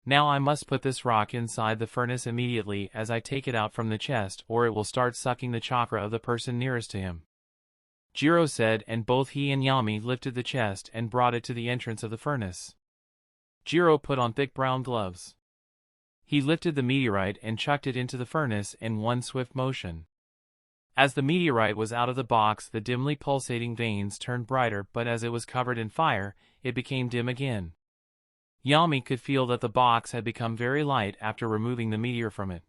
Now I must put this rock inside the furnace immediately as I take it out from the chest, or it will start sucking the chakra of the person nearest to him, Jiro said, and both he and Yami lifted the chest and brought it to the entrance of the furnace. Jiro put on thick brown gloves. He lifted the meteorite and chucked it into the furnace in one swift motion. As the meteorite was out of the box, the dimly pulsating veins turned brighter, but as it was covered in fire, it became dim again. Yami could feel that the box had become very light after removing the meteor from it.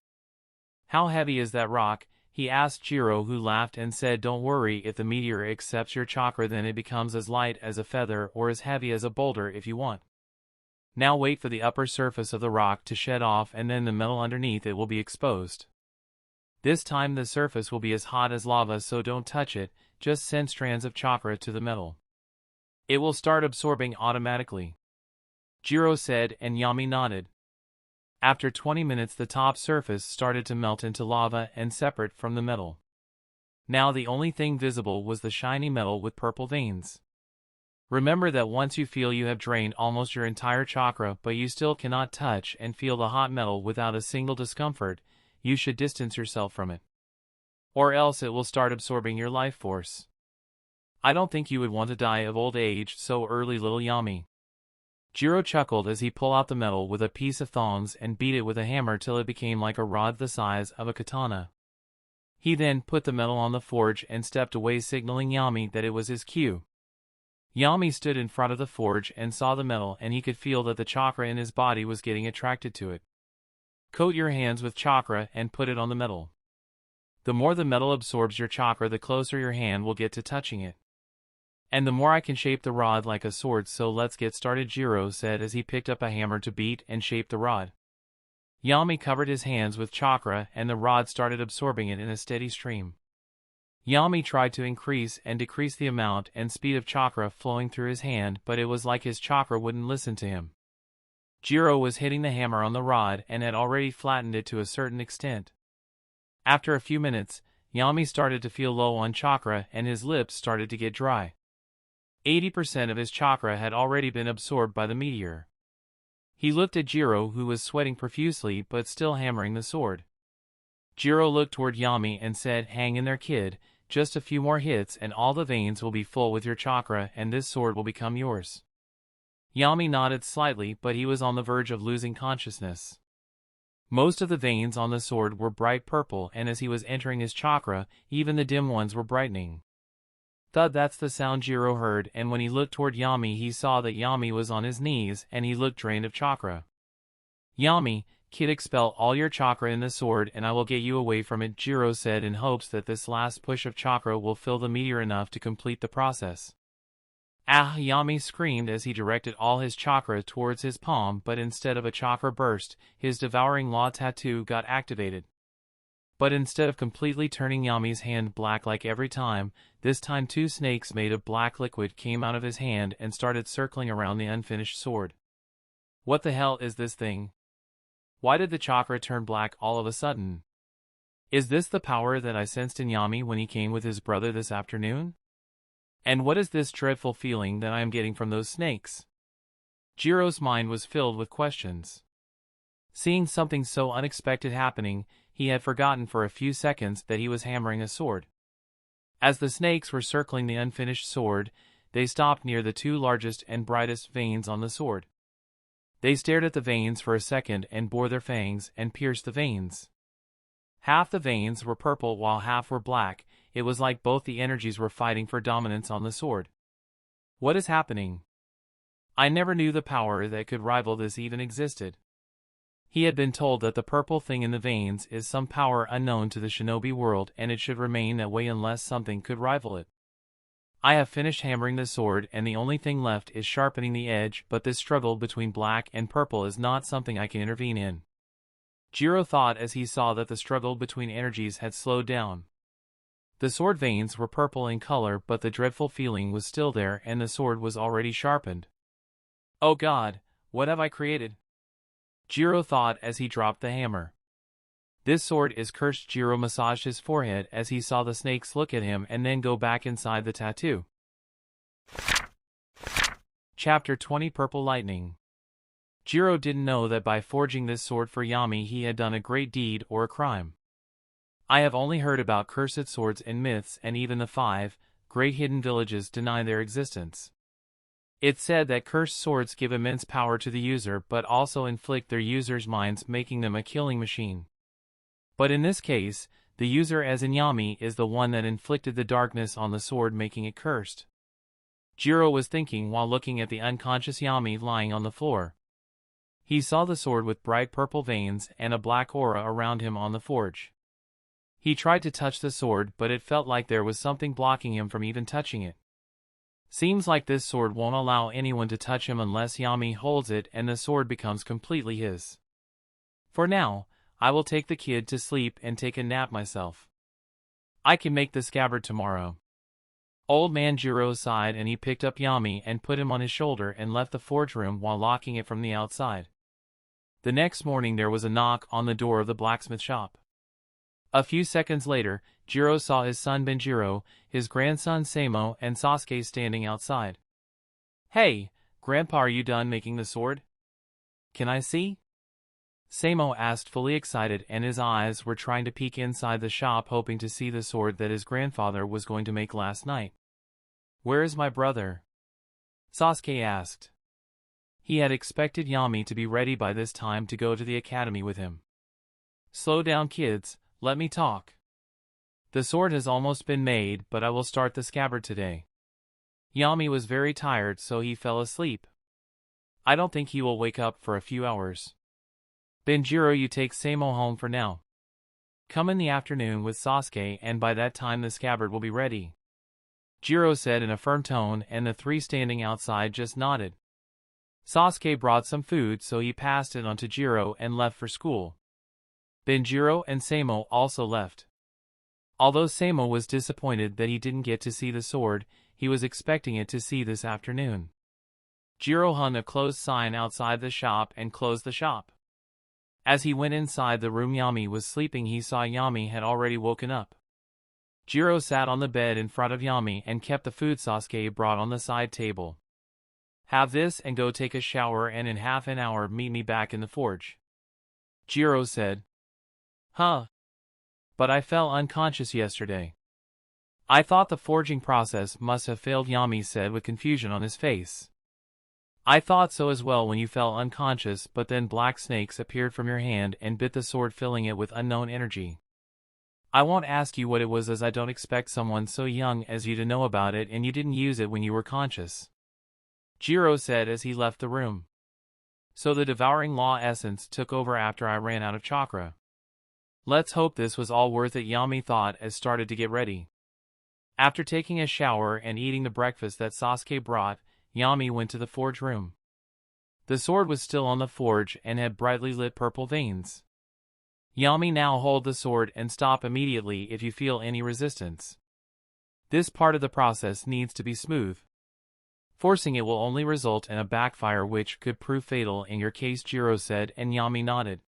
"How heavy is that rock?" he asked Jiro, who laughed and said, "Don't worry, if the meteor accepts your chakra then it becomes as light as a feather or as heavy as a boulder if you want. Now wait for the upper surface of the rock to shed off and then the metal underneath it will be exposed. This time the surface will be as hot as lava, so don't touch it, just send strands of chakra to the metal. It will start absorbing automatically," Jiro said, and Yami nodded. After 20 minutes the top surface started to melt into lava and separate from the metal. Now the only thing visible was the shiny metal with purple veins. Remember that once you feel you have drained almost your entire chakra but you still cannot touch and feel the hot metal without a single discomfort, you should distance yourself from it. Or else it will start absorbing your life force. I don't think you would want to die of old age so early, little Yami. Jiro chuckled as he pulled out the metal with a piece of thongs and beat it with a hammer till it became like a rod the size of a katana. He then put the metal on the forge and stepped away, signaling Yami that it was his cue. Yami stood in front of the forge and saw the metal, and he could feel that the chakra in his body was getting attracted to it. Coat your hands with chakra and put it on the metal. The more the metal absorbs your chakra, the closer your hand will get to touching it. And the more I can shape the rod like a sword, so let's get started, Jiro said as he picked up a hammer to beat and shape the rod. Yami covered his hands with chakra and the rod started absorbing it in a steady stream. Yami tried to increase and decrease the amount and speed of chakra flowing through his hand, but it was like his chakra wouldn't listen to him. Jiro was hitting the hammer on the rod and had already flattened it to a certain extent. After a few minutes, Yami started to feel low on chakra and his lips started to get dry. 80% of his chakra had already been absorbed by the meteor. He looked at Jiro, who was sweating profusely but still hammering the sword. Jiro looked toward Yami and said, "Hang in there, kid, just a few more hits and all the veins will be full with your chakra and this sword will become yours." Yami nodded slightly, but he was on the verge of losing consciousness. Most of the veins on the sword were bright purple, and as he was entering his chakra, even the dim ones were brightening. Thud, that's the sound Jiro heard, and when he looked toward Yami he saw that Yami was on his knees and he looked drained of chakra. Yami, kid, expel all your chakra in the sword and I will get you away from it, Jiro said in hopes that this last push of chakra will fill the meteor enough to complete the process. Ah! Yami screamed as he directed all his chakra towards his palm, but instead of a chakra burst, his devouring law tattoo got activated. But instead of completely turning Yami's hand black like every time, this time 2 snakes made of black liquid came out of his hand and started circling around the unfinished sword. What the hell is this thing? Why did the chakra turn black all of a sudden? Is this the power that I sensed in Yami when he came with his brother this afternoon? And what is this dreadful feeling that I am getting from those snakes? Jiro's mind was filled with questions. Seeing something so unexpected happening, he had forgotten for a few seconds that he was hammering a sword. As the snakes were circling the unfinished sword, they stopped near the 2 largest and brightest veins on the sword. They stared at the veins for a second and bore their fangs and pierced the veins. Half the veins were purple while half were black. It was like both the energies were fighting for dominance on the sword. What is happening? I never knew the power that could rival this even existed. He had been told that the purple thing in the veins is some power unknown to the shinobi world and it should remain that way unless something could rival it. I have finished hammering the sword and the only thing left is sharpening the edge, but this struggle between black and purple is not something I can intervene in. Jiro thought as he saw that the struggle between energies had slowed down. The sword veins were purple in color, but the dreadful feeling was still there and the sword was already sharpened. Oh God, what have I created? Jiro thought as he dropped the hammer. This sword is cursed. Jiro massaged his forehead as he saw the snakes look at him and then go back inside the tattoo. Chapter 20 Purple Lightning. Jiro didn't know that by forging this sword for Yami he had done a great deed or a crime. I have only heard about cursed swords in myths, and even the 5 great hidden villages deny their existence. It's said that cursed swords give immense power to the user but also inflict their users' minds, making them a killing machine. But in this case, the user as in Yami is the one that inflicted the darkness on the sword, making it cursed. Jiro was thinking while looking at the unconscious Yami lying on the floor. He saw the sword with bright purple veins and a black aura around him on the forge. He tried to touch the sword, but it felt like there was something blocking him from even touching it. Seems like this sword won't allow anyone to touch him unless Yami holds it and the sword becomes completely his. For now, I will take the kid to sleep and take a nap myself. I can make the scabbard tomorrow. Old man Jiro sighed and he picked up Yami and put him on his shoulder and left the forge room while locking it from the outside. The next morning there was a knock on the door of the blacksmith shop. A few seconds later, Jiro saw his son Benjiro, his grandson Samo, and Sasuke standing outside. Hey, Grandpa, are you done making the sword? Can I see? Samo asked, fully excited, and his eyes were trying to peek inside the shop, hoping to see the sword that his grandfather was going to make last night. Where is my brother? Sasuke asked. He had expected Yami to be ready by this time to go to the academy with him. Slow down, kids. Let me talk. The sword has almost been made, but I will start the scabbard today. Yami was very tired, so he fell asleep. I don't think he will wake up for a few hours. Benjiro, you take Samo home for now. Come in the afternoon with Sasuke and by that time the scabbard will be ready. Jiro said in a firm tone, and the 3 standing outside just nodded. Sasuke brought some food, so he passed it on to Jiro and left for school. Benjiro and Samo also left. Although Samo was disappointed that he didn't get to see the sword, he was expecting it to see this afternoon. Jiro hung a closed sign outside the shop and closed the shop. As he went inside the room Yami was sleeping, he saw Yami had already woken up. Jiro sat on the bed in front of Yami and kept the food Sasuke brought on the side table. Have this and go take a shower, and in half an hour meet me back in the forge. Jiro said. Huh? But I fell unconscious yesterday. I thought the forging process must have failed, Yami said with confusion on his face. I thought so as well when you fell unconscious, but then black snakes appeared from your hand and bit the sword, filling it with unknown energy. I won't ask you what it was, as I don't expect someone so young as you to know about it, and you didn't use it when you were conscious. Jiro said as he left the room. so the devouring law essence took over after I ran out of chakra. Let's hope this was all worth it, Yami thought as started to get ready. After taking a shower and eating the breakfast that Sasuke brought, Yami went to the forge room. The sword was still on the forge and had brightly lit purple veins. Yami, now hold the sword and stop immediately if you feel any resistance. This part of the process needs to be smooth. Forcing it will only result in a backfire which could prove fatal in your case, Jiro said, and Yami nodded.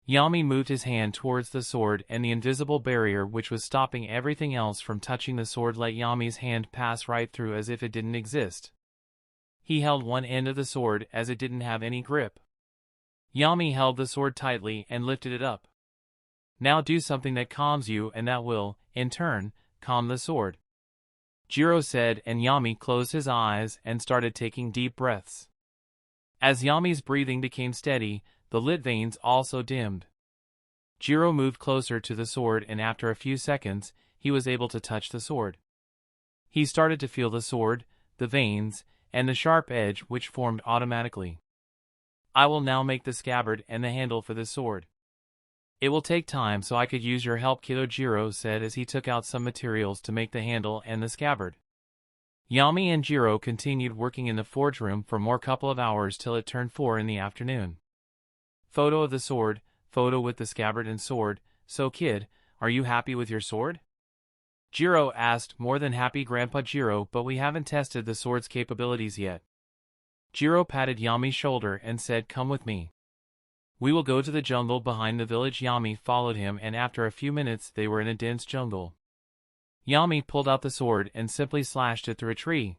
Yami moved his hand towards the sword, and the invisible barrier which was stopping everything else from touching the sword let Yami's hand pass right through as if it didn't exist. He held one end of the sword as it didn't have any grip. Yami held the sword tightly and lifted it up. Now do something that calms you, and that will, in turn, calm the sword, Jiro said, and Yami closed his eyes and started taking deep breaths. As Yami's breathing became steady, the lit veins also dimmed. Jiro moved closer to the sword, and after a few seconds, he was able to touch the sword. He started to feel the sword, the veins, and the sharp edge which formed automatically. I will now make the scabbard and the handle for this sword. It will take time, so I could use your help, kiddo, Jiro said as he took out some materials to make the handle and the scabbard. Yami and Jiro continued working in the forge room for more couple of hours till it turned 4 in the afternoon. Photo of the sword, photo with the scabbard and sword. So kid, are you happy with your sword? Jiro asked. More than happy, Grandpa Jiro, but we haven't tested the sword's capabilities yet. Jiro patted Yami's shoulder and said, come with me. We will go to the jungle behind the village. Yami followed him, and after a few minutes they were in a dense jungle. Yami pulled out the sword and simply slashed it through a tree.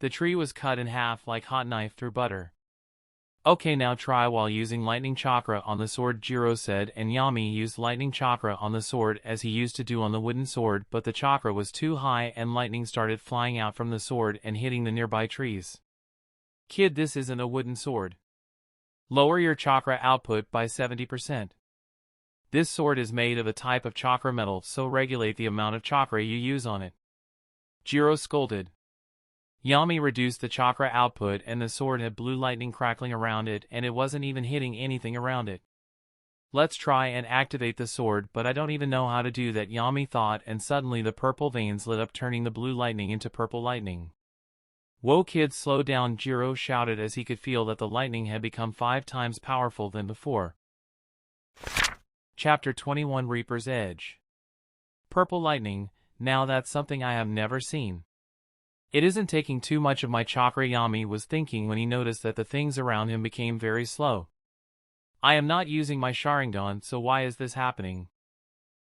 The tree was cut in half like hot knife through butter. Okay, now try while using lightning chakra on the sword, Jiro said, and Yami used lightning chakra on the sword as he used to do on the wooden sword, but the chakra was too high and lightning started flying out from the sword and hitting the nearby trees. Kid, this isn't a wooden sword. Lower your chakra output by 70%. This sword is made of a type of chakra metal, so regulate the amount of chakra you use on it, Jiro scolded. Yami reduced the chakra output, and the sword had blue lightning crackling around it, and it wasn't even hitting anything around it. Let's try and activate the sword, but I don't even know how to do that, Yami thought, and suddenly the purple veins lit up, turning the blue lightning into purple lightning. Whoa kid, slow down, Jiro shouted as he could feel that the lightning had become 5 times powerful than before. Chapter 21, Reaper's Edge. Purple lightning, now that's something I have never seen. It isn't taking too much of my chakra, Yami was thinking when he noticed that the things around him became very slow. I am not using my Sharingan, so why is this happening?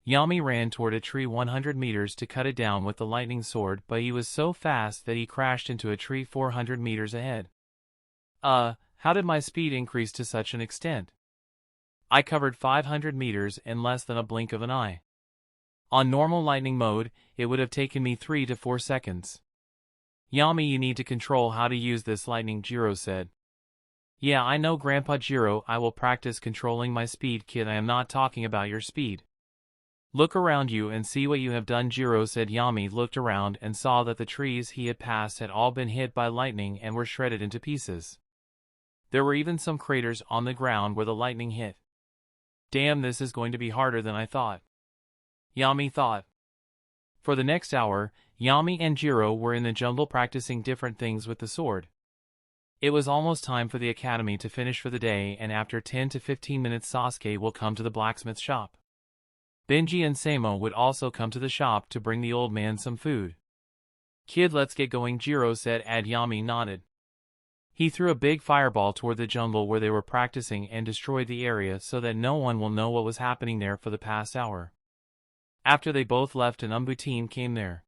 Yami ran toward a tree 100 meters to cut it down with the lightning sword, but he was so fast that he crashed into a tree 400 meters ahead. How did my speed increase to such an extent? I covered 500 meters in less than a blink of an eye. On normal lightning mode, it would have taken me 3 to 4 seconds. Yami, you need to control how to use this lightning, Jiro said. Yeah, I know, Grandpa Jiro, I will practice controlling my speed, kid. I am not talking about your speed. Look around you and see what you have done, Jiro said. Yami looked around and saw that the trees he had passed had all been hit by lightning and were shredded into pieces. There were even some craters on the ground where the lightning hit. Damn, this is going to be harder than I thought, Yami thought. For the next hour, Yami and Jiro were in the jungle practicing different things with the sword. It was almost time for the academy to finish for the day, and after 10 to 15 minutes Sasuke will come to the blacksmith shop. Benji and Samo would also come to the shop to bring the old man some food. Kid, let's get going, Jiro said, and Yami nodded. He threw a big fireball toward the jungle where they were practicing and destroyed the area so that no one will know what was happening there for the past hour. After they both left, an Umbu team came there.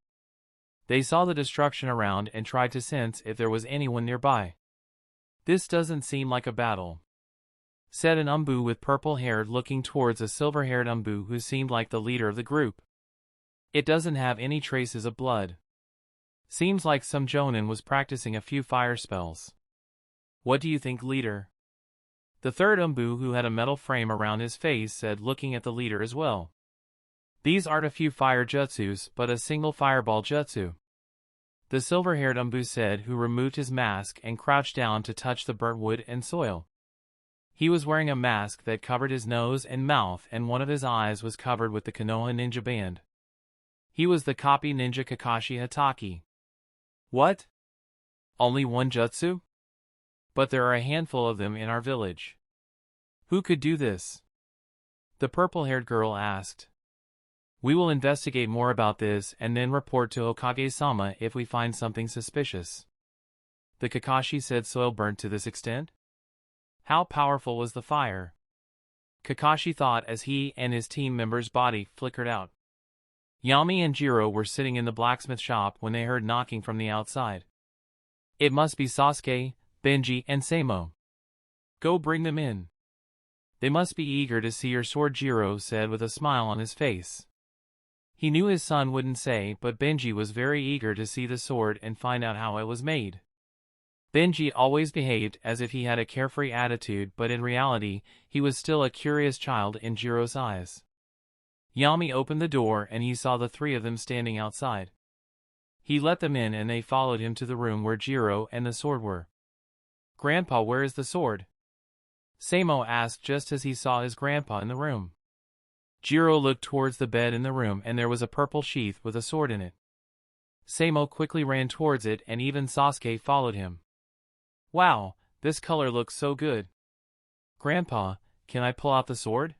They saw the destruction around and tried to sense if there was anyone nearby. This doesn't seem like a battle, said an Umbu with purple hair, looking towards a silver-haired Umbu who seemed like the leader of the group. It doesn't have any traces of blood. Seems like some Jonin was practicing a few fire spells. What do you think, leader? The third Umbu, who had a metal frame around his face, said, looking at the leader as well. These aren't a few fire jutsus, but a single fireball jutsu. the silver-haired Umbu said, who removed his mask and crouched down to touch the burnt wood and soil. He was wearing a mask that covered his nose and mouth, and one of his eyes was covered with the Konoha ninja band. He was the copy ninja Kakashi Hatake. What? Only one jutsu? But there are a handful of them in our village. Who could do this? The purple-haired girl asked. We will investigate more about this and then report to Hokage-sama if we find something suspicious. The Kakashi said. Soil burnt to this extent? How powerful was the fire? Kakashi thought as he and his team member's body flickered out. Yami and Jiro were sitting in the blacksmith shop when they heard knocking from the outside. It must be Sasuke, Benji, and Samo. Go bring them in. They must be eager to see your sword, Jiro said with a smile on his face. He knew his son wouldn't say, but Benji was very eager to see the sword and find out how it was made. Benji always behaved as if he had a carefree attitude, but in reality, he was still a curious child in Jiro's eyes. Yami opened the door and he saw the three of them standing outside. He let them in and they followed him to the room where Jiro and the sword were. Grandpa, where is the sword? Samo asked just as he saw his grandpa in the room. Jiro looked towards the bed in the room and there was a purple sheath with a sword in it. Samo quickly ran towards it and even Sasuke followed him. Wow, this color looks so good. Grandpa, can I pull out the sword?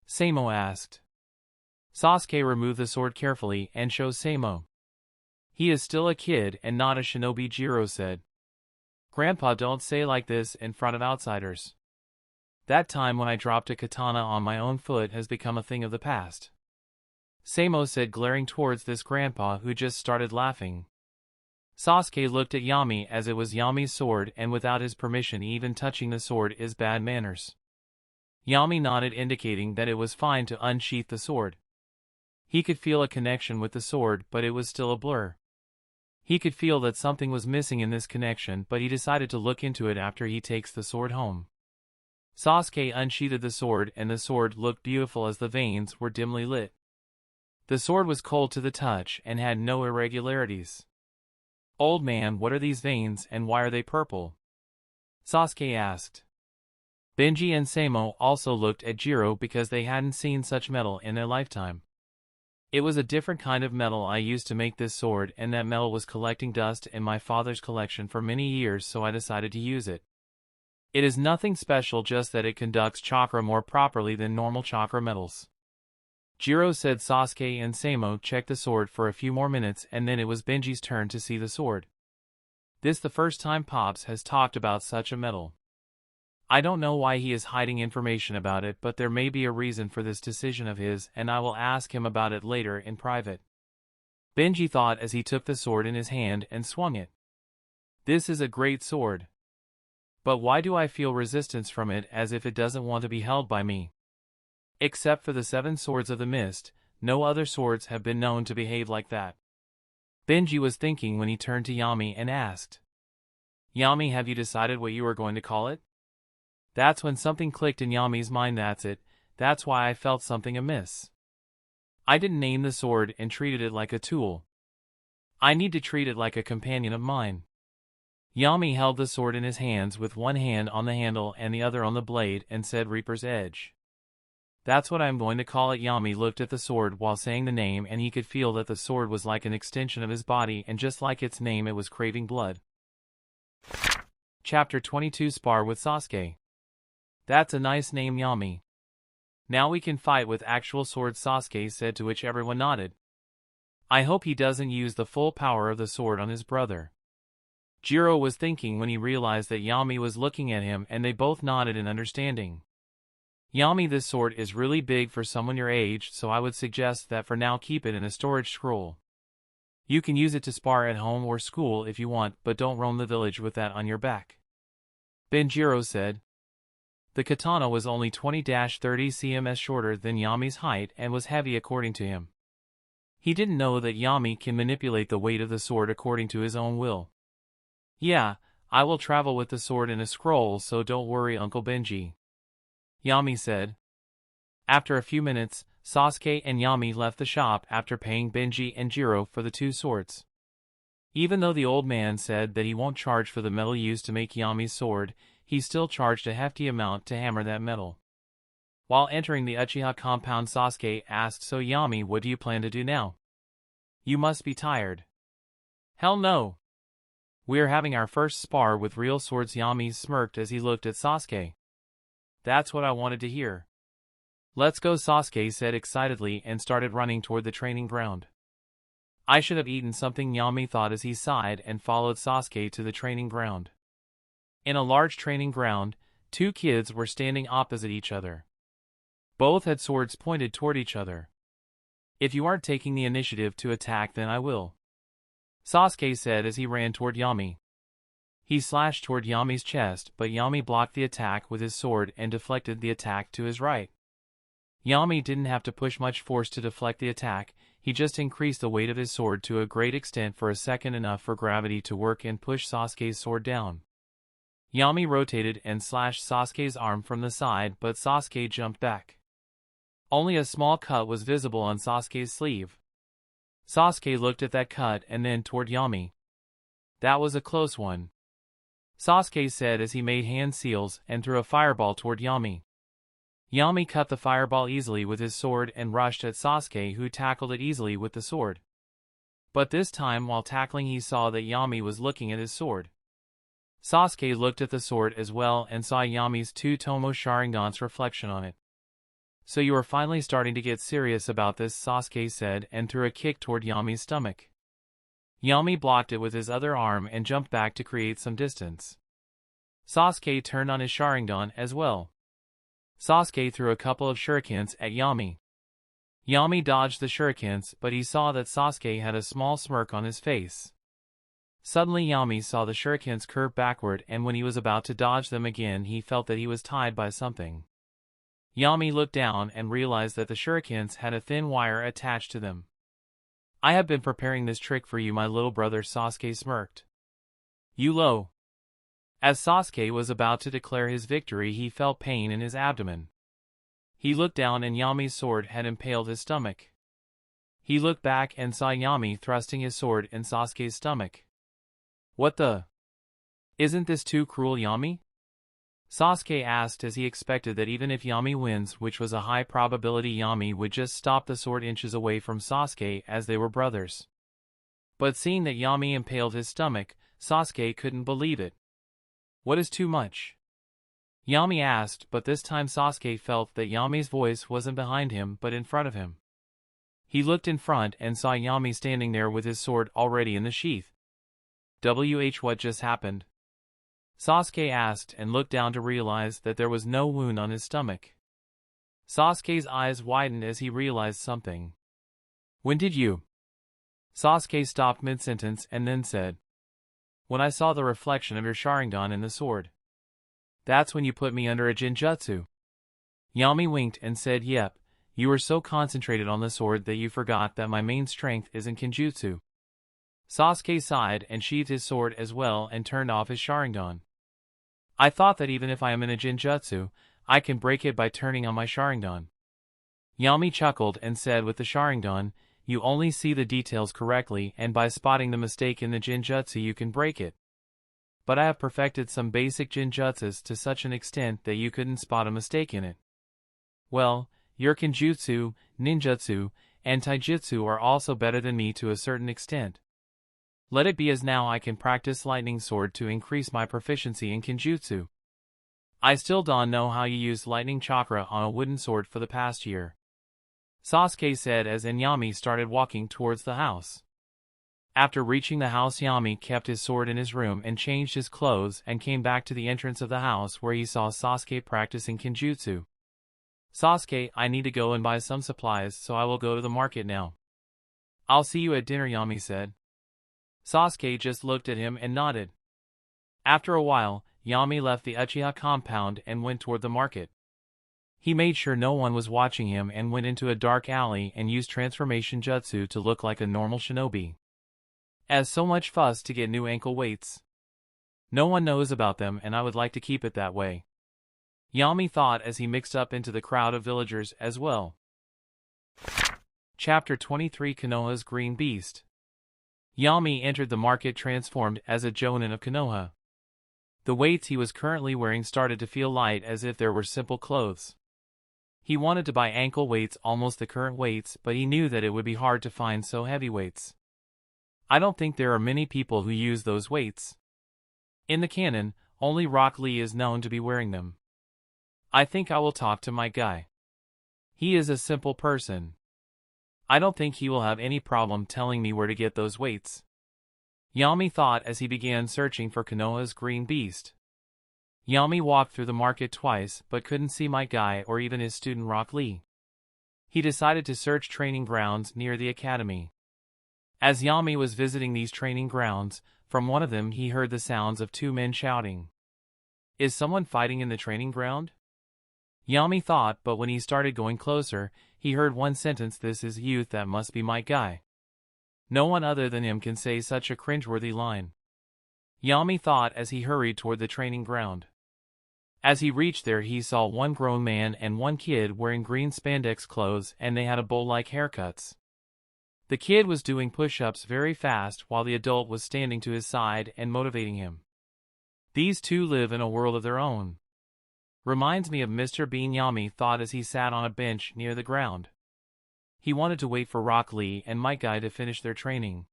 Samo asked. Sasuke removed the sword carefully and showed Samo. He is still a kid and not a shinobi, Jiro said. Grandpa, don't say like this in front of outsiders. That time when I dropped a katana on my own foot has become a thing of the past. Samo said, glaring towards this grandpa who just started laughing. Sasuke looked at Yami as it was Yami's sword and without his permission even touching the sword is bad manners. Yami nodded, indicating that it was fine to unsheath the sword. He could feel a connection with the sword, but it was still a blur. He could feel that something was missing in this connection, but he decided to look into it after he takes the sword home. Sasuke unsheathed the sword and the sword looked beautiful as the veins were dimly lit. The sword was cold to the touch and had no irregularities. Old man, what are these veins and why are they purple? Sasuke asked. Benji and Samo also looked at Jiro because they hadn't seen such metal in their lifetime. It was a different kind of metal I used to make this sword, and that metal was collecting dust in my father's collection for many years, so I decided to use it. It is nothing special, just that it conducts chakra more properly than normal chakra metals. Jiro said. Sasuke and Samo checked the sword for a few more minutes and then it was Benji's turn to see the sword. This the first time Pops has talked about such a metal. I don't know why he is hiding information about it, but there may be a reason for this decision of his, and I will ask him about it later in private. Benji thought as he took the sword in his hand and swung it. This is a great sword. But why do I feel resistance from it, as if it doesn't want to be held by me? Except for the 7 swords of the mist, no other swords have been known to behave like that. Benji was thinking when he turned to Yami and asked. Yami, have you decided what you are going to call it? That's when something clicked in Yami's mind. That's it, that's why I felt something amiss. I didn't name the sword and treated it like a tool. I need to treat it like a companion of mine. Yami held the sword in his hands with one hand on the handle and the other on the blade and said, Reaper's Edge. That's what I'm going to call it. Yami looked at the sword while saying the name and he could feel that the sword was like an extension of his body, and just like its name, it was craving blood. Chapter 22 Spar with Sasuke. That's a nice name, Yami. Now we can fight with actual swords, Sasuke said, to which everyone nodded. I hope he doesn't use the full power of the sword on his brother. Jiro was thinking when he realized that Yami was looking at him, and they both nodded in understanding. Yami, this sword is really big for someone your age, so I would suggest that for now keep it in a storage scroll. You can use it to spar at home or school if you want, but don't roam the village with that on your back. Benjiro said. The katana was only 20-30 cm shorter than Yami's height and was heavy according to him. He didn't know that Yami can manipulate the weight of the sword according to his own will. Yeah, I will travel with the sword in a scroll, so don't worry, Uncle Benji. Yami said. After a few minutes, Sasuke and Yami left the shop after paying Benji and Jiro for the 2 swords. Even though the old man said that he won't charge for the metal used to make Yami's sword, he still charged a hefty amount to hammer that metal. While entering the Uchiha compound, Sasuke asked, "So Yami, what do you plan to do now? You must be tired." "Hell no. We are having our first spar with real swords." Yami smirked as he looked at Sasuke. "That's what I wanted to hear." "Let's go," Sasuke said excitedly and started running toward the training ground. "I should have eaten something," Yami thought as he sighed and followed Sasuke to the training ground. In a large training ground, two kids were standing opposite each other. Both had swords pointed toward each other. "If you aren't taking the initiative to attack, then I will," Sasuke said as he ran toward Yami. He slashed toward Yami's chest, but Yami blocked the attack with his sword and deflected the attack to his right. Yami didn't have to push much force to deflect the attack, he just increased the weight of his sword to a great extent for a second, enough for gravity to work and push Sasuke's sword down. Yami rotated and slashed Sasuke's arm from the side, but Sasuke jumped back. Only a small cut was visible on Sasuke's sleeve. Sasuke looked at that cut and then toward Yami. "That was a close one," Sasuke said as he made hand seals and threw a fireball toward Yami. Yami cut the fireball easily with his sword and rushed at Sasuke, who tackled it easily with the sword. But this time while tackling he saw that Yami was looking at his sword. Sasuke looked at the sword as well and saw Yami's two Tomo Sharingan's reflection on it. "So you are finally starting to get serious about this," Sasuke said and threw a kick toward Yami's stomach. Yami blocked it with his other arm and jumped back to create some distance. Sasuke turned on his Sharingan as well. Sasuke threw a couple of shurikens at Yami. Yami dodged the shurikens, but he saw that Sasuke had a small smirk on his face. Suddenly Yami saw the shurikens curve backward, and when he was about to dodge them again he felt that he was tied by something. Yami looked down and realized that the shurikens had a thin wire attached to them. "I have been preparing this trick for you, my little brother," Sasuke smirked. "You low." As Sasuke was about to declare his victory he felt pain in his abdomen. He looked down and Yami's sword had impaled his stomach. He looked back and saw Yami thrusting his sword in Sasuke's stomach. "What the? Isn't this too cruel, Yami?" Sasuke asked as he expected that even if Yami wins, which was a high probability, Yami would just stop the sword inches away from Sasuke as they were brothers. But seeing that Yami impaled his stomach, Sasuke couldn't believe it. "What is too much?" Yami asked, but this time Sasuke felt that Yami's voice wasn't behind him but in front of him. He looked in front and saw Yami standing there with his sword already in the sheath. What just happened?" Sasuke asked and looked down to realize that there was no wound on his stomach. Sasuke's eyes widened as he realized something. "When did you?" Sasuke stopped mid-sentence and then said, "When I saw the reflection of your Sharingan in the sword. That's when you put me under a Genjutsu." Yami winked and said, "Yep, you were so concentrated on the sword that you forgot that my main strength is in Genjutsu." Sasuke sighed and sheathed his sword as well and turned off his Sharingan. "I thought that even if I am in a Genjutsu, I can break it by turning on my Sharingan." Yami chuckled and said, "With the Sharingan, you only see the details correctly, and by spotting the mistake in the Genjutsu you can break it. But I have perfected some basic Genjutsus to such an extent that you couldn't spot a mistake in it. Well, your Genjutsu, Ninjutsu, and Taijutsu are also better than me to a certain extent. Let it be as now I can practice lightning sword to increase my proficiency in Genjutsu. I still don't know how you used lightning chakra on a wooden sword for the past year," Sasuke said as Yami started walking towards the house. After reaching the house, Yami kept his sword in his room and changed his clothes and came back to the entrance of the house where he saw Sasuke practicing Genjutsu. "Sasuke, I need to go and buy some supplies, so I will go to the market now." "I'll see you at dinner," Yami said. Sasuke just looked at him and nodded. After a while, Yami left the Uchiha compound and went toward the market. He made sure no one was watching him and went into a dark alley and used transformation jutsu to look like a normal shinobi. As so much fuss to get new ankle weights. No one knows about them and I would like to keep it that way, Yami thought as he mixed up into the crowd of villagers as well. Chapter 23, Konoha's Green Beast. Yami entered the market transformed as a Jonin of Konoha. The weights he was currently wearing started to feel light as if there were simple clothes. He wanted to buy ankle weights almost the current weights, but he knew that it would be hard to find so heavy weights. I don't think there are many people who use those weights. In the canon, only Rock Lee is known to be wearing them. I think I will talk to my guy. He is a simple person. I don't think he will have any problem telling me where to get those weights. Yami thought as he began searching for Konoha's green beast. Yami walked through the market twice but couldn't see my guy or even his student Rock Lee. He decided to search training grounds near the academy. As Yami was visiting these training grounds, from one of them he heard the sounds of two men shouting. Is someone fighting in the training ground? Yami thought, but when he started going closer, he heard one sentence, "This is youth, that must be my guy." No one other than him can say such a cringeworthy line. Yami thought as he hurried toward the training ground. As he reached there he saw one grown man and one kid wearing green spandex clothes, and they had a bowl-like haircuts. The kid was doing push-ups very fast while the adult was standing to his side and motivating him. These two live in a world of their own. Reminds me of Mr. Bean, Yami thought as he sat on a bench near the ground. He wanted to wait for Rock Lee and Mike Guy to finish their training.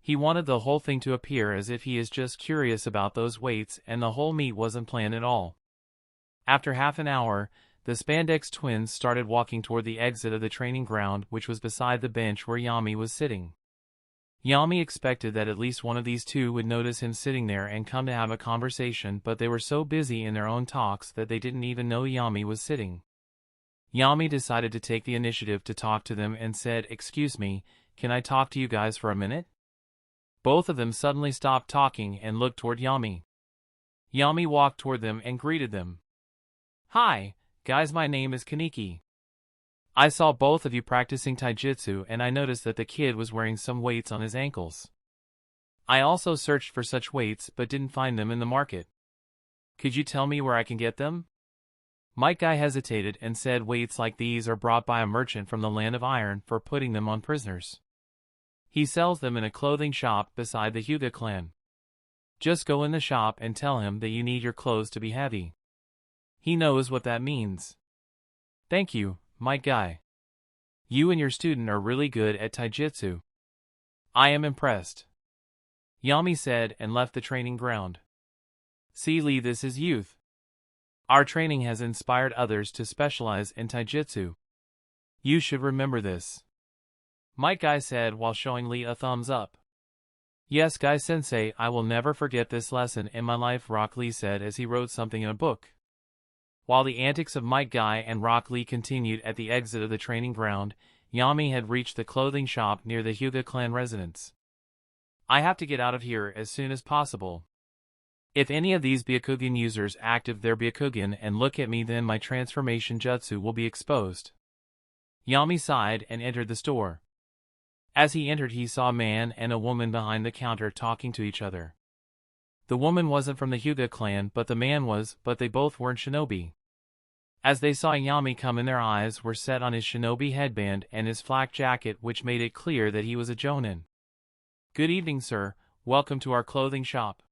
He wanted the whole thing to appear as if he is just curious about those weights and the whole meet wasn't planned at all. After half an hour, the Spandex twins started walking toward the exit of the training ground, which was beside the bench where Yami was sitting. Yami expected that at least one of these two would notice him sitting there and come to have a conversation, but they were so busy in their own talks that they didn't even know Yami was sitting. Yami decided to take the initiative to talk to them and said, "Excuse me, can I talk to you guys for a minute?" Both of them suddenly stopped talking and looked toward Yami. Yami walked toward them and greeted them. "Hi, guys, my name is Kaneki. I saw both of you practicing taijutsu and I noticed that the kid was wearing some weights on his ankles. I also searched for such weights but didn't find them in the market. Could you tell me where I can get them?" Mike Guy hesitated and said weights like these are brought by a merchant from the land of iron for putting them on prisoners. He sells them in a clothing shop beside the Hyuga clan. Just go in the shop and tell him that you need your clothes to be heavy. He knows what that means. Thank you, Mike Guy. You and your student are really good at taijutsu. I am impressed. Yami said and left the training ground. See Lee, this is youth. Our training has inspired others to specialize in taijutsu. You should remember this. Mike Guy said while showing Lee a thumbs up. Yes, Guy Sensei, I will never forget this lesson in my life, Rock Lee said as he wrote something in a book. While the antics of Mike Guy and Rock Lee continued at the exit of the training ground, Yami had reached the clothing shop near the Hyuga clan residence. I have to get out of here as soon as possible. If any of these Byakugan users active their Byakugan and look at me, then my transformation jutsu will be exposed. Yami sighed and entered the store. As he entered he saw a man and a woman behind the counter talking to each other. The woman wasn't from the Hyuga clan but the man was, but they both weren't shinobi. As they saw Yami come in, their eyes were set on his shinobi headband and his flak jacket, which made it clear that he was a jonin. Good evening, sir. Welcome to our clothing shop.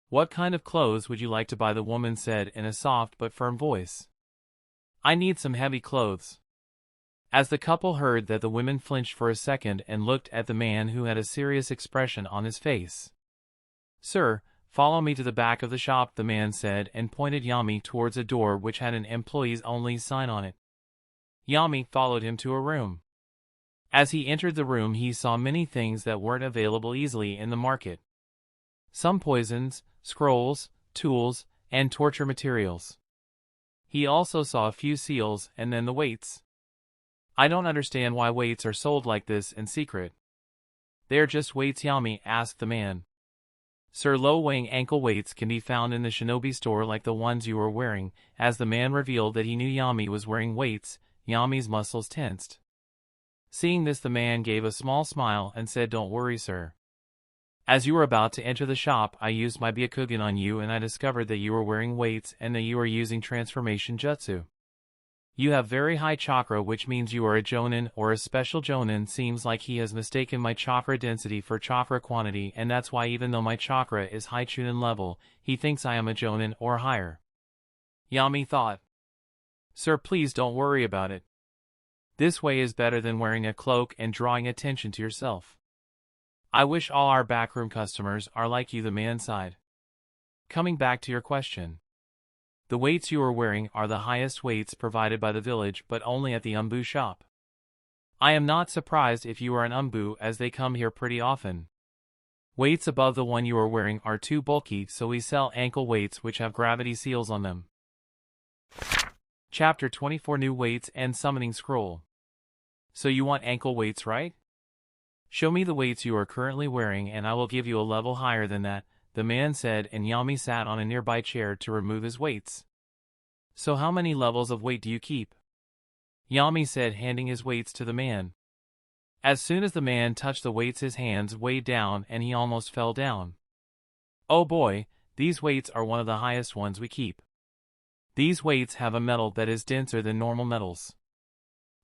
What kind of clothes would you like to buy? The woman said in a soft but firm voice. I need some heavy clothes. As the couple heard that, the women flinched for a second and looked at the man, who had a serious expression on his face. Sir, follow me to the back of the shop, the man said and pointed Yami towards a door which had an employees only sign on it. Yami followed him to a room. As he entered the room he saw many things that weren't available easily in the market. Some poisons, scrolls, tools, and torture materials. He also saw a few seals and then the weights. I don't understand why weights are sold like this in secret. They're just weights, Yami asked the man. Sir, low-weighing ankle weights can be found in the shinobi store like the ones you are wearing. As the man revealed that he knew Yami was wearing weights, Yami's muscles tensed. Seeing this, the man gave a small smile and said, Don't worry, sir. As you were about to enter the shop, I used my Byakugan on you and I discovered that you were wearing weights and that you were using transformation jutsu. You have very high chakra, which means you are a jonin or a special jonin. Seems like he has mistaken my chakra density for chakra quantity, and that's why even though my chakra is high chunin level, he thinks I am a jonin or higher. Yami thought. Sir, please don't worry about it. This way is better than wearing a cloak and drawing attention to yourself. I wish all our backroom customers are like you, the man sighed. Coming back to your question. The weights you are wearing are the highest weights provided by the village, but only at the umbu shop. I am not surprised if you are an umbu, as they come here pretty often. Weights above the one you are wearing are too bulky, so we sell ankle weights which have gravity seals on them. Chapter 24, New Weights and Summoning Scroll. So you want ankle weights, right? Show me the weights you are currently wearing and I will give you a level higher than that, the man said, and Yami sat on a nearby chair to remove his weights. So how many levels of weight do you keep? Yami said, handing his weights to the man. As soon as the man touched the weights, his hands weighed down and he almost fell down. Oh boy, these weights are one of the highest ones we keep. These weights have a metal that is denser than normal metals.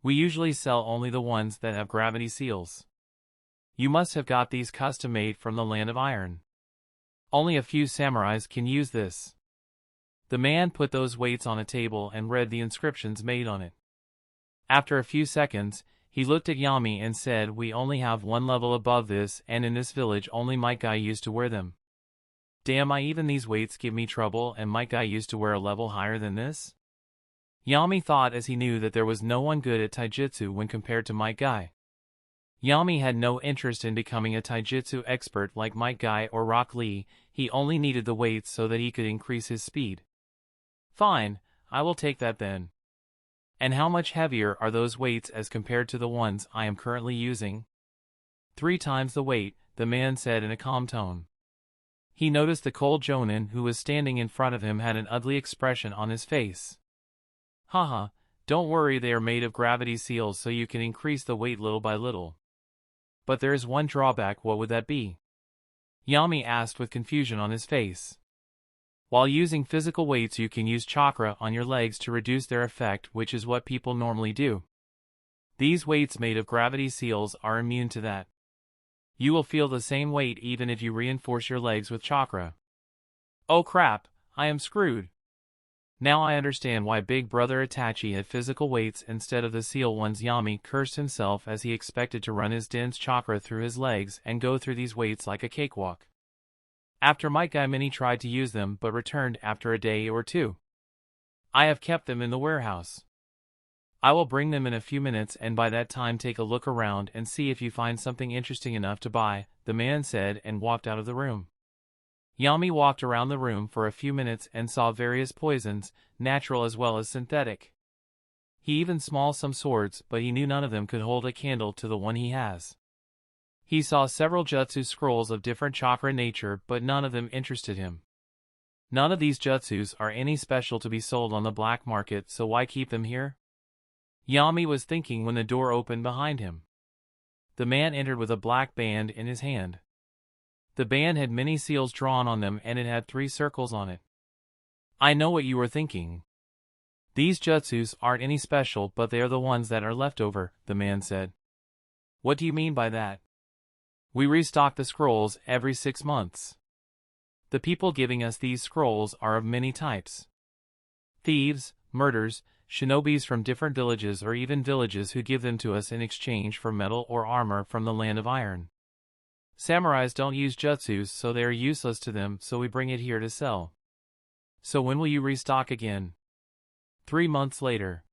We usually sell only the ones that have gravity seals. You must have got these custom made from the land of iron. Only a few samurais can use this. The man put those weights on a table and read the inscriptions made on it. After a few seconds, he looked at Yami and said, we only have one level above this, and in this village only Might Guy used to wear them. Damn, even these weights give me trouble, and Might Guy used to wear a level higher than this? Yami thought, as he knew that there was no one good at taijutsu when compared to Might Guy. Yami had no interest in becoming a taijutsu expert like Might Guy or Rock Lee. He only needed the weights so that he could increase his speed. Fine, I will take that then. And how much heavier are those weights as compared to the ones I am currently using? 3 times the weight, the man said in a calm tone. He noticed the cold jonin who was standing in front of him had an ugly expression on his face. Haha, don't worry, they are made of gravity seals so you can increase the weight little by little. But there is one drawback. What would that be? Yami asked with confusion on his face. While using physical weights, you can use chakra on your legs to reduce their effect, which is what people normally do. These weights made of gravity seals are immune to that. You will feel the same weight even if you reinforce your legs with chakra. Oh crap, I am screwed. Now I understand why Big Brother Itachi had physical weights instead of the seal ones. Yami cursed himself as he expected to run his dense chakra through his legs and go through these weights like a cakewalk. After Might Guy, many tried to use them but returned after a day or two. I have kept them in the warehouse. I will bring them in a few minutes, and by that time take a look around and see if you find something interesting enough to buy, the man said, and walked out of the room. Yami walked around the room for a few minutes and saw various poisons, natural as well as synthetic. He even smelled some swords, but he knew none of them could hold a candle to the one he has. He saw several jutsu scrolls of different chakra nature, but none of them interested him. None of these jutsus are any special to be sold on the black market, so why keep them here? Yami was thinking when the door opened behind him. The man entered with a black band in his hand. The band had many seals drawn on them and it had 3 circles on it. I know what you are thinking. These jutsus aren't any special, but they are the ones that are left over, the man said. What do you mean by that? We restock the scrolls every 6 months. The people giving us these scrolls are of many types. Thieves, murderers, shinobis from different villages, or even villages who give them to us in exchange for metal or armor from the land of iron. Samurais don't use jutsus, so they are useless to them, so we bring it here to sell. So when will you restock again? 3 months later.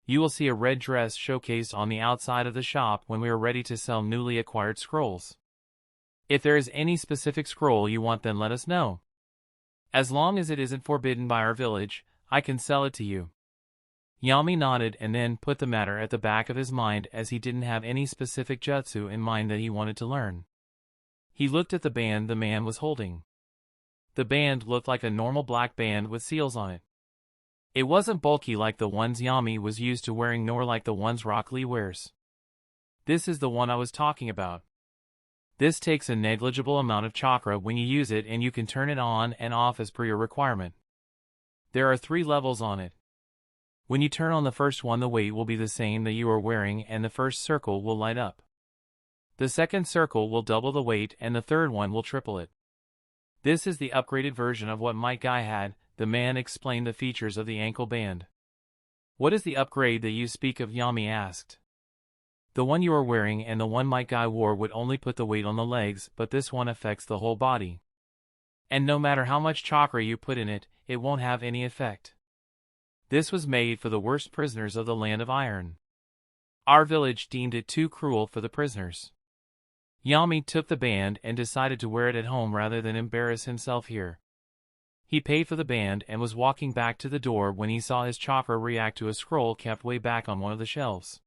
You will see a red dress showcased on the outside of the shop when we are ready to sell newly acquired scrolls. If there is any specific scroll you want, then let us know. As long as it isn't forbidden by our village, I can sell it to you. Yami nodded and then put the matter at the back of his mind, as he didn't have any specific jutsu in mind that he wanted to learn. He looked at the band the man was holding. The band looked like a normal black band with seals on it. It wasn't bulky like the ones Yami was used to wearing, nor like the ones Rock Lee wears. This is the one I was talking about. This takes a negligible amount of chakra when you use it, and you can turn it on and off as per your requirement. There are 3 levels on it. When you turn on the first one, the weight will be the same that you are wearing and the first circle will light up. The second circle will double the weight and the third one will triple it. This is the upgraded version of what my guy had. The man explained the features of the ankle band. What is the upgrade that you speak of? Yami asked. The one you are wearing and the one my guy wore would only put the weight on the legs, but this one affects the whole body. And no matter how much chakra you put in it, it won't have any effect. This was made for the worst prisoners of the Land of Iron. Our village deemed it too cruel for the prisoners. Yami took the band and decided to wear it at home rather than embarrass himself here. He paid for the band and was walking back to the door when he saw his chakra react to a scroll kept way back on one of the shelves.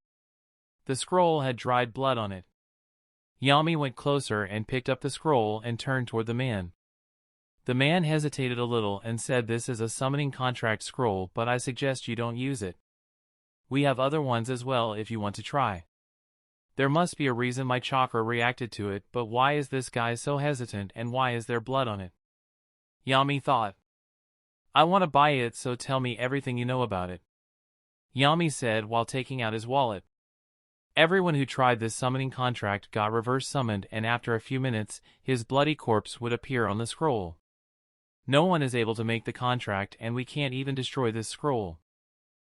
The scroll had dried blood on it. Yami went closer and picked up the scroll and turned toward the man. The man hesitated a little and said, "This is a summoning contract scroll, but I suggest you don't use it. We have other ones as well if you want to try." There must be a reason my chakra reacted to it, but why is this guy so hesitant and why is there blood on it? Yami thought. I want to buy it, so tell me everything you know about it. Yami said while taking out his wallet. Everyone who tried this summoning contract got reverse summoned, and after a few minutes, his bloody corpse would appear on the scroll. No one is able to make the contract, and we can't even destroy this scroll.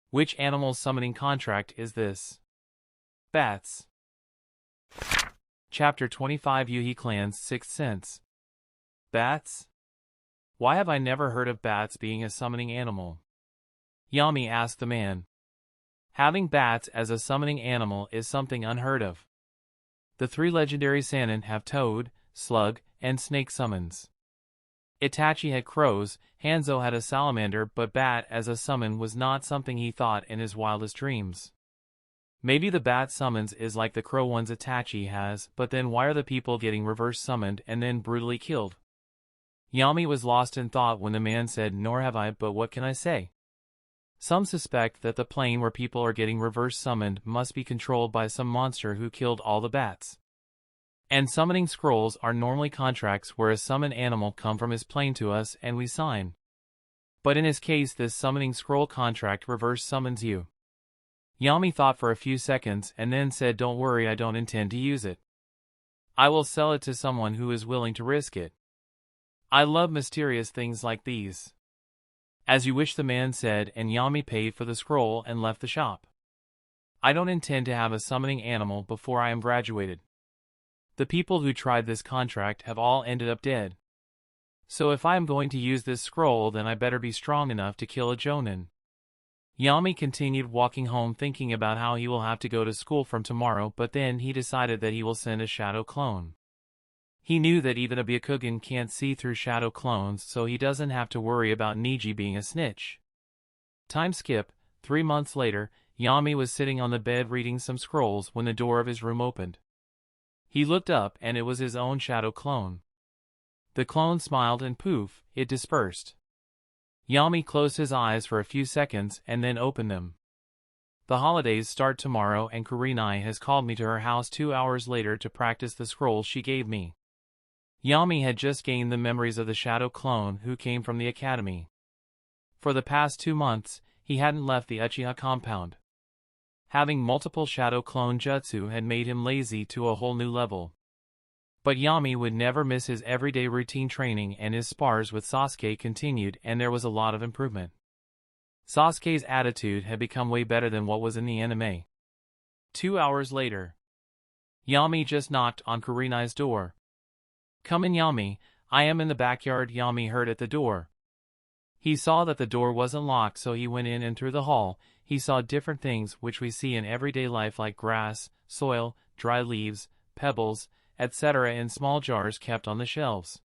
Which animal's summoning contract is this? Bats. Chapter 25 Yuhi Clan's Sixth Sense. Bats? Why have I never heard of bats being a summoning animal? Yami asked the man. Having bats as a summoning animal is something unheard of. The three legendary Sannin have toad, slug, and snake summons. Itachi had crows, Hanzo had a salamander, but bat as a summon was not something he thought in his wildest dreams. Maybe the bat summons is like the crow ones Itachi has, but then why are the people getting reverse summoned and then brutally killed? Yami was lost in thought when the man said, "Nor have I, but what can I say?" Some suspect that the plane where people are getting reverse summoned must be controlled by some monster who killed all the bats. And summoning scrolls are normally contracts where a summoned animal come from his plane to us and we sign. But in his case, this summoning scroll contract reverse summons you. Yami thought for a few seconds and then said, "Don't worry, I don't intend to use it. I will sell it to someone who is willing to risk it. I love mysterious things like these." "As you wish," the man said, and Yami paid for the scroll and left the shop. "I don't intend to have a summoning animal before I am graduated. The people who tried this contract have all ended up dead. So if I am going to use this scroll, then I better be strong enough to kill a Jonin." Yami continued walking home thinking about how he will have to go to school from tomorrow, but then he decided that he will send a shadow clone. He knew that even a Byakugan can't see through shadow clones, so he doesn't have to worry about Niji being a snitch. Time skip, 3 months later, Yami was sitting on the bed reading some scrolls when the door of his room opened. He looked up and it was his own shadow clone. The clone smiled and poof, it dispersed. Yami closed his eyes for a few seconds and then opened them. The holidays start tomorrow and Kurenai has called me to her house 2 hours later to practice the scrolls she gave me. Yami had just gained the memories of the shadow clone who came from the academy. For the past 2 months, he hadn't left the Uchiha compound. Having multiple shadow clone jutsu had made him lazy to a whole new level. But Yami would never miss his everyday routine training, and his spars with Sasuke continued, and there was a lot of improvement. Sasuke's attitude had become way better than what was in the anime. 2 hours later, Yami just knocked on Kurenai's door. "Come in, Yami, I am in the backyard," Yami heard at the door. He saw that the door wasn't locked, so he went in, and through the hall, he saw different things which we see in everyday life like grass, soil, dry leaves, pebbles, etc. in small jars kept on the shelves.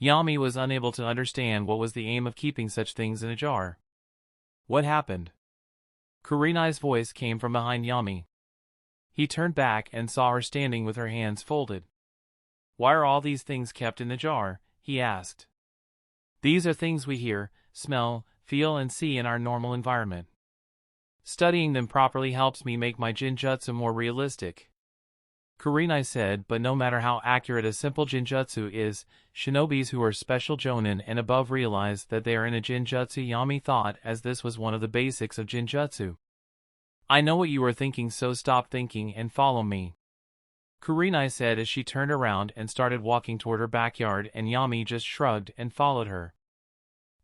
Yami was unable to understand what was the aim of keeping such things in a jar. "What happened?" Kurenai's voice came from behind Yami. He turned back and saw her standing with her hands folded. "Why are all these things kept in the jar?" he asked. "These are things we hear, smell, feel and see in our normal environment. Studying them properly helps me make my Genjutsu more realistic. Kurenai said, but no matter how accurate a simple Genjutsu is, shinobis who are special Jonin and above realize that they are in a Genjutsu. Yami thought, as this was one of the basics of Genjutsu. I know what you are thinking, so stop thinking and follow me. Kurenai said as she turned around and started walking toward her backyard, and Yami just shrugged and followed her.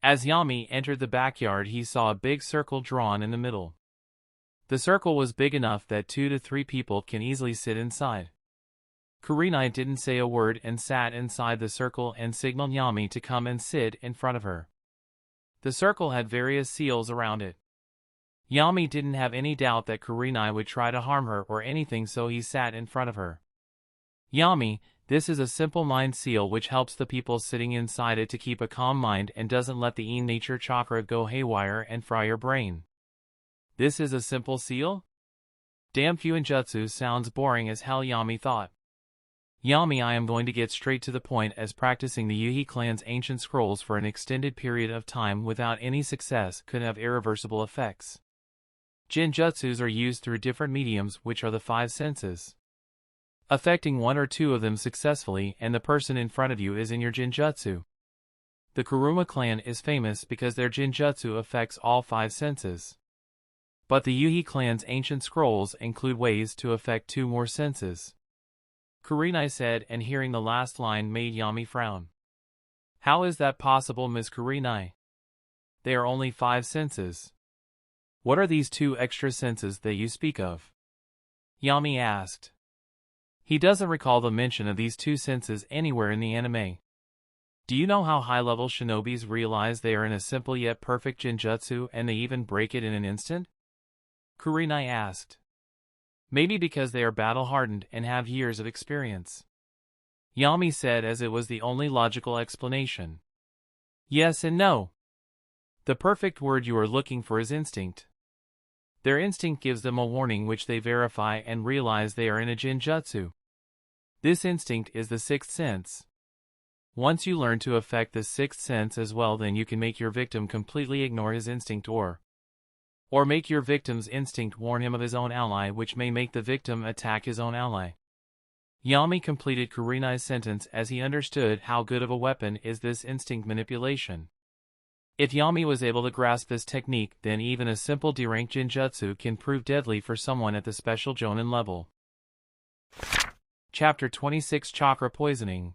As Yami entered the backyard, he saw a big circle drawn in the middle. The circle was big enough that 2 to 3 people can easily sit inside. Kurenai didn't say a word and sat inside the circle and signaled Yami to come and sit in front of her. The circle had various seals around it. Yami didn't have any doubt that Kurenai would try to harm her or anything, so he sat in front of her. Yami, this is a simple mind seal which helps the people sitting inside it to keep a calm mind and doesn't let the nature chakra go haywire and fry your brain. This is a simple seal? Damn, Fuinjutsu sounds boring as hell, Yami thought. Yami, I am going to get straight to the point, as practicing the Yuhi clan's ancient scrolls for an extended period of time without any success could have irreversible effects. Genjutsus are used through different mediums, which are the 5 senses. Affecting 1 or 2 of them successfully, and the person in front of you is in your Genjutsu. The Kuruma clan is famous because their Genjutsu affects all 5 senses. But the Yuhi clan's ancient scrolls include ways to affect 2 more senses. Kurenai said, and hearing the last line made Yami frown. How is that possible, Miss Kurenai? They are only 5 senses. What are these 2 extra senses that you speak of? Yami asked. He doesn't recall the mention of these 2 senses anywhere in the anime. Do you know how high-level shinobis realize they are in a simple yet perfect Genjutsu and they even break it in an instant? Kurenai asked. Maybe because they are battle-hardened and have years of experience. Yami said, as it was the only logical explanation. Yes and no. The perfect word you are looking for is instinct. Their instinct gives them a warning which they verify and realize they are in a Genjutsu. This instinct is the 6th sense. Once you learn to affect the 6th sense as well, then you can make your victim completely ignore his instinct or make your victim's instinct warn him of his own ally, which may make the victim attack his own ally. Yami completed Kurenai's sentence as he understood how good of a weapon is this instinct manipulation. If Yami was able to grasp this technique, then even a simple D-rank Genjutsu can prove deadly for someone at the special Jonin level. Chapter 26, Chakra Poisoning.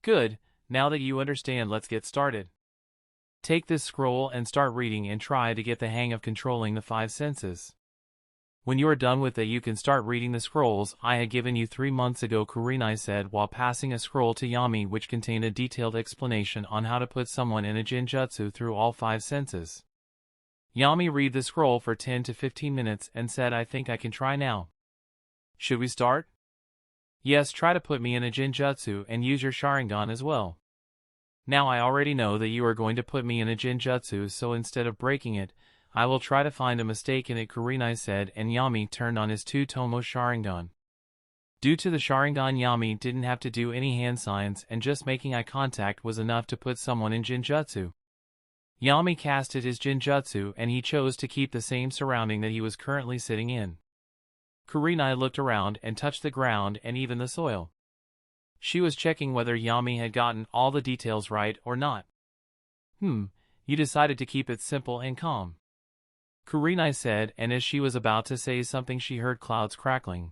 Good, now that you understand, let's get started. Take this scroll and start reading and try to get the hang of controlling the 5 senses. When you are done with it, you can start reading the scrolls I had given you 3 months ago, Kurenai said while passing a scroll to Yami which contained a detailed explanation on how to put someone in a Genjutsu through all 5 senses. Yami read the scroll for 10 to 15 minutes and said, I think I can try now. Should we start? Yes, try to put me in a Genjutsu and use your Sharingan as well. Now I already know that you are going to put me in a Genjutsu, so instead of breaking it, I will try to find a mistake in it, Kurenai said, and Yami turned on his 2 Tomo Sharingan. Due to the Sharingan, Yami didn't have to do any hand signs, and just making eye contact was enough to put someone in Genjutsu. Yami casted his Genjutsu and he chose to keep the same surrounding that he was currently sitting in. Kurenai looked around and touched the ground and even the soil. She was checking whether Yami had gotten all the details right or not. You decided to keep it simple and calm, Kurenai said, and as she was about to say something she heard clouds crackling.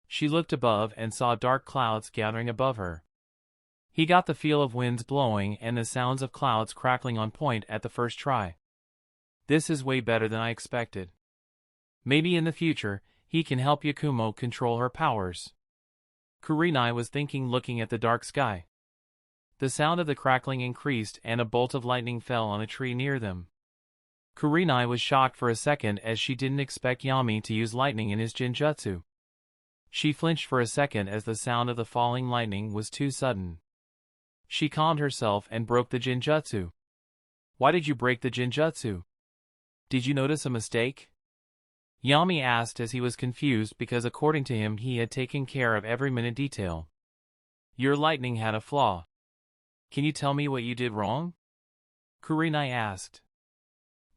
She looked above and saw dark clouds gathering above her. He got the feel of winds blowing and the sounds of clouds crackling on point at the first try. This is way better than I expected. Maybe in the future, he can help Yakumo control her powers. Kurenai was thinking, looking at the dark sky. The sound of the crackling increased and a bolt of lightning fell on a tree near them. Kurenai was shocked for a second as she didn't expect Yami to use lightning in his Genjutsu. She flinched for a second as the sound of the falling lightning was too sudden. She calmed herself and broke the Genjutsu. Why did you break the Genjutsu? Did you notice a mistake? Yami asked as he was confused because according to him he had taken care of every minute detail. Your lightning had a flaw. Can you tell me what you did wrong? Kurenai asked.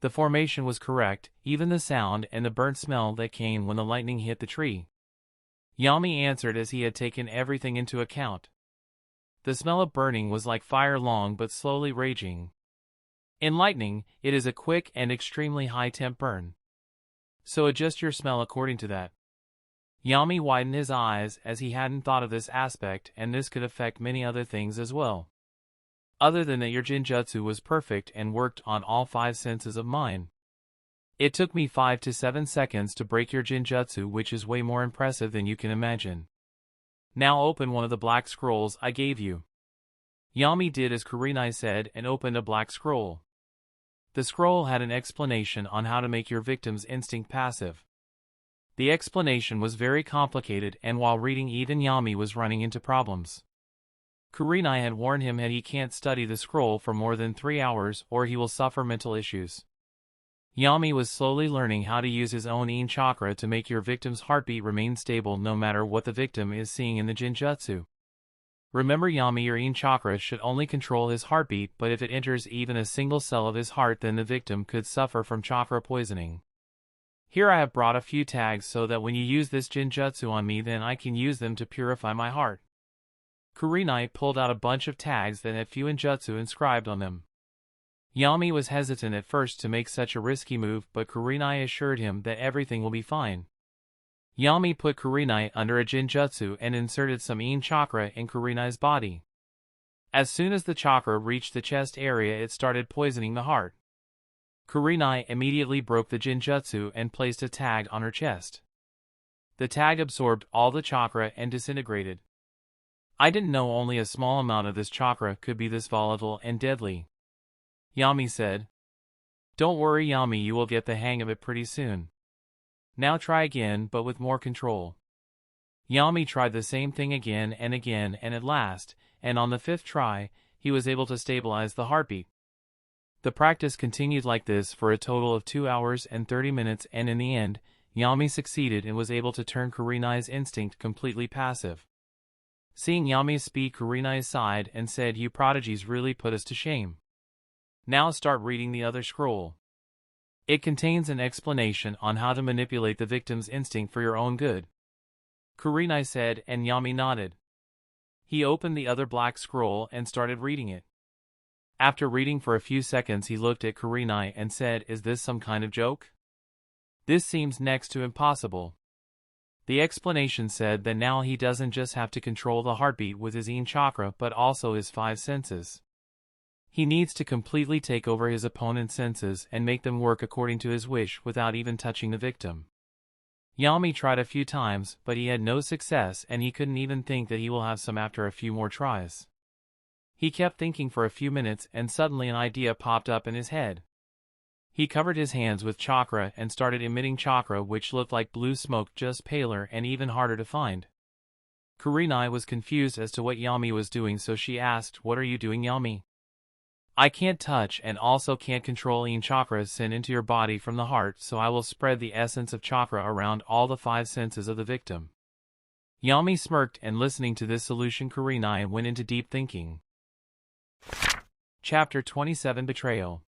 The formation was correct, even the sound and the burnt smell that came when the lightning hit the tree. Yami answered as he had taken everything into account. The smell of burning was like fire, long but slowly raging. In lightning, it is a quick and extremely high temp burn. So adjust your smell according to that. Yami widened his eyes as he hadn't thought of this aspect, and this could affect many other things as well. Other than that, your Genjutsu was perfect and worked on all 5 senses of mine. It took me 5 to 7 seconds to break your Genjutsu, which is way more impressive than you can imagine. Now open one of the black scrolls I gave you. Yami did as Kurenai said and opened a black scroll. The scroll had an explanation on how to make your victim's instinct passive. The explanation was very complicated, and while reading, even Yami was running into problems. Kurenai had warned him that he can't study the scroll for more than 3 hours or he will suffer mental issues. Yami was slowly learning how to use his own Yin chakra to make your victim's heartbeat remain stable no matter what the victim is seeing in the Genjutsu. Remember, Yami, your Yin chakra should only control his heartbeat, but if it enters even a single cell of his heart, then the victim could suffer from chakra poisoning. Here I have brought a few tags so that when you use this Genjutsu on me, then I can use them to purify my heart. Kurenai pulled out a bunch of tags that had few Genjutsu inscribed on them. Yami was hesitant at first to make such a risky move, but Kurenai assured him that everything will be fine. Yami put Kurenai under a Genjutsu and inserted some Yin chakra in Kurenai's body. As soon as the chakra reached the chest area, it started poisoning the heart. Kurenai immediately broke the Genjutsu and placed a tag on her chest. The tag absorbed all the chakra and disintegrated. I didn't know only a small amount of this chakra could be this volatile and deadly, Yami said. Don't worry, Yami, you will get the hang of it pretty soon. Now try again, but with more control. Yami tried the same thing again, and at last, and on the 5th try, he was able to stabilize the heartbeat. The practice continued like this for a total of 2 hours and 30 minutes, and in the end, Yami succeeded and was able to turn Kurenai's instinct completely passive. Seeing Yami's speed, Kurenai sighed and said, "You prodigies really put us to shame. Now start reading the other scroll. It contains an explanation on how to manipulate the victim's instinct for your own good," Kurenai said, and Yami nodded. He opened the other black scroll and started reading it. After reading for a few seconds, he looked at Kurenai and said, "Is this some kind of joke? This seems next to impossible." The explanation said that now he doesn't just have to control the heartbeat with his Yin chakra but also his 5 senses. He needs to completely take over his opponent's senses and make them work according to his wish without even touching the victim. Yami tried a few times, but he had no success, and he couldn't even think that he will have some after a few more tries. He kept thinking for a few minutes, and suddenly an idea popped up in his head. He covered his hands with chakra and started emitting chakra which looked like blue smoke, just paler and even harder to find. Kurenai was confused as to what Yami was doing, so she asked, "What are you doing, Yami?" "I can't touch and also can't control Yin chakra sent into your body from the heart, so I will spread the essence of chakra around all the 5 senses of the victim." Yami smirked, and listening to this solution, Kurenai went into deep thinking. Chapter 27, Betrayal.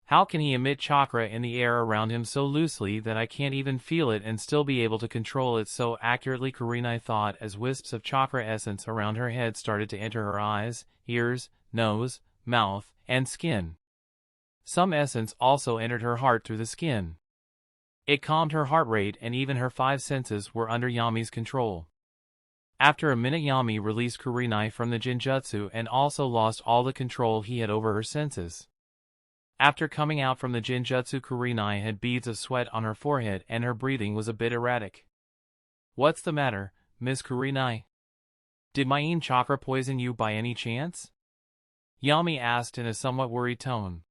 How can he emit chakra in the air around him so loosely that I can't even feel it and still be able to control it so accurately, Kurenai thought as wisps of chakra essence around her head started to enter her eyes, ears, nose, mouth, and skin. Some essence also entered her heart through the skin. It calmed her heart rate, and even her 5 senses were under Yami's control. After a minute, Yami released Kurenai from the Genjutsu and also lost all the control he had over her senses. After coming out from the Genjutsu, Kurenai had beads of sweat on her forehead and her breathing was a bit erratic. "What's the matter, Miss Kurenai? Did my Yin chakra poison you by any chance?" Yami asked in a somewhat worried tone.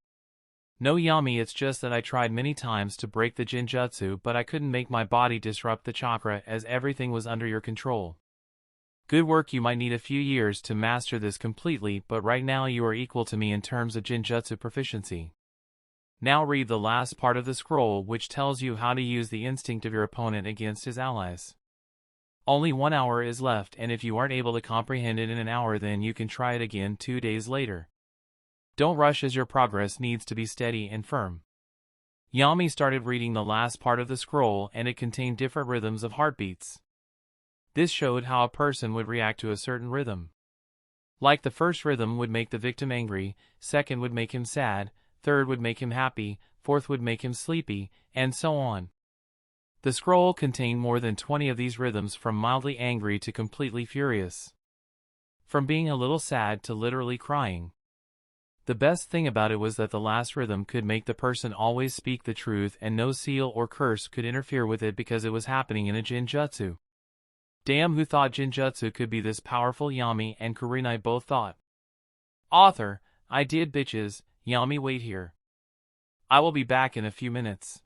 "No, Yami, it's just that I tried many times to break the Genjutsu, but I couldn't make my body disrupt the chakra as everything was under your control. Good work, you might need a few years to master this completely, but right now you are equal to me in terms of Genjutsu proficiency. Now read the last part of the scroll, which tells you how to use the instinct of your opponent against his allies. Only 1 hour is left, and if you aren't able to comprehend it in an hour, then you can try it again 2 days later. Don't rush, as your progress needs to be steady and firm." Yami started reading the last part of the scroll, and it contained different rhythms of heartbeats. This showed how a person would react to a certain rhythm. Like the first rhythm would make the victim angry, second would make him sad, third would make him happy, fourth would make him sleepy, and so on. The scroll contained more than 20 of these rhythms, from mildly angry to completely furious. From being a little sad to literally crying. The best thing about it was that the last rhythm could make the person always speak the truth, and no seal or curse could interfere with it because it was happening in a Genjutsu. Damn, who thought Genjutsu could be this powerful? Yami and Kurenai both thought. Author, I did, bitches. Yami, wait here. I will be back in a few minutes,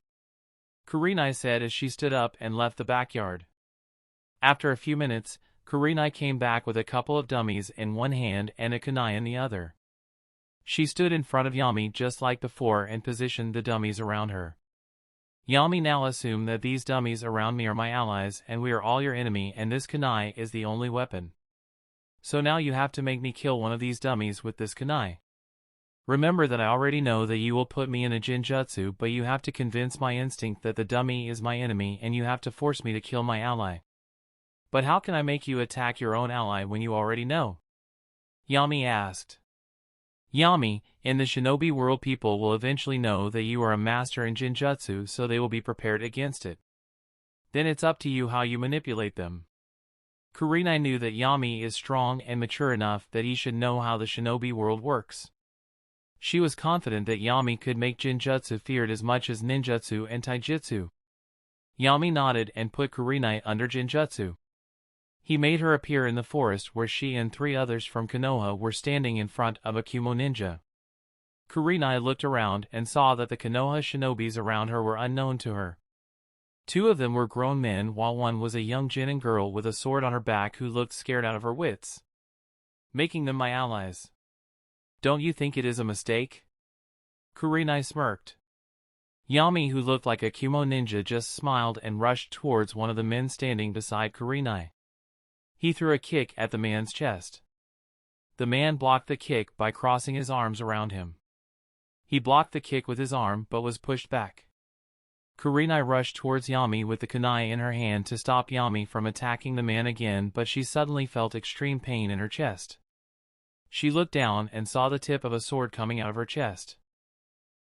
Kurenai said as she stood up and left the backyard. After a few minutes, Kurenai came back with a couple of dummies in one hand and a kunai in the other. She stood in front of Yami just like before and positioned the dummies around her. Yami, now assume that these dummies around me are my allies and we are all your enemy, and this kunai is the only weapon. So now you have to make me kill one of these dummies with this kunai. Remember that I already know that you will put me in a Genjutsu, but you have to convince my instinct that the dummy is my enemy and you have to force me to kill my ally. But how can I make you attack your own ally when you already know? Yami asked. Yami, in the shinobi world, people will eventually know that you are a master in Genjutsu, so they will be prepared against it. Then it's up to you how you manipulate them. Kurenai knew that Yami is strong and mature enough that he should know how the shinobi world works. She was confident that Yami could make Genjutsu feared as much as ninjutsu and taijutsu. Yami nodded and put Kurenai under Genjutsu. He made her appear in the forest where she and 3 others from Konoha were standing in front of a Kumo ninja. Kurenai looked around and saw that the Konoha shinobis around her were unknown to her. 2 of them were grown men, while one was a young genin girl with a sword on her back who looked scared out of her wits. Making them my allies. Don't you think it is a mistake? Kurenai smirked. Yami, who looked like a Kumo ninja, just smiled and rushed towards one of the men standing beside Kurenai. He threw a kick at the man's chest. The man blocked the kick by crossing his arms around him. He blocked the kick with his arm but was pushed back. Kurenai rushed towards Yami with the kunai in her hand to stop Yami from attacking the man again, but she suddenly felt extreme pain in her chest. She looked down and saw the tip of a sword coming out of her chest.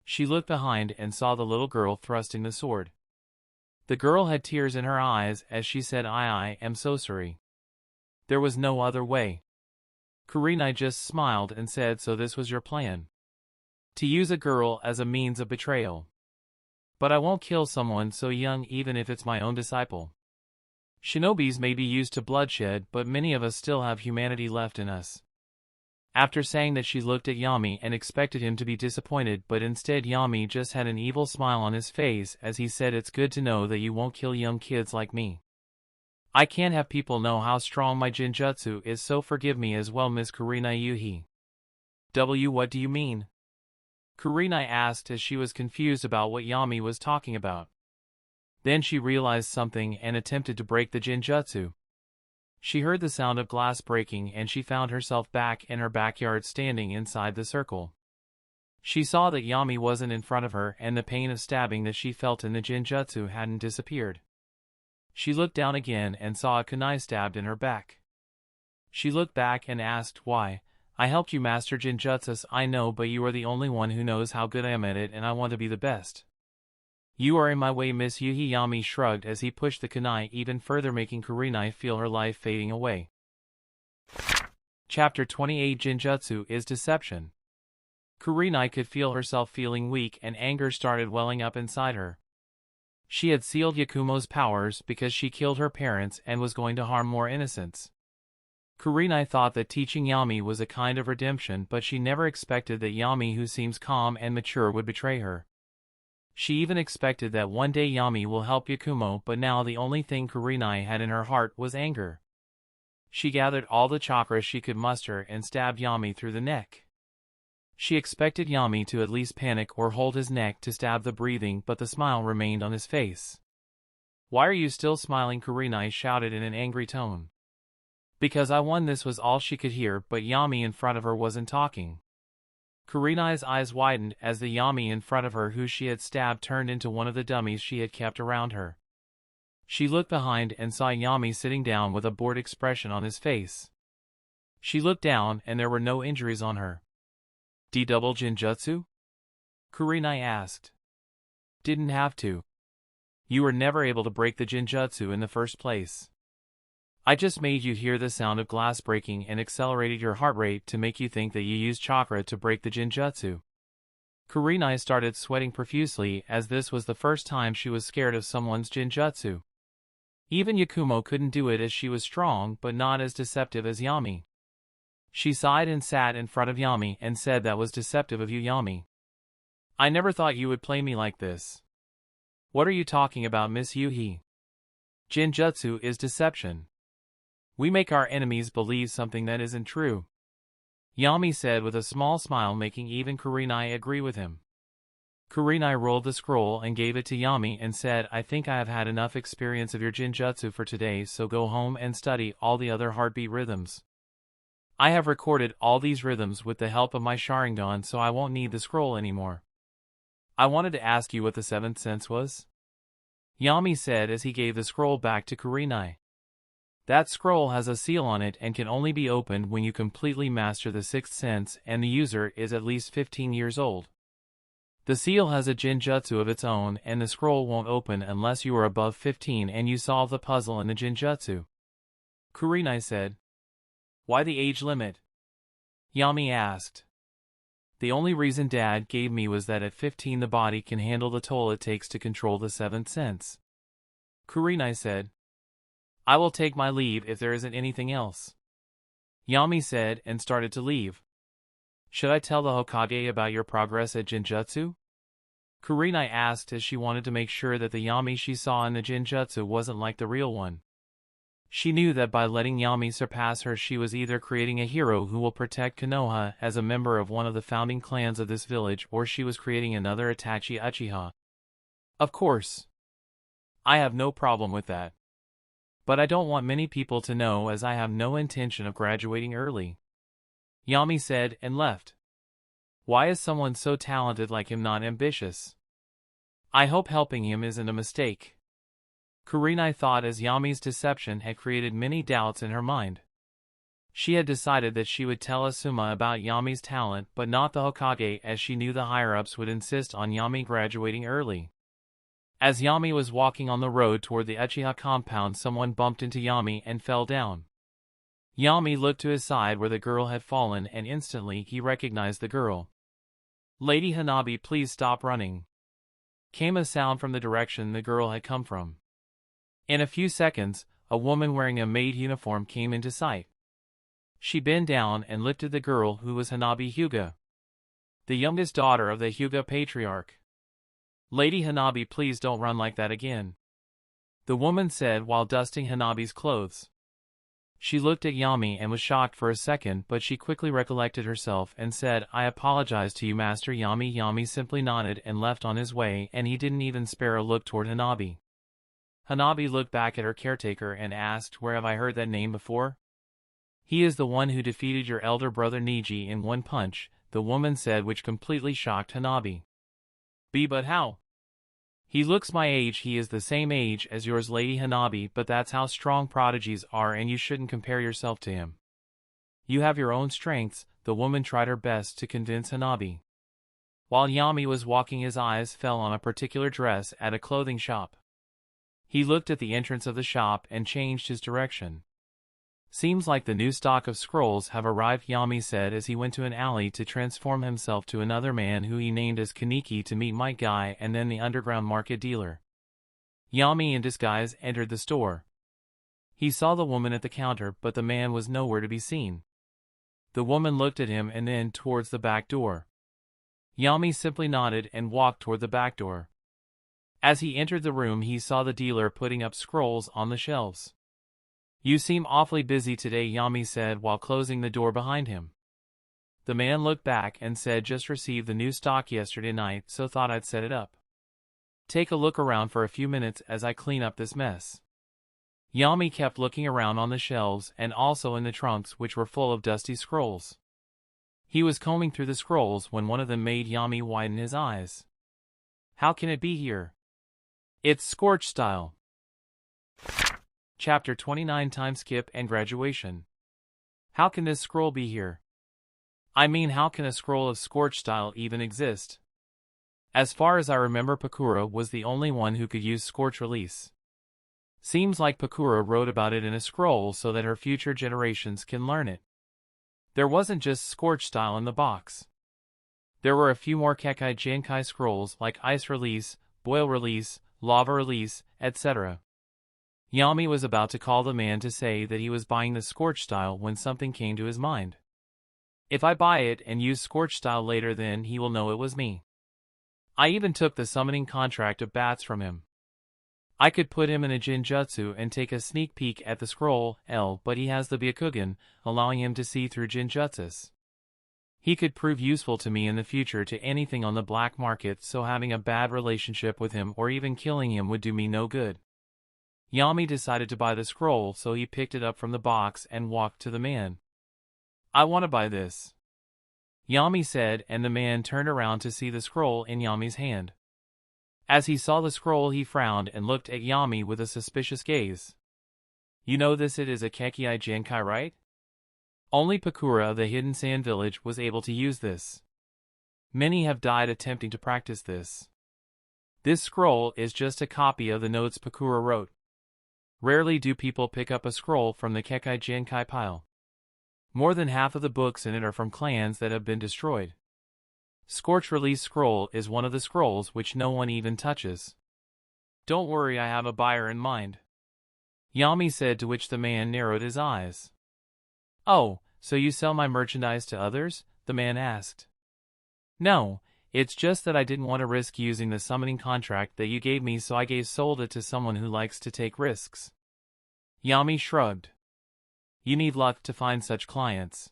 She looked behind and saw the little girl thrusting the sword. The girl had tears in her eyes as she said, I am so sorry. There was no other way. Kurenai just smiled and said, so this was your plan? To use a girl as a means of betrayal. But I won't kill someone so young, even if it's my own disciple. Shinobis may be used to bloodshed, but many of us still have humanity left in us. After saying that, she looked at Yami and expected him to be disappointed, but instead Yami just had an evil smile on his face as he said, it's good to know that you won't kill young kids like me. I can't have people know how strong my Genjutsu is, so forgive me as well, Miss Kurenai Yuhi. What do you mean? Kurenai asked as she was confused about what Yami was talking about. Then she realized something and attempted to break the Genjutsu. She heard the sound of glass breaking and she found herself back in her backyard standing inside the circle. She saw that Yami wasn't in front of her and the pain of stabbing that she felt in the Genjutsu hadn't disappeared. She looked down again and saw a kunai stabbed in her back. She looked back and asked, why? I helped you master Genjutsu, I know, but you are the only one who knows how good I am at it and I want to be the best. You are in my way, Miss Yuhi. Yami shrugged as he pushed the kunai even further, making Kurenai feel her life fading away. Chapter 28 Genjutsu is Deception. Kurenai could feel herself feeling weak and anger started welling up inside her. She had sealed Yakumo's powers because she killed her parents and was going to harm more innocents. Kurenai thought that teaching Yami was a kind of redemption, but she never expected that Yami, who seems calm and mature, would betray her. She even expected that one day Yami will help Yakumo, but now the only thing Kurenai had in her heart was anger. She gathered all the chakra she could muster and stabbed Yami through the neck. She expected Yami to at least panic or hold his neck to stab the breathing, but the smile remained on his face. Why are you still smiling? Kurenai shouted in an angry tone. Because I won. This was all she could hear, but Yami in front of her wasn't talking. Kurenai's eyes widened as the Yami in front of her who she had stabbed turned into one of the dummies she had kept around her. She looked behind and saw Yami sitting down with a bored expression on his face. She looked down and there were no injuries on her. D-double Genjutsu? Kurenai asked. Didn't have to. You were never able to break the Genjutsu in the first place. I just made you hear the sound of glass breaking and accelerated your heart rate to make you think that you used chakra to break the Genjutsu. Kurenai started sweating profusely as this was the first time she was scared of someone's Genjutsu. Even Yakumo couldn't do it as she was strong but not as deceptive as Yami. She sighed and sat in front of Yami and said, that was deceptive of you, Yami. I never thought you would play me like this. What are you talking about, Miss Yuhi? Genjutsu is deception. We make our enemies believe something that isn't true. Yami said with a small smile, making even Kurenai agree with him. Kurenai rolled the scroll and gave it to Yami and said, I think I have had enough experience of your Genjutsu for today, so go home and study all the other heartbeat rhythms. I have recorded all these rhythms with the help of my Sharingan, so I won't need the scroll anymore. I wanted to ask you what the seventh sense was? Yami said as he gave the scroll back to Kurenai. That scroll has a seal on it and can only be opened when you completely master the sixth sense and the user is at least 15 years old. The seal has a Genjutsu of its own and the scroll won't open unless you are above 15 and you solve the puzzle in the Genjutsu. Kurenai said. Why the age limit? Yami asked. The only reason Dad gave me was that at 15 the body can handle the toll it takes to control the seventh sense. Kurenai said. I will take my leave if there isn't anything else. Yami said and started to leave. Should I tell the Hokage about your progress at Genjutsu? Kurenai asked as she wanted to make sure that the Yami she saw in the Genjutsu wasn't like the real one. She knew that by letting Yami surpass her she was either creating a hero who will protect Konoha as a member of one of the founding clans of this village or she was creating another Itachi Uchiha. Of course. I have no problem with that. But I don't want many people to know as I have no intention of graduating early. Yami said and left. Why is someone so talented like him not ambitious? I hope helping him isn't a mistake. Kurenai thought as Yami's deception had created many doubts in her mind. She had decided that she would tell Asuma about Yami's talent but not the Hokage as she knew the higher-ups would insist on Yami graduating early. As Yami was walking on the road toward the Uchiha compound, someone bumped into Yami and fell down. Yami looked to his side where the girl had fallen and instantly he recognized the girl. Lady Hanabi, please stop running. Came a sound from the direction the girl had come from. In a few seconds, a woman wearing a maid uniform came into sight. She bent down and lifted the girl who was Hanabi Hyuga, the youngest daughter of the Hyuga patriarch. Lady Hanabi, please don't run like that again, the woman said while dusting Hanabi's clothes. She looked at Yami and was shocked for a second, but she quickly recollected herself and said, I apologize to you, Master Yami. Yami simply nodded and left on his way, and he didn't even spare a look toward Hanabi. Hanabi looked back at her caretaker and asked, where have I heard that name before? He is the one who defeated your elder brother Niji in one punch, the woman said, which completely shocked Hanabi. But how? He looks my age. He is the same age as yours, Lady Hanabi, but that's how strong prodigies are and you shouldn't compare yourself to him. You have your own strengths, the woman tried her best to convince Hanabi. While Yami was walking, his eyes fell on a particular dress at a clothing shop. He looked at the entrance of the shop and changed his direction. Seems like the new stock of scrolls have arrived, Yami said as he went to an alley to transform himself to another man who he named as Kaneki to meet Might Guy and then the underground market dealer. Yami in disguise entered the store. He saw the woman at the counter, but the man was nowhere to be seen. The woman looked at him and then towards the back door. Yami simply nodded and walked toward the back door. As he entered the room, he saw the dealer putting up scrolls on the shelves. You seem awfully busy today, Yami said while closing the door behind him. The man looked back and said, just received the new stock yesterday night, so thought I'd set it up. Take a look around for a few minutes as I clean up this mess. Yami kept looking around on the shelves and also in the trunks, which were full of dusty scrolls. He was combing through the scrolls when one of them made Yami widen his eyes. How can it be here? It's Scorch style. Chapter 29 Time Skip and Graduation. How can this scroll be here? I mean, how can a scroll of Scorch style even exist? As far as I remember, Pakura was the only one who could use Scorch release. Seems like Pakura wrote about it in a scroll so that her future generations can learn it. There wasn't just Scorch style in the box. There were a few more Kekkei Genkai scrolls like Ice Release, Boil Release, Lava Release, etc. Yami was about to call the man to say that he was buying the Scorch style when something came to his mind. If I buy it and use Scorch style later, then he will know it was me. I even took the summoning contract of bats from him. I could put him in a Genjutsu and take a sneak peek at the scroll, but he has the Byakugan, allowing him to see through Genjutsus. He could prove useful to me in the future to anything on the black market, so having a bad relationship with him or even killing him would do me no good. Yami decided to buy the scroll, so he picked it up from the box and walked to the man. I want to buy this, Yami said, and the man turned around to see the scroll in Yami's hand. As he saw the scroll, he frowned and looked at Yami with a suspicious gaze. You know this, it is a Kekkei Genkai, right? Only Pakura of the Hidden Sand Village was able to use this. Many have died attempting to practice this. This scroll is just a copy of the notes Pakura wrote. Rarely do people pick up a scroll from the Kekkei Genkai pile. More than half of the books in it are from clans that have been destroyed. Scorch Release Scroll is one of the scrolls which no one even touches. Don't worry, I have a buyer in mind, Yami said, to which the man narrowed his eyes. Oh, so you sell my merchandise to others? The man asked. No, it's just that I didn't want to risk using the summoning contract that you gave me, so I sold it to someone who likes to take risks. Yami shrugged. You need luck to find such clients.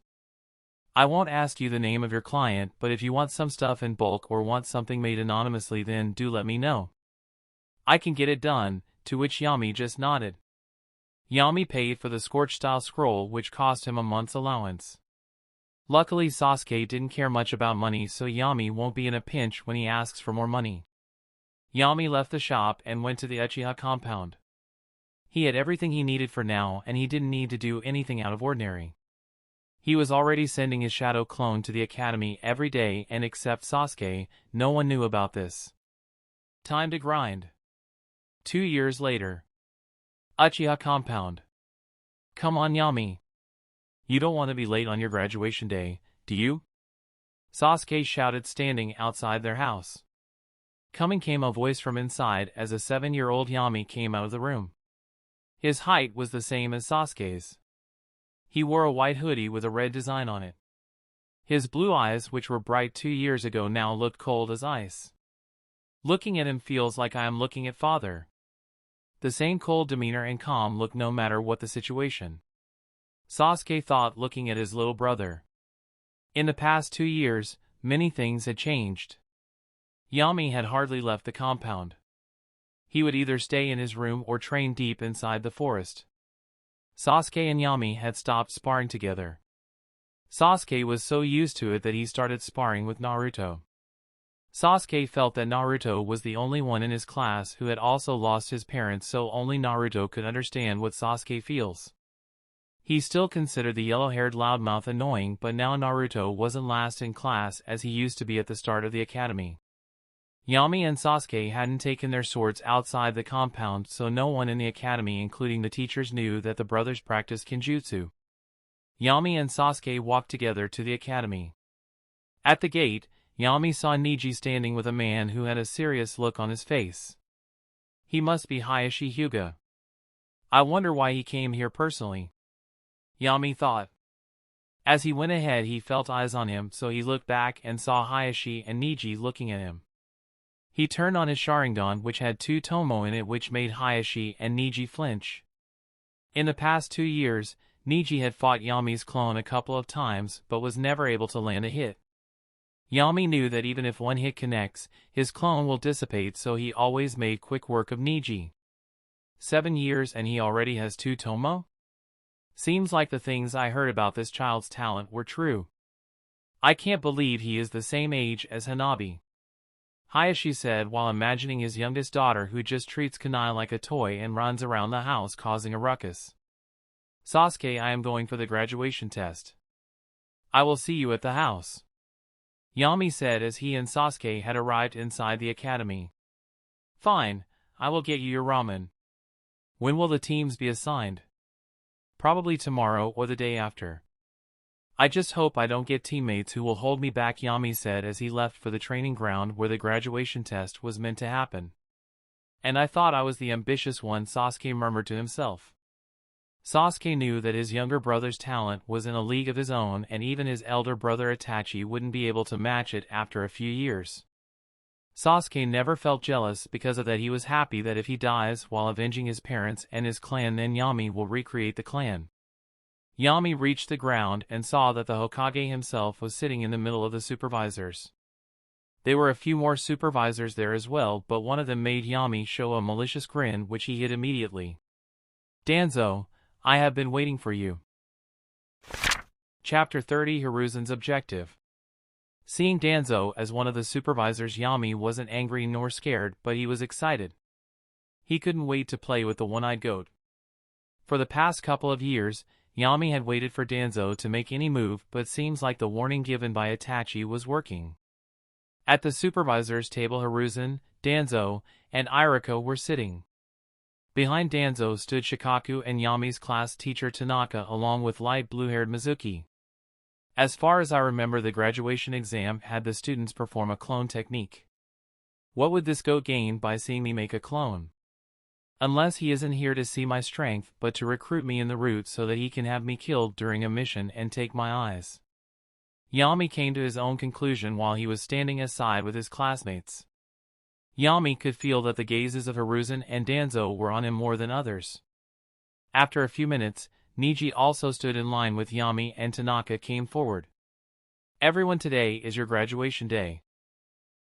I won't ask you the name of your client, but if you want some stuff in bulk or want something made anonymously, then do let me know. I can get it done, to which Yami just nodded. Yami paid for the Scorch-style scroll, which cost him a month's allowance. Luckily, Sasuke didn't care much about money, so Yami won't be in a pinch when he asks for more money. Yami left the shop and went to the Uchiha compound. He had everything he needed for now, and he didn't need to do anything out of ordinary. He was already sending his shadow clone to the academy every day, and except Sasuke, no one knew about this. Time to grind. 2 years later. Uchiha compound. Come on, Yami. You don't want to be late on your graduation day, do you? Sasuke shouted, standing outside their house. Coming came a voice from inside as a 7-year-old Yami came out of the room. His height was the same as Sasuke's. He wore a white hoodie with a red design on it. His blue eyes, which were bright 2 years ago, now looked cold as ice. Looking at him feels like I am looking at father. The same cold demeanor and calm look no matter what the situation. Sasuke thought, looking at his little brother. In the past 2 years, many things had changed. Yami had hardly left the compound. He would either stay in his room or train deep inside the forest. Sasuke and Yami had stopped sparring together. Sasuke was so used to it that he started sparring with Naruto. Sasuke felt that Naruto was the only one in his class who had also lost his parents, so only Naruto could understand what Sasuke feels. He still considered the yellow-haired loudmouth annoying, but now Naruto wasn't last in class as he used to be at the start of the academy. Yami and Sasuke hadn't taken their swords outside the compound, so no one in the academy, including the teachers, knew that the brothers practiced Genjutsu. Yami and Sasuke walked together to the academy. At the gate, Yami saw Neji standing with a man who had a serious look on his face. He must be Hayashi Hyuga. I wonder why he came here personally, Yami thought. As he went ahead, he felt eyes on him, so he looked back and saw Hayashi and Neji looking at him. He turned on his Sharingan, which had 2 tomo in it, which made Hayashi and Neji flinch. In the past 2 years, Neji had fought Yami's clone a couple of times, but was never able to land a hit. Yami knew that even if one hit connects, his clone will dissipate, so he always made quick work of Neji. 7 years and he already has 2 tomo? Seems like the things I heard about this child's talent were true. I can't believe he is the same age as Hanabi. Hayashi said while imagining his youngest daughter who just treats Kunai like a toy and runs around the house causing a ruckus. Sasuke, I am going for the graduation test. I will see you at the house. Yami said as he and Sasuke had arrived inside the academy. Fine, I will get you your ramen. When will the teams be assigned? Probably tomorrow or the day after. I just hope I don't get teammates who will hold me back, Yami said as he left for the training ground where the graduation test was meant to happen. And I thought I was the ambitious one, Sasuke murmured to himself. Sasuke knew that his younger brother's talent was in a league of his own, and even his elder brother Itachi wouldn't be able to match it after a few years. Sasuke never felt jealous because of that. He was happy that if he dies while avenging his parents and his clan, then Yami will recreate the clan. Yami reached the ground and saw that the Hokage himself was sitting in the middle of the supervisors. There were a few more supervisors there as well, but one of them made Yami show a malicious grin which he hid immediately. Danzo, I have been waiting for you. Chapter 30 Hiruzen's Objective. Seeing Danzo as one of the supervisors, Yami wasn't angry nor scared, but he was excited. He couldn't wait to play with the one-eyed goat. For the past couple of years, Yami had waited for Danzo to make any move, but seems like the warning given by Itachi was working. At the supervisor's table, Hiruzen, Danzo, and Iruka were sitting. Behind Danzo stood Shikaku and Yami's class teacher Tanaka along with light blue-haired Mizuki. As far as I remember, the graduation exam had the students perform a clone technique. What would this goat gain by seeing me make a clone? Unless he isn't here to see my strength, but to recruit me in the route so that he can have me killed during a mission and take my eyes. Yami came to his own conclusion while he was standing aside with his classmates. Yami could feel that the gazes of Hiruzen and Danzo were on him more than others. After a few minutes, Neji also stood in line with Yami and Tanaka came forward. Everyone, today is your graduation day.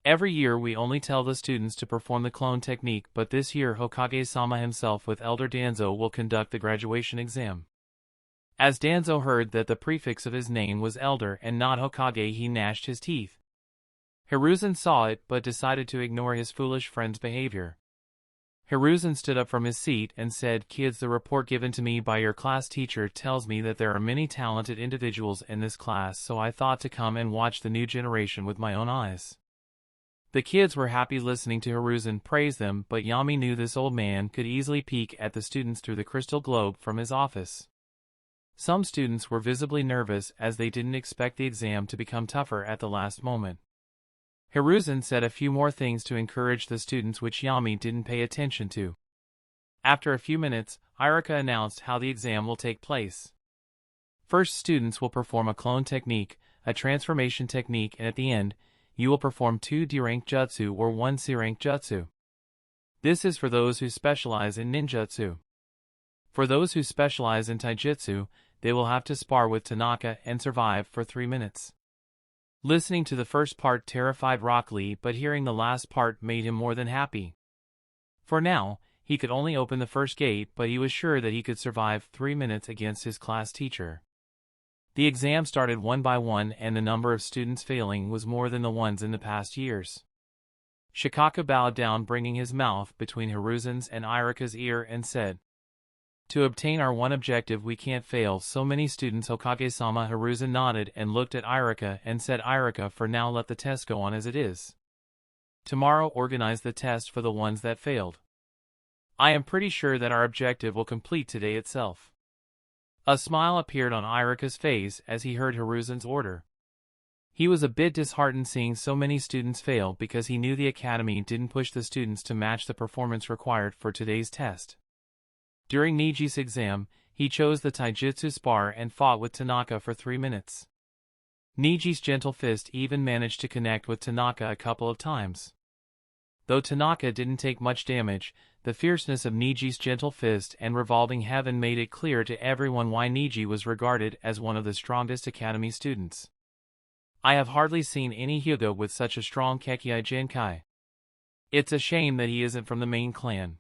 Every year we only tell the students to perform the clone technique, but this year Hokage-sama himself with Elder Danzo will conduct the graduation exam. As Danzo heard that the prefix of his name was Elder and not Hokage, he gnashed his teeth. Hiruzen saw it but decided to ignore his foolish friend's behavior. Hiruzen stood up from his seat and said, "Kids, the report given to me by your class teacher tells me that there are many talented individuals in this class, so I thought to come and watch the new generation with my own eyes." The kids were happy listening to Hiruzen praise them, but Yami knew this old man could easily peek at the students through the crystal globe from his office. Some students were visibly nervous as they didn't expect the exam to become tougher at the last moment. Hiruzen said a few more things to encourage the students which Yami didn't pay attention to. After a few minutes, Iruka announced how the exam will take place. First, students will perform a clone technique, a transformation technique, and at the end, you will perform 2 D-rank jutsu or 1 C-rank jutsu. This is for those who specialize in ninjutsu. For those who specialize in taijutsu, they will have to spar with Tanaka and survive for 3 minutes. Listening to the first part terrified Rock Lee, but hearing the last part made him more than happy. For now, he could only open the first gate, but he was sure that he could survive 3 minutes against his class teacher. The exam started one by one, and the number of students failing was more than the ones in the past years. Shikaku bowed down, bringing his mouth between Hiruzen's and Iruka's ear, and said, "To obtain our one objective, we can't fail so many students." Hokage-sama. Hiruzen nodded and looked at Iruka and said, "Iruka, for now let the test go on as it is. Tomorrow organize the test for the ones that failed. I am pretty sure that our objective will complete today itself." A smile appeared on Iruka's face as he heard Hiruzen's order. He was a bit disheartened seeing so many students fail because he knew the academy didn't push the students to match the performance required for today's test. During Neji's exam, he chose the taijutsu spar and fought with Tanaka for 3 minutes. Neji's gentle fist even managed to connect with Tanaka a couple of times. Though Tanaka didn't take much damage, the fierceness of Neji's gentle fist and revolving heaven made it clear to everyone why Neji was regarded as one of the strongest academy students. I have hardly seen any Hyuga with such a strong Kekkei Genkai. It's a shame that he isn't from the main clan.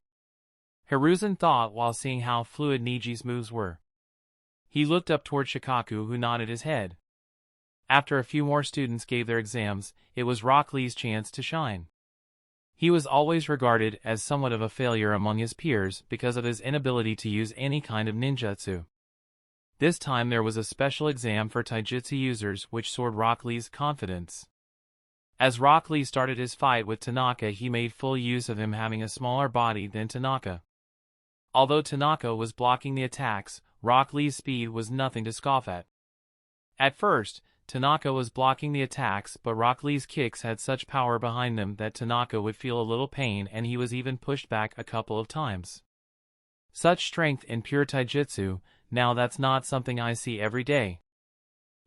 Hiruzen thought while seeing how fluid Neji's moves were. He looked up toward Shikaku, who nodded his head. After a few more students gave their exams, it was Rock Lee's chance to shine. He was always regarded as somewhat of a failure among his peers because of his inability to use any kind of ninjutsu. This time there was a special exam for taijutsu users which soared Rock Lee's confidence. As Rock Lee started his fight with Tanaka, he made full use of him having a smaller body than Tanaka. Although Tanaka was blocking the attacks, Rock Lee's speed was nothing to scoff at. At first, Tanaka was blocking the attacks, but Rock Lee's kicks had such power behind them that Tanaka would feel a little pain, and he was even pushed back a couple of times. Such strength in pure taijutsu, now that's not something I see every day.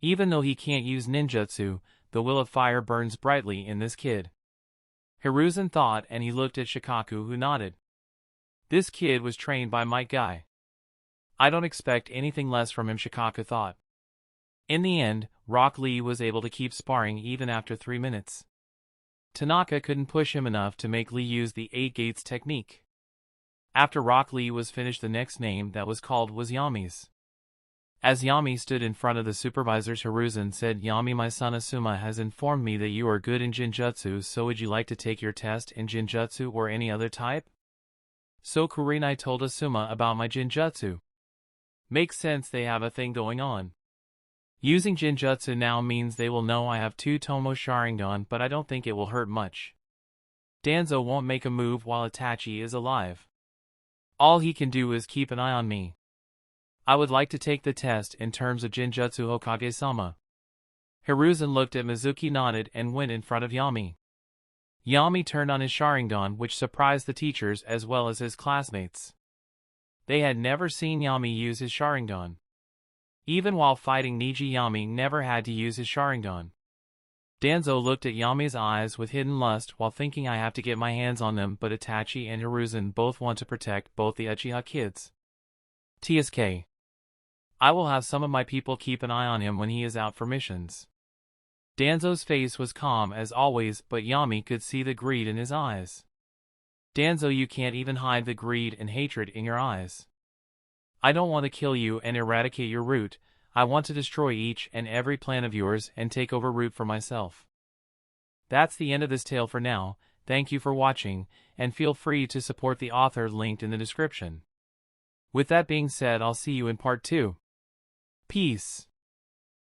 Even though he can't use ninjutsu, the will of fire burns brightly in this kid. Hiruzen thought, and he looked at Shikaku, who nodded. This kid was trained by my guy. I don't expect anything less from him, Shikaku thought. In the end, Rock Lee was able to keep sparring even after 3 minutes. Tanaka couldn't push him enough to make Lee use the 8 gates technique. After Rock Lee was finished, the next name that was called was Yami's. As Yami stood in front of the supervisors, Hiruzen said, "Yami, my son Asuma has informed me that you are good in Genjutsu, so would you like to take your test in Genjutsu or any other type?" So Kurenai told Asuma about my Genjutsu. Makes sense, they have a thing going on. Using Genjutsu now means they will know I have 2 Tomo Sharingan, but I don't think it will hurt much. Danzo won't make a move while Itachi is alive. All he can do is keep an eye on me. I would like to take the test in terms of Genjutsu, Hokage-sama. Hiruzen looked at Mizuki, nodded, and went in front of Yami. Yami turned on his Sharingan, which surprised the teachers as well as his classmates. They had never seen Yami use his Sharingan. Even while fighting Niji, Yami never had to use his Sharingan. Danzo looked at Yami's eyes with hidden lust while thinking, I have to get my hands on them, but Itachi and Hiruzen both want to protect both the Uchiha kids. TSK. I will have some of my people keep an eye on him when he is out for missions. Danzo's face was calm as always, but Yami could see the greed in his eyes. Danzo, you can't even hide the greed and hatred in your eyes. I don't want to kill you and eradicate your root. I want to destroy each and every plan of yours and take over root for myself. That's the end of this tale for now. Thank you for watching, and feel free to support the author linked in the description. With that being said, I'll see you in part 2. Peace.